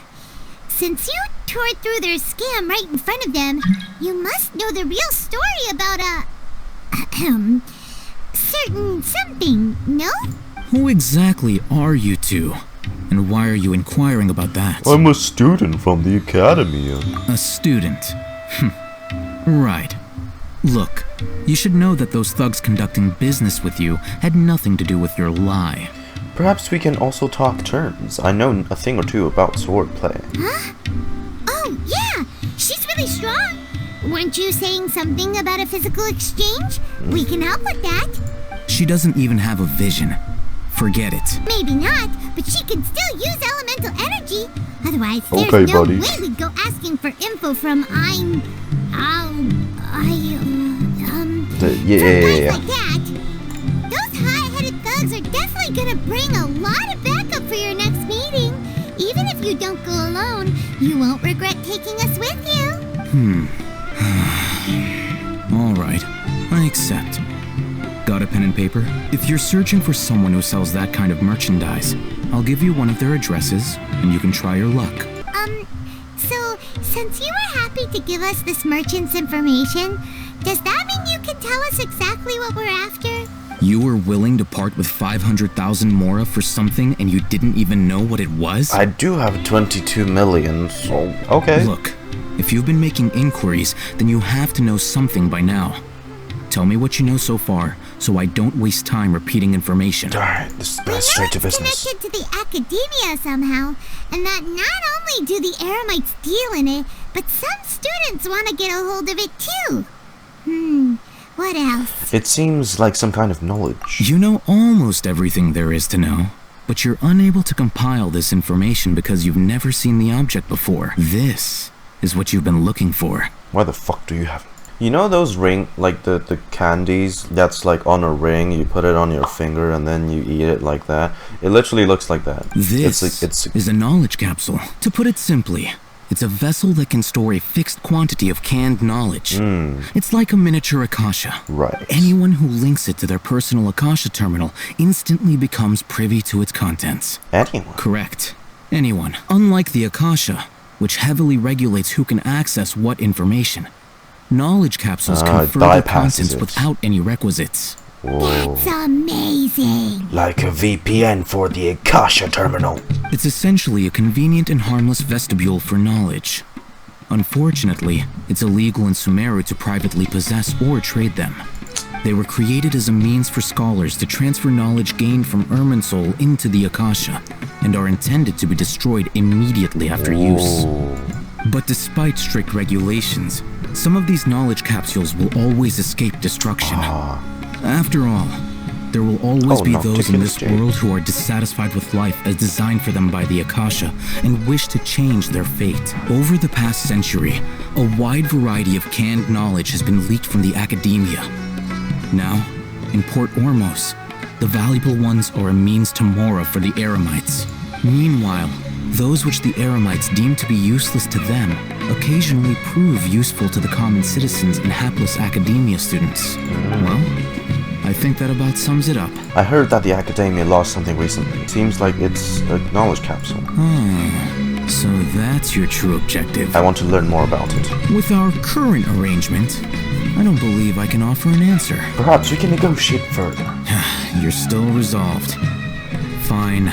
Speaker 2: Since you tore through their scam right in front of them, you must know the real story about certain something, no?
Speaker 18: Who exactly are you two? And why are you inquiring about that?
Speaker 1: I'm a student from the Akademiya.
Speaker 18: A student? Right. Look, you should know that those thugs conducting business with you had nothing to do with your lie.
Speaker 1: Perhaps we can also talk terms. I know a thing or two about swordplay.
Speaker 2: Huh? Oh, yeah! She's really strong! Weren't you saying something about a physical exchange? We can help with that.
Speaker 18: She doesn't even have a vision. Forget it.
Speaker 2: Maybe not, but she can still use elemental energy. Otherwise, there's no way we'd go asking for info from
Speaker 1: yeah.
Speaker 2: Like that. Those hot-headed thugs are definitely gonna bring a lot of backup for your next meeting. Even if you don't go alone, you won't regret taking us with you.
Speaker 18: All right, I accept. Got a pen and paper? If you're searching for someone who sells that kind of merchandise, I'll give you one of their addresses, and you can try your luck.
Speaker 2: So, since you were happy to give us this merchant's information, does that mean you can tell us exactly what we're after?
Speaker 18: You were willing to part with 500,000 Mora for something and you didn't even know what it was?
Speaker 1: I do have 22 million, so okay.
Speaker 18: Look, if you've been making inquiries, then you have to know something by now. Tell me what you know so far, so I don't waste time repeating information.
Speaker 1: Alright, this is straight to business.
Speaker 2: Connected to the Akademiya somehow, and that not only do the Eremites deal in it, but some students want to get a hold of it too. What else?
Speaker 1: It seems like some kind of knowledge.
Speaker 18: You know almost everything there is to know, but you're unable to compile this information because you've never seen the object before. This is what you've been looking for.
Speaker 1: Why the fuck do you have it? You know those ring, like the candies that's like on a ring, you put it on your finger and then you eat it like that? It literally looks like that.
Speaker 18: This is a knowledge capsule. To put it simply, it's a vessel that can store a fixed quantity of canned knowledge. It's like a miniature Akasha.
Speaker 1: Right.
Speaker 18: Anyone who links it to their personal Akasha terminal instantly becomes privy to its contents.
Speaker 1: Anyone?
Speaker 18: Correct. Anyone. Unlike the Akasha, which heavily regulates who can access what information, knowledge capsules can further contents without any requisites.
Speaker 2: That's amazing!
Speaker 1: Like a VPN for the Akasha terminal.
Speaker 18: It's essentially a convenient and harmless vestibule for knowledge. Unfortunately, it's illegal in Sumeru to privately possess or trade them. They were created as a means for scholars to transfer knowledge gained from Irminsul into the Akasha, and are intended to be destroyed immediately after use. But despite strict regulations, some of these knowledge capsules will always escape destruction. After all, there will always be those in this world who are dissatisfied with life as designed for them by the Akasha and wish to change their fate. Over the past century, a wide variety of canned knowledge has been leaked from the Akademiya. Now, in Port Ormos, the valuable ones are a means to Mora for the Eremites. Meanwhile, those which the Eremites deem to be useless to them occasionally prove useful to the common citizens and hapless Akademiya students. Well, I think that about sums it up.
Speaker 1: I heard that the Akademiya lost something recently. Seems like it's a knowledge capsule.
Speaker 18: So that's your true objective.
Speaker 1: I want to learn more about it.
Speaker 18: With our current arrangement, I don't believe I can offer an answer.
Speaker 1: Perhaps we can negotiate further.
Speaker 18: You're still resolved. Fine.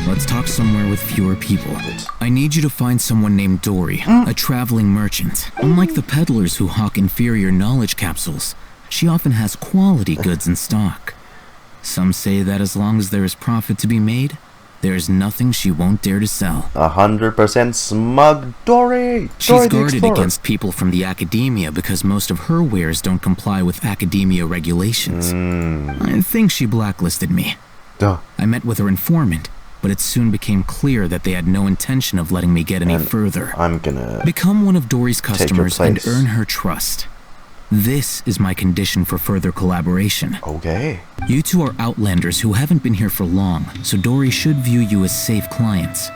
Speaker 18: Let's talk somewhere with fewer people. I need you to find someone named Dori, a traveling merchant. Unlike the peddlers who hawk inferior knowledge capsules, she often has quality goods in stock. Some say that as long as there is profit to be made, there is nothing she won't dare to sell.
Speaker 1: 100% smug Dori!
Speaker 18: She's guarded against people from the Akademiya because most of her wares don't comply with Akademiya regulations. I think she blacklisted me. I met with her informant, but it soon became clear that they had no intention of letting me get any further.
Speaker 1: I'm gonna
Speaker 18: become one of Dori's customers and earn her trust. This is my condition for further collaboration.
Speaker 1: Okay.
Speaker 18: You two are outlanders who haven't been here for long, so Dori should view you as safe clients.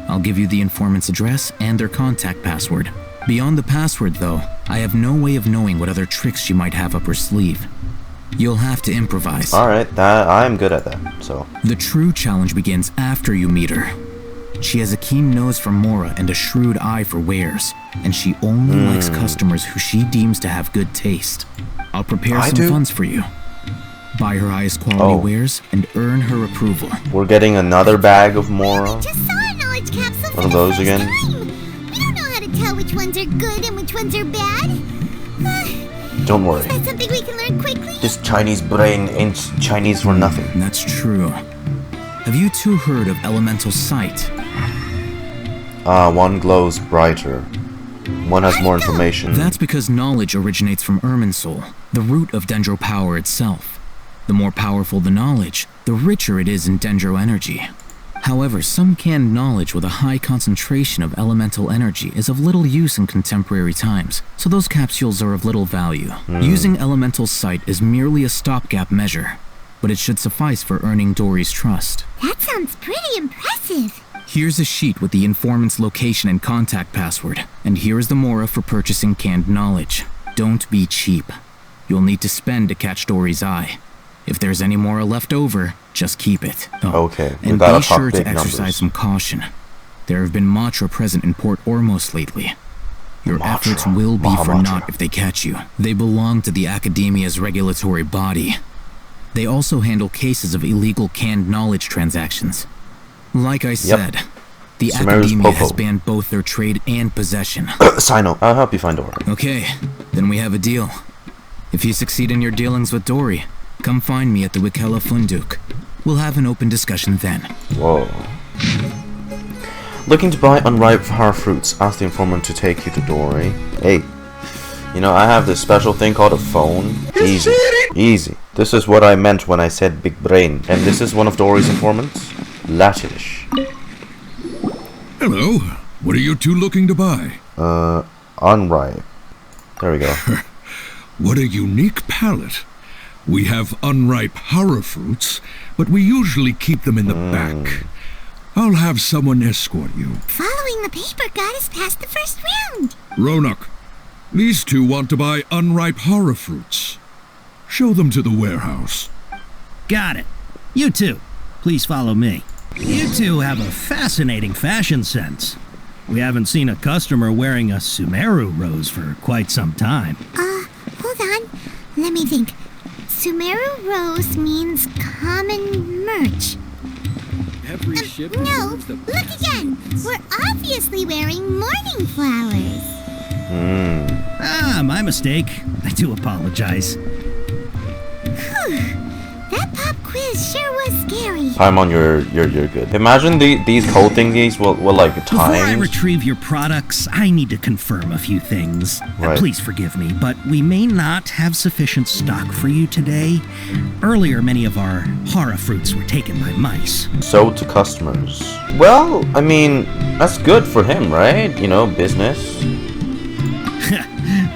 Speaker 18: I'll give you the informant's address and their contact password. Beyond the password, though, I have no way of knowing what other tricks she might have up her sleeve. You'll have to improvise.
Speaker 1: Alright, I'm good at that, so.
Speaker 18: The true challenge begins after you meet her. She has a keen nose for Mora and a shrewd eye for wares, and she only likes customers who she deems to have good taste. I'll prepare some funds for you. Buy her highest quality wares and earn her approval.
Speaker 1: We're getting another bag of Mora.
Speaker 2: Just saw a knowledge capsule for
Speaker 1: One of those again.
Speaker 2: We don't know how to tell which ones are good and which ones are bad.
Speaker 1: Don't worry.
Speaker 2: Is that something we can learn quickly?
Speaker 1: This Chinese brain ain't Chinese for nothing.
Speaker 18: That's true. Have you two heard of elemental sight?
Speaker 1: One glows brighter. One has more information.
Speaker 18: That's because knowledge originates from Irminsul, the root of Dendro power itself. The more powerful the knowledge, the richer it is in Dendro energy. However, some canned knowledge with a high concentration of elemental energy is of little use in contemporary times, so those capsules are of little value. Using elemental sight is merely a stopgap measure, but it should suffice for earning Dori's trust.
Speaker 2: That sounds pretty impressive.
Speaker 18: Here's a sheet with the informant's location and contact password, and here is the Mora for purchasing canned knowledge. Don't be cheap. You'll need to spend to catch Dori's eye. If there's any Mora left over, just keep it.
Speaker 1: Okay,
Speaker 18: and be sure to exercise some caution. There have been Matra present in Port Ormos lately. Your efforts will be for naught if they catch you. They belong to the Akademiya's regulatory body. They also handle cases of illegal canned knowledge transactions. Like I said, the Akademiya has banned both their trade and possession.
Speaker 1: Sino, I'll help you find Dori.
Speaker 18: Okay, then we have a deal. If you succeed in your dealings with Dori, come find me at the Wikela Funduk. We'll have an open discussion then.
Speaker 1: Whoa. Looking to buy unripe hard fruits. Ask the informant to take you to Dori. Hey, You know, I have this special thing called a phone. Easy. Easy. This is what I meant when I said big brain. And this is one of Dori's informants. Latish.
Speaker 7: Hello. What are you two looking to buy?
Speaker 1: Unripe. There we go.
Speaker 7: What a unique palette. We have unripe horror fruits, but we usually keep them in the back. I'll have someone escort you.
Speaker 2: Following the paper got us past the first round.
Speaker 7: Ronak, these two want to buy unripe horror fruits. Show them to the warehouse.
Speaker 11: Got it. You two, please follow me. You two have a fascinating fashion sense. We haven't seen a customer wearing a Sumeru rose for quite some time.
Speaker 2: Hold on. Let me think. Sumeru rose means common merch.
Speaker 10: Every ship
Speaker 2: No, look again. We're obviously wearing morning flowers.
Speaker 11: My mistake. I do apologize.
Speaker 2: That pop quiz sure was scary.
Speaker 1: Paimon, you're good. Imagine these code thingies will like
Speaker 11: Before I
Speaker 1: times.
Speaker 11: retrieve your products, I need to confirm a few things.
Speaker 1: Right.
Speaker 11: Please forgive me, but we may not have sufficient stock for you today. Earlier, many of our horror fruits were taken by mice.
Speaker 1: Sold to customers. Well, I mean, that's good for him, right? You know, business.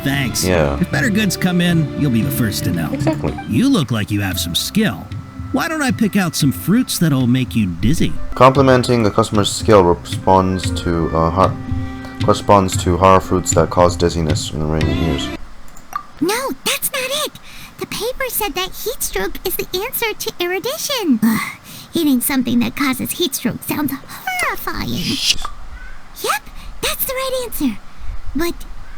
Speaker 11: Thanks.
Speaker 1: Yeah.
Speaker 11: If better goods come in, you'll be the first to know.
Speaker 1: Exactly.
Speaker 11: You look like you have some skill. Why don't I pick out some fruits that'll make you dizzy?
Speaker 1: Complimenting a customer's skill corresponds to horror fruits that cause dizziness in the rainy years.
Speaker 2: No, that's not it. The paper said that heat stroke is the answer to erudition. Eating something that causes heat stroke sounds horrifying. Yep, that's the right answer. But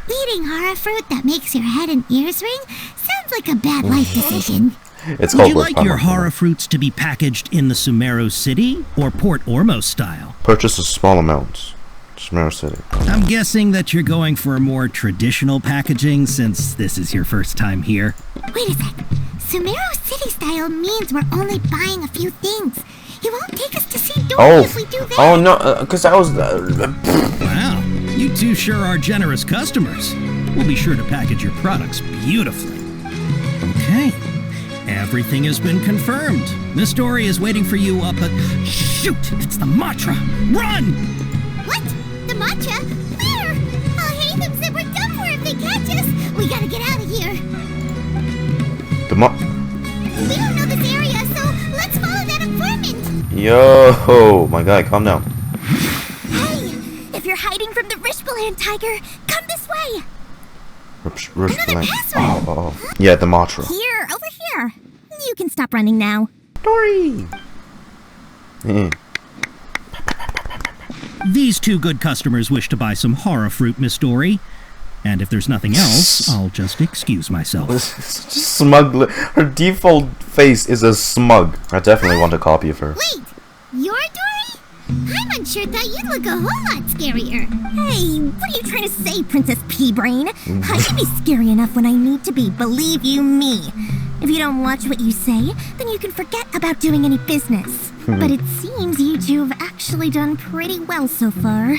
Speaker 2: eating horror fruit that makes your head and ears ring sounds like a bad life decision.
Speaker 1: It's
Speaker 11: Would you like your horror fruits to be packaged in the Sumeru City or Port Ormos style?
Speaker 1: Purchase a small amount. Sumeru City.
Speaker 11: I'm guessing that you're going for a more traditional packaging since this is your first time here.
Speaker 2: Wait a sec. Sumeru City style means we're only buying a few things. He won't take us to see Dori if we do that.
Speaker 1: Oh no, because that was...
Speaker 11: Wow, you two sure are generous customers. We'll be sure to package your products beautifully. Okay, everything has been confirmed. Miss Dori is waiting for you up at... Shoot, it's the Matra! Run!
Speaker 2: What? The matcha? Where? Alhaitham said we're done for if they catch us. We gotta get out of here.
Speaker 1: The
Speaker 2: We don't know this area, so let's follow that informant.
Speaker 1: Yo, my guy, calm down.
Speaker 5: Hey, if you're hiding from the Rishboland Tiger, come this way.
Speaker 2: Another password.
Speaker 1: Oh. Yeah, the Matra.
Speaker 5: Here, over here. You can stop running now.
Speaker 2: Dori.
Speaker 11: These two good customers wish to buy some horror fruit, Miss Dori. And if there's nothing else, I'll just excuse myself.
Speaker 1: Smug. Her default face is a smug. I definitely want a copy of her.
Speaker 2: Wait, you're Dori? I'm unsure thought you'd look a whole lot scarier.
Speaker 5: Hey, what are you trying to say, Princess P-Brain? I can be scary enough when I need to be, believe you me. If you don't watch what you say, then you can forget about doing any business. But it seems you two have actually done pretty well so far.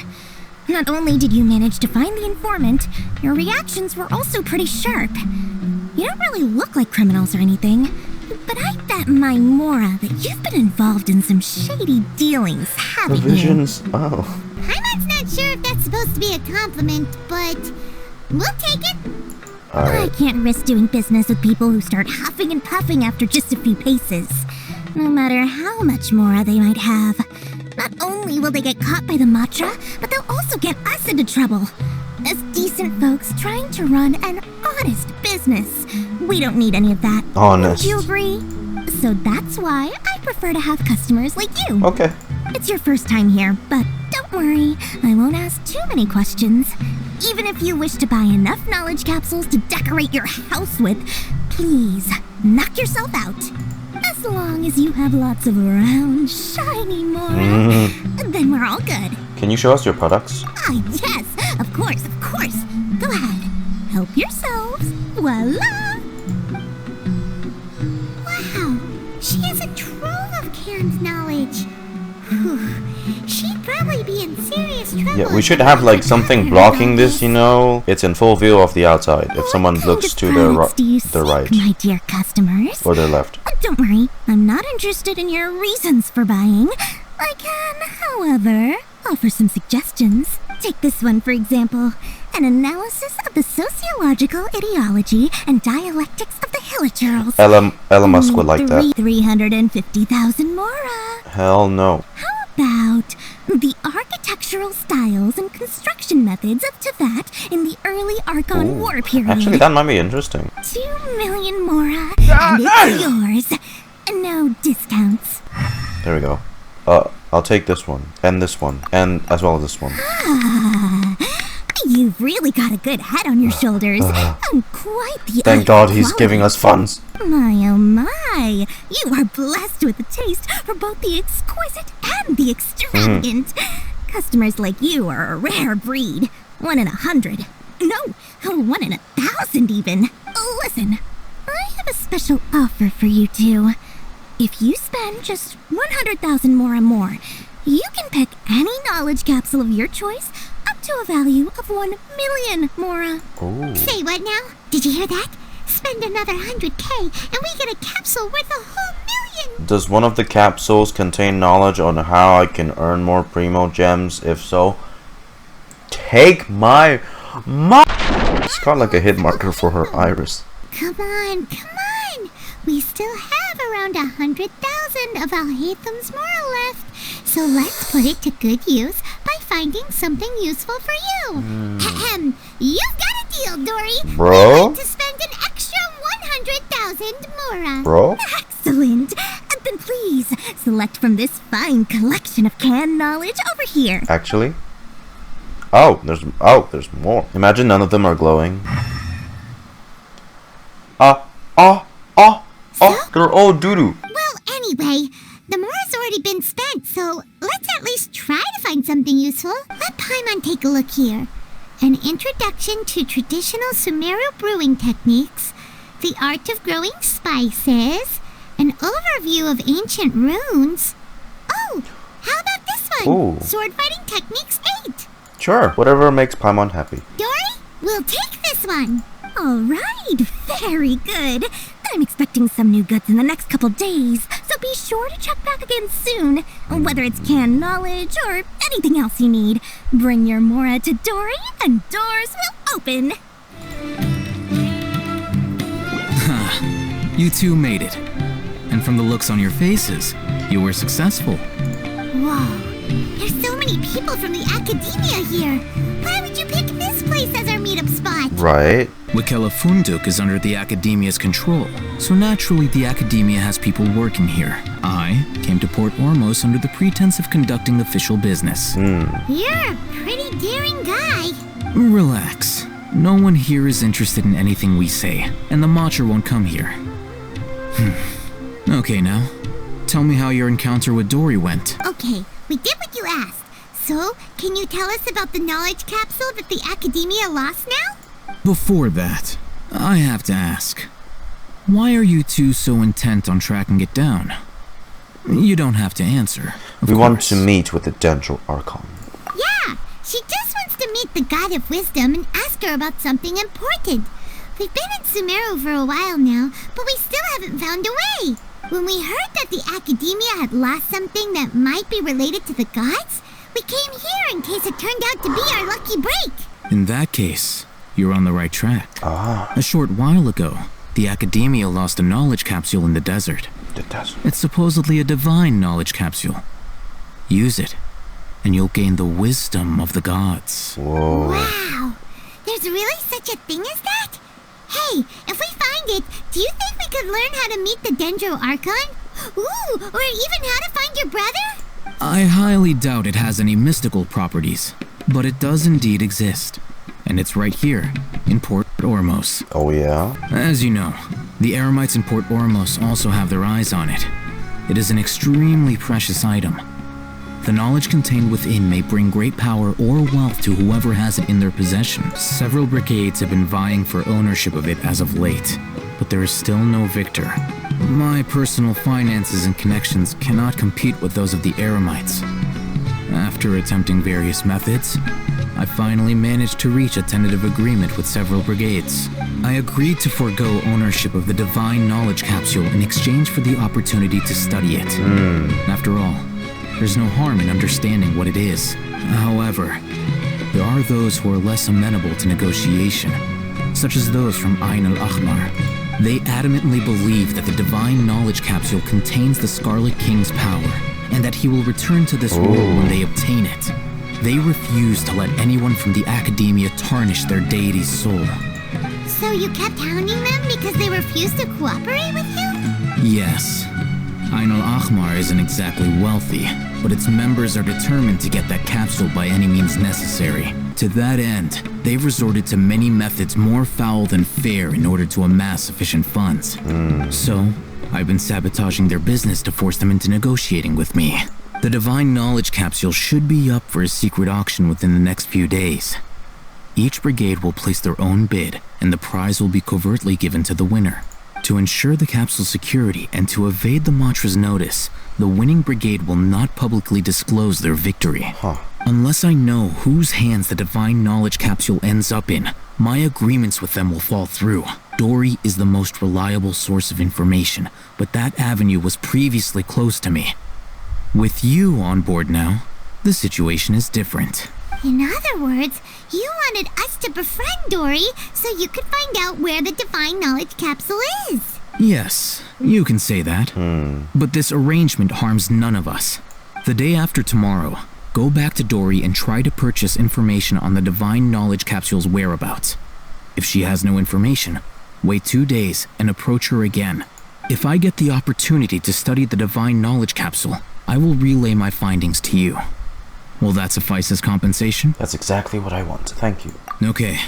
Speaker 5: Not only did you manage to find the informant, your reactions were also pretty sharp. You don't really look like criminals or anything, but I bet my Mora that you've been involved in some shady dealings, haven't you?
Speaker 1: Visions? Oh.
Speaker 2: I'm not sure if that's supposed to be a compliment, but we'll take it.
Speaker 5: I can't risk doing business with people who start huffing and puffing after just a few paces. No matter how much Mora they might have. Not only will they get caught by the Matra, but they'll also get us into trouble. As decent folks trying to run an honest business. We don't need any of that.
Speaker 1: Honest.
Speaker 5: Would you agree? So that's why I prefer to have customers like you.
Speaker 1: Okay.
Speaker 5: It's your first time here, but don't worry, I won't ask too many questions. Even if you wish to buy enough knowledge capsules to decorate your house with, please, knock yourself out. As long as you have lots of round, shiny Mora, then we're all good.
Speaker 1: Can you show us your products?
Speaker 5: Ah, yes, of course, of course. Go ahead, help yourselves. Voila!
Speaker 2: Wow, she has a trove of canned knowledge. She'd probably be in serious trouble.
Speaker 1: Yeah, we should have like something blocking this, you know? It's in full view of the outside. If someone looks to their right.
Speaker 5: My dear customers.
Speaker 1: Or their left.
Speaker 5: Don't worry, I'm not interested in your reasons for buying. I can, however, offer some suggestions. Take this one, for example. An analysis of the sociological ideology and dialectics of the Hilichurls.
Speaker 1: Ella Musk would like that.
Speaker 5: 350,000 Mora.
Speaker 1: Hell no.
Speaker 5: How about the architectural styles and construction methods of Teyvat in the early Archon War period?
Speaker 1: Actually, that might be interesting.
Speaker 5: 2 million Mora, and it's yours. No discounts.
Speaker 1: There we go. I'll take this one, and this one, and as well as this one.
Speaker 5: You've really got a good head on your shoulders. I'm quite the
Speaker 1: Thank God he's giving us funds.
Speaker 5: My oh my, you are blessed with a taste for both the exquisite and the extravagant. Customers like you are a rare breed. 1 in 100. No, 1 in 1,000 even. Listen, I have a special offer for you two. If you spend just 100,000 more, you can pick any knowledge capsule of your choice up to a value of 1 million Mora.
Speaker 1: Ooh.
Speaker 2: Say what now? Did you hear that? Spend another 100k and we get a capsule worth a whole million!
Speaker 1: Does one of the capsules contain knowledge on how I can earn more Primogems? If so, take my... It's got like a hit marker for her iris.
Speaker 2: Come on! We still have around 100,000 of Alhaitham's Mora left, so let's put it to good use by finding something useful for you. You've got a deal, Dori.
Speaker 1: Bro?
Speaker 2: We're going to spend an extra 100,000 Mora.
Speaker 1: Bro?
Speaker 5: Excellent. Then please, select from this fine collection of canned knowledge over here.
Speaker 1: Actually? There's more. Imagine none of them are glowing. They're all doo-doo.
Speaker 2: Well, anyway, the Mora's already been spent, so let's at least try to find something useful. Let Paimon take a look here. An introduction to traditional Sumeru brewing techniques, the art of growing spices, an overview of ancient runes. Oh, how about this one?
Speaker 1: Ooh.
Speaker 2: Sword fighting techniques 8.
Speaker 1: Sure, whatever makes Paimon happy.
Speaker 2: Dori, we'll take this one.
Speaker 5: All right, very good. I'm expecting some new goods in the next couple days, so be sure to check back again soon. Whether it's canned knowledge or anything else you need, bring your Mora to Dori and doors will open.
Speaker 18: You two made it. And from the looks on your faces, you were successful.
Speaker 2: Whoa, there's so many people from the Akademiya here. Why would you pick this place as our meetup spot?
Speaker 1: Right.
Speaker 18: Wikela Funduk is under the Akademiya's control, so naturally the Akademiya has people working here. I came to Port Ormos under the pretense of conducting official business.
Speaker 2: You're a pretty daring guy.
Speaker 18: Relax. No one here is interested in anything we say, and the Matcher won't come here. Okay now, tell me how your encounter with Dori went.
Speaker 2: Okay, we did what you asked. So, can you tell us about the knowledge capsule that the Akademiya lost now?
Speaker 18: Before that, I have to ask, why are you two so intent on tracking it down? You don't have to answer.
Speaker 1: We want to meet with the Dendro Archon.
Speaker 2: Yeah, she just wants to meet the God of Wisdom and ask her about something important. We've been in Sumeru for a while now, but we still haven't found a way. When we heard that the Akademiya had lost something that might be related to the gods, we came here in case it turned out to be our lucky break.
Speaker 18: In that case, you're on the right track. A short while ago, the Akademiya lost a knowledge capsule in the desert. It's supposedly a divine knowledge capsule. Use it, and you'll gain the wisdom of the gods.
Speaker 1: Whoa.
Speaker 2: Wow, there's really such a thing as that? Hey, if we find it, do you think we could learn how to meet the Dendro Archon? Ooh, or even how to find your brother?
Speaker 18: I highly doubt it has any mystical properties, but it does indeed exist. And it's right here, in Port Ormos.
Speaker 1: Oh yeah?
Speaker 18: As you know, the Eremites in Port Ormos also have their eyes on it. It is an extremely precious item. The knowledge contained within may bring great power or wealth to whoever has it in their possession. Several brigades have been vying for ownership of it as of late,
Speaker 6: but there is still no victor. My personal finances and connections cannot compete with those of the Eremites. After attempting various methods, I finally managed to reach a tentative agreement with several brigades. I agreed to forego ownership of the Divine Knowledge Capsule in exchange for the opportunity to study it. After all, there's no harm in understanding what it is. However, there are those who are less amenable to negotiation, such as those from Ain al-Ahmar. They adamantly believe that the Divine Knowledge Capsule contains the Scarlet King's power, and that he will return to this world when they obtain it. They refuse to let anyone from the Akademiya tarnish their deity's soul.
Speaker 2: So you kept hounding them because they refused to cooperate with you?
Speaker 6: Yes. Ain al-Ahmar isn't exactly wealthy, but its members are determined to get that capsule by any means necessary. To that end, they've resorted to many methods more foul than fair in order to amass sufficient funds. So, I've been sabotaging their business to force them into negotiating with me. The Divine Knowledge Capsule should be up for a secret auction within the next few days. Each brigade will place their own bid, and the prize will be covertly given to the winner. To ensure the capsule's security and to evade the Matra's notice, the winning brigade will not publicly disclose their victory. Unless I know whose hands the Divine Knowledge Capsule ends up in, my agreements with them will fall through. Dori is the most reliable source of information, but that avenue was previously closed to me. With you on board now, the situation is different.
Speaker 2: In other words, you wanted us to befriend Dori so you could find out where the Divine Knowledge Capsule is.
Speaker 6: Yes, you can say that. But this arrangement harms none of us. The day after tomorrow, go back to Dori and try to purchase information on the Divine Knowledge Capsule's whereabouts. If she has no information, wait 2 days and approach her again. If I get the opportunity to study the Divine Knowledge Capsule, I will relay my findings to you. Will that suffice as compensation?
Speaker 1: That's exactly what I want. Thank you.
Speaker 6: Okay.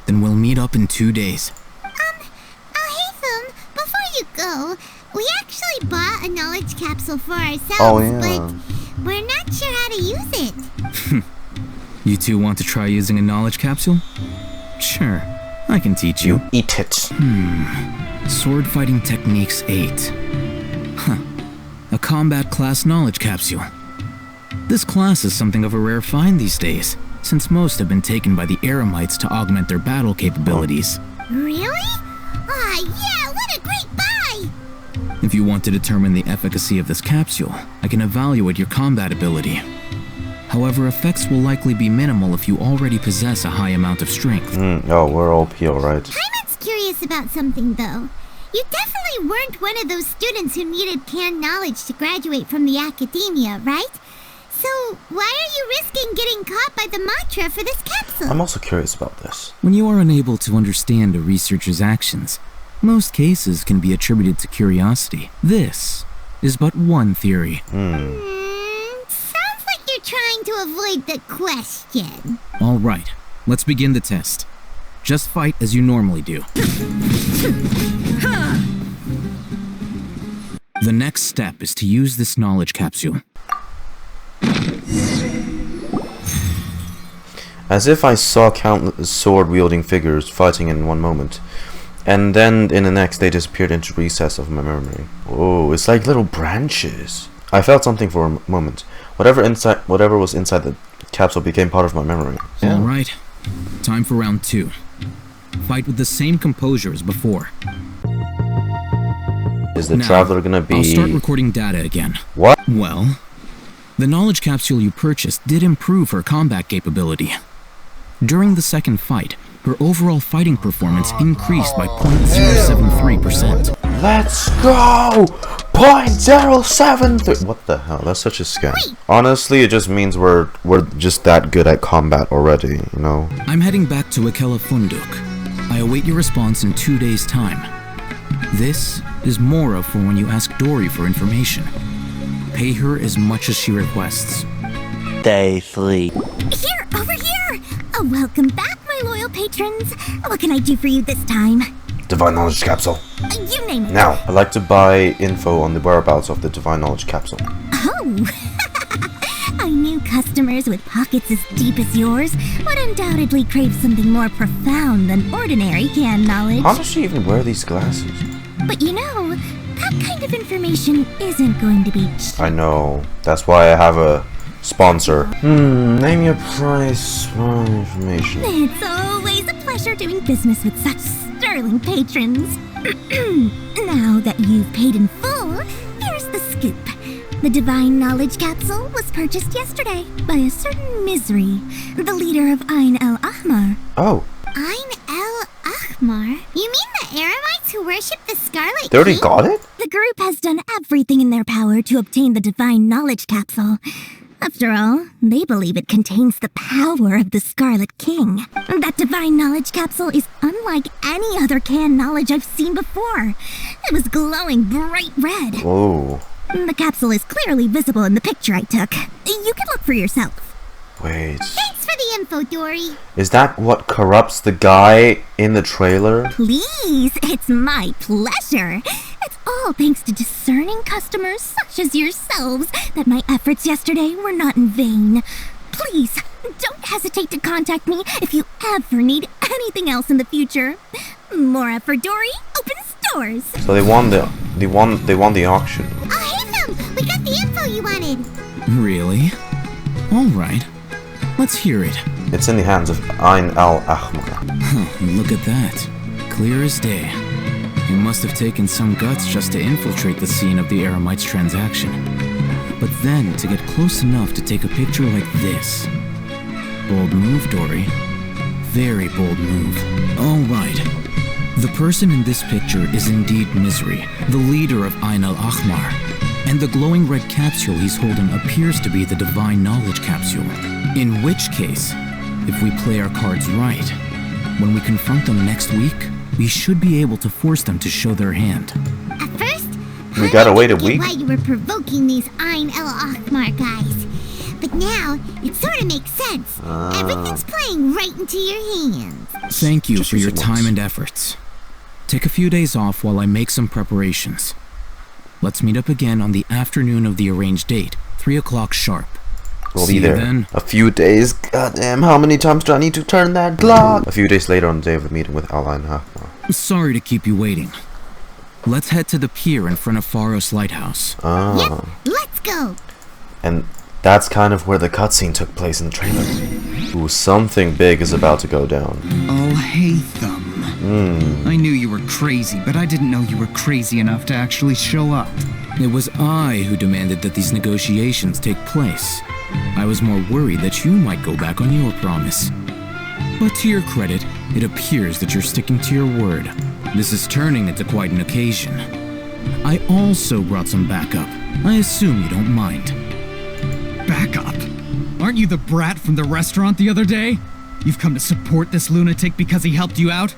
Speaker 6: Then we'll meet up in 2 days.
Speaker 2: Alhaitham, before you go, we actually bought a knowledge capsule for ourselves, but we're not sure how to use it.
Speaker 6: You two want to try using a knowledge capsule? Sure, I can teach you.
Speaker 1: Eat it.
Speaker 6: Sword Fighting Techniques 8. A combat class knowledge capsule. This class is something of a rare find these days, since most have been taken by the Eremites to augment their battle capabilities.
Speaker 2: Really? Yeah, what a great buy!
Speaker 6: If you want to determine the efficacy of this capsule, I can evaluate your combat ability. However, effects will likely be minimal if you already possess a high amount of strength.
Speaker 1: Oh, we're OP, alright.
Speaker 2: Paimon's curious about something, though. You definitely weren't one of those students who needed canned knowledge to graduate from the Akademiya, right? So, why are you risking getting caught by the Matra for this capsule?
Speaker 1: I'm also curious about this.
Speaker 6: When you are unable to understand a researcher's actions, most cases can be attributed to curiosity. This is but one theory.
Speaker 2: Sounds like you're trying to avoid the question.
Speaker 6: Alright, let's begin the test. Just fight as you normally do. The next step is to use this knowledge capsule.
Speaker 1: As if I saw countless sword-wielding figures fighting in one moment, and then in the next they disappeared into recess of my memory. Oh, it's like little branches. I felt something for a moment. Whatever was inside the capsule became part of my memory. Yeah.
Speaker 6: Alright, time for round 2. Fight with the same composure as before.
Speaker 1: Is the traveler gonna be...
Speaker 6: I'll start recording data again.
Speaker 1: What?
Speaker 6: Well, the knowledge capsule you purchased did improve her combat capability. During the second fight, her overall fighting performance increased by 0.073%.
Speaker 1: Let's go! 0.073! What the hell? That's such a scam. Honestly, it just means we're just that good at combat already, you know?
Speaker 6: I'm heading back to Akela Funduk. I await your response in 2 days' time. This is Mora for when you ask Dori for information. Pay her as much as she requests.
Speaker 22: Day 3.
Speaker 5: Here, over here! Welcome back, my loyal patrons. What can I do for you this time?
Speaker 1: Divine Knowledge Capsule.
Speaker 5: You name it.
Speaker 1: Now, I'd like to buy info on the whereabouts of the Divine Knowledge Capsule.
Speaker 5: Oh! I
Speaker 2: knew customers with pockets as deep as yours would undoubtedly crave something more profound than ordinary canned knowledge.
Speaker 1: How does she even wear these glasses?
Speaker 2: But you know, that kind of information isn't going to be cheap.
Speaker 1: I know. That's why I have a sponsor. Name your price, more information.
Speaker 2: It's always a pleasure doing business with such sterling patrons. Now that you've paid in full, here's the scoop. The Divine Knowledge Capsule was purchased yesterday by a certain Misery, the leader of Ain el-Ahmar.
Speaker 1: Oh.
Speaker 2: Ain el-Ahmar? You mean the Eremites who worship the Scarlet
Speaker 1: They already
Speaker 2: King?
Speaker 1: got it?
Speaker 2: The group has done everything in their power to obtain the Divine Knowledge Capsule. After all, they believe it contains the power of the Scarlet King. That Divine Knowledge Capsule is unlike any other canned knowledge I've seen before. It was glowing bright red.
Speaker 1: Whoa.
Speaker 2: The capsule is clearly visible in the picture I took. You can look for yourself.
Speaker 1: Wait.
Speaker 2: Thanks for the info, Dori.
Speaker 1: Is that what corrupts the guy in the trailer?
Speaker 2: Please, it's my pleasure. It's all thanks to discerning customers such as yourselves that my efforts yesterday were not in vain. Please, don't hesitate to contact me if you ever need anything else in the future. Mora for Dori opens doors.
Speaker 1: So they won the auction.
Speaker 2: Alhaitham, we got the info you wanted.
Speaker 6: Really? Alright. Let's hear it.
Speaker 1: It's in the hands of Ain el-Ahmar.
Speaker 6: Huh, look at that. Clear as day. You must have taken some guts just to infiltrate the scene of the Eremites transaction. But then to get close enough to take a picture like this. Bold move, Dori. Very bold move. Alright. The person in this picture is indeed Misery, the leader of Ain el-Ahmar. And the glowing red capsule he's holding appears to be the Divine Knowledge Capsule. In which case, if we play our cards right, when we confront them next week, we should be able to force them to show their hand.
Speaker 2: At first,
Speaker 1: we gotta wait a week.
Speaker 2: Why you were provoking these Ain el-Ahmar guys. But now, it sort of makes sense. Everything's playing right into your hands.
Speaker 6: Thank you for your time and efforts. Take a few days off while I make some preparations. Let's meet up again on the afternoon of the arranged date, 3 o'clock sharp.
Speaker 1: We'll
Speaker 6: See
Speaker 1: be there.
Speaker 6: you then.
Speaker 1: A few days. Goddamn, how many times do I need to turn that clock? A few days later on the day of the meeting with Ain el-Ahmar.
Speaker 6: Sorry to keep you waiting. Let's head to the pier in front of Pharos Lighthouse.
Speaker 1: Ah.
Speaker 2: Yep, let's go.
Speaker 1: And that's kind of where the cutscene took place in the trailer. Ooh, something big is about to go down.
Speaker 19: Alhaitham. I knew you were crazy, but I didn't know you were crazy enough to actually show up.
Speaker 6: It was I who demanded that these negotiations take place. I was more worried that you might go back on your promise. But to your credit, it appears that you're sticking to your word. This is turning into quite an occasion. I also brought some backup. I assume you don't mind.
Speaker 19: Backup? Aren't you the brat from the restaurant the other day? You've come to support this lunatic because he helped you out?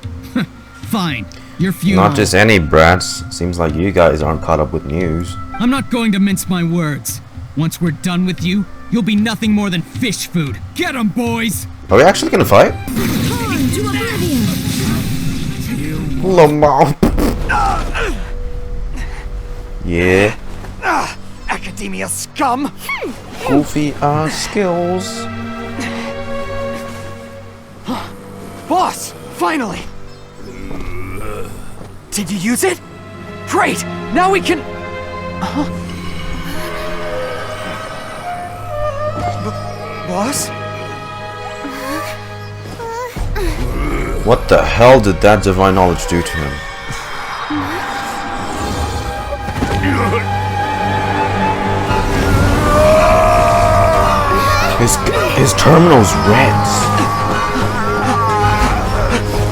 Speaker 19: Fine. Your funeral.
Speaker 1: Not just any brats. Seems like you guys aren't caught up with news.
Speaker 19: I'm not going to mince my words. Once we're done with you, you'll be nothing more than fish food. Get 'em, boys!
Speaker 1: Are we actually gonna fight?
Speaker 5: To oblivion.
Speaker 1: Lamar. Yeah.
Speaker 9: Akademiya scum!
Speaker 1: Goofy skills.
Speaker 9: Boss! Finally! Did you use it? Great! Now we can... Boss?
Speaker 1: What the hell did that divine knowledge do to him? His terminal's red.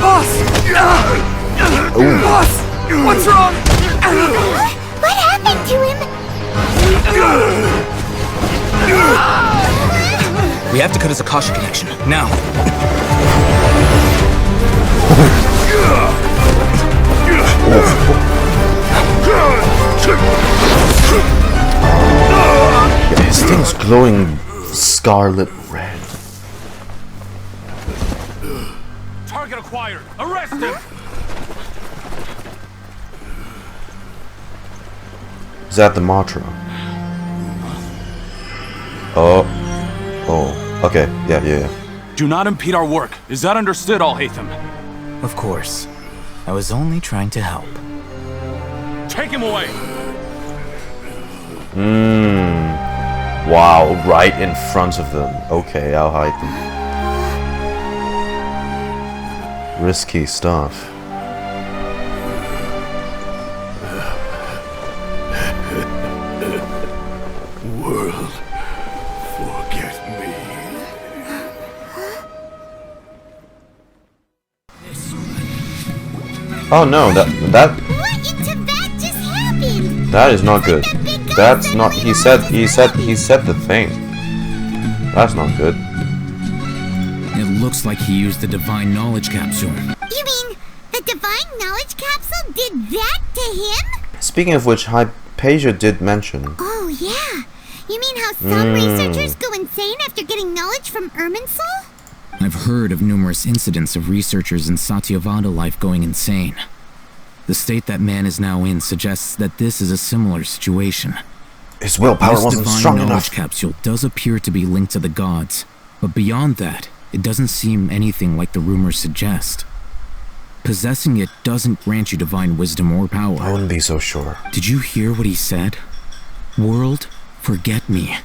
Speaker 9: Boss!
Speaker 1: Ooh.
Speaker 9: Boss! What's wrong?
Speaker 2: What happened to him?
Speaker 18: We have to cut his Akasha connection, now.
Speaker 1: Yeah, his thing's glowing scarlet red.
Speaker 12: Target acquired. Arrest him.
Speaker 1: Is that the mantra? Oh. Okay, yeah.
Speaker 12: Do not impede our work. Is that understood, Alhaitham?
Speaker 8: Of course. I was only trying to help.
Speaker 12: Take him away!
Speaker 1: Wow, right in front of them. Okay, I'll hide them. Risky stuff.
Speaker 15: World, forget me.
Speaker 1: Oh no, that
Speaker 2: What in Tibet just happened?
Speaker 1: that is not good. That's not. He said the thing. That's not good.
Speaker 6: It looks like he used the divine knowledge capsule.
Speaker 2: You mean the divine knowledge capsule did that to him?
Speaker 1: Speaking of which, Hypatia did mention.
Speaker 2: Oh yeah. You mean how some researchers go insane after getting knowledge from Irminsul?
Speaker 6: I've heard of numerous incidents of researchers in Satyavada life going insane. The state that man is now in suggests that this is a similar situation.
Speaker 1: His willpower wasn't strong
Speaker 6: This divine knowledge
Speaker 1: enough.
Speaker 6: capsule does appear to be linked to the gods, but beyond that, it doesn't seem anything like the rumors suggest. Possessing it doesn't grant you divine wisdom or power.
Speaker 1: I wouldn't be so sure.
Speaker 6: Did you hear what he said? World, forget me.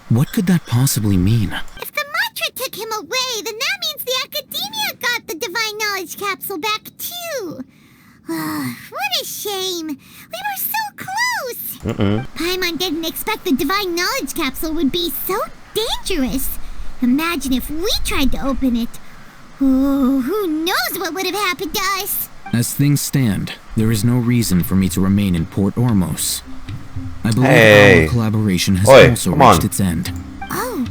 Speaker 6: What could that possibly mean?
Speaker 2: If the mantra took him away, then that means the Akademiya got the divine knowledge capsule back too. What a shame. We were so close. Paimon didn't expect the divine knowledge capsule would be so dangerous. Imagine if we tried to open it. Oh, who knows what would have happened to us?
Speaker 6: As things stand, there is no reason for me to remain in Port Ormos. I believe
Speaker 1: Hey.
Speaker 6: our collaboration has
Speaker 1: Oi,
Speaker 6: also
Speaker 1: come on.
Speaker 6: reached its end.
Speaker 2: Oh,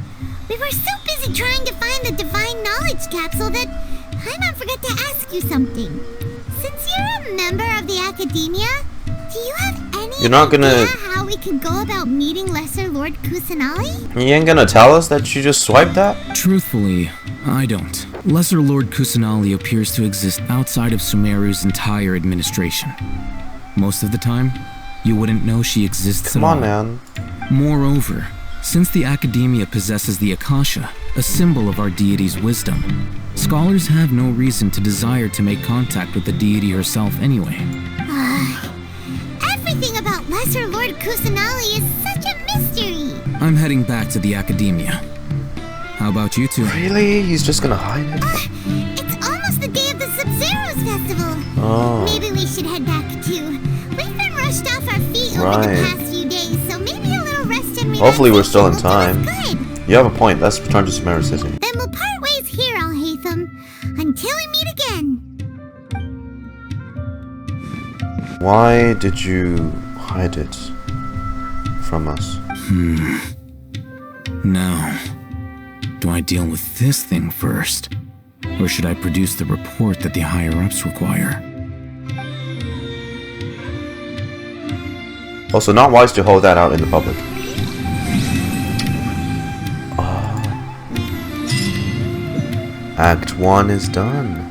Speaker 2: we were so busy trying to find the divine knowledge capsule that Paimon forgot to ask you something. Since you're a member of the Akademiya, do you have any
Speaker 1: You're not gonna-
Speaker 2: idea how we could go about meeting Lesser Lord Kusanali?
Speaker 1: You ain't gonna tell us that you just swiped that?
Speaker 6: Truthfully, I don't. Lesser Lord Kusanali appears to exist outside of Sumeru's entire administration. Most of the time, you wouldn't know she exists
Speaker 1: Come
Speaker 6: at
Speaker 1: on,
Speaker 6: all.
Speaker 1: man.
Speaker 6: Moreover, since the Akademiya possesses the Akasha, a symbol of our deity's wisdom, scholars have no reason to desire to make contact with the deity herself anyway.
Speaker 2: Everything about Lesser Lord Kusanali is such a mystery.
Speaker 6: I'm heading back to the Akademiya. How about you two?
Speaker 1: Really? He's just gonna hide it?
Speaker 2: It's almost the day of the Sub-Zero's festival.
Speaker 1: Oh.
Speaker 2: Maybe we should head back too. We've been rushed off our feet over
Speaker 1: Right.
Speaker 2: the past few days, so maybe a little rest and
Speaker 1: Hopefully we're still in
Speaker 2: relaxation will do us
Speaker 1: time.
Speaker 2: good.
Speaker 1: You have a point. Let's return to Sumeru City.
Speaker 2: Then we'll part ways here, Alhaitham, until we meet again.
Speaker 1: Why did you hide it from us?
Speaker 6: Now, do I deal with this thing first? Or should I produce the report that the higher-ups require?
Speaker 1: Also, not wise to hold that out in the public. Act 1 is done.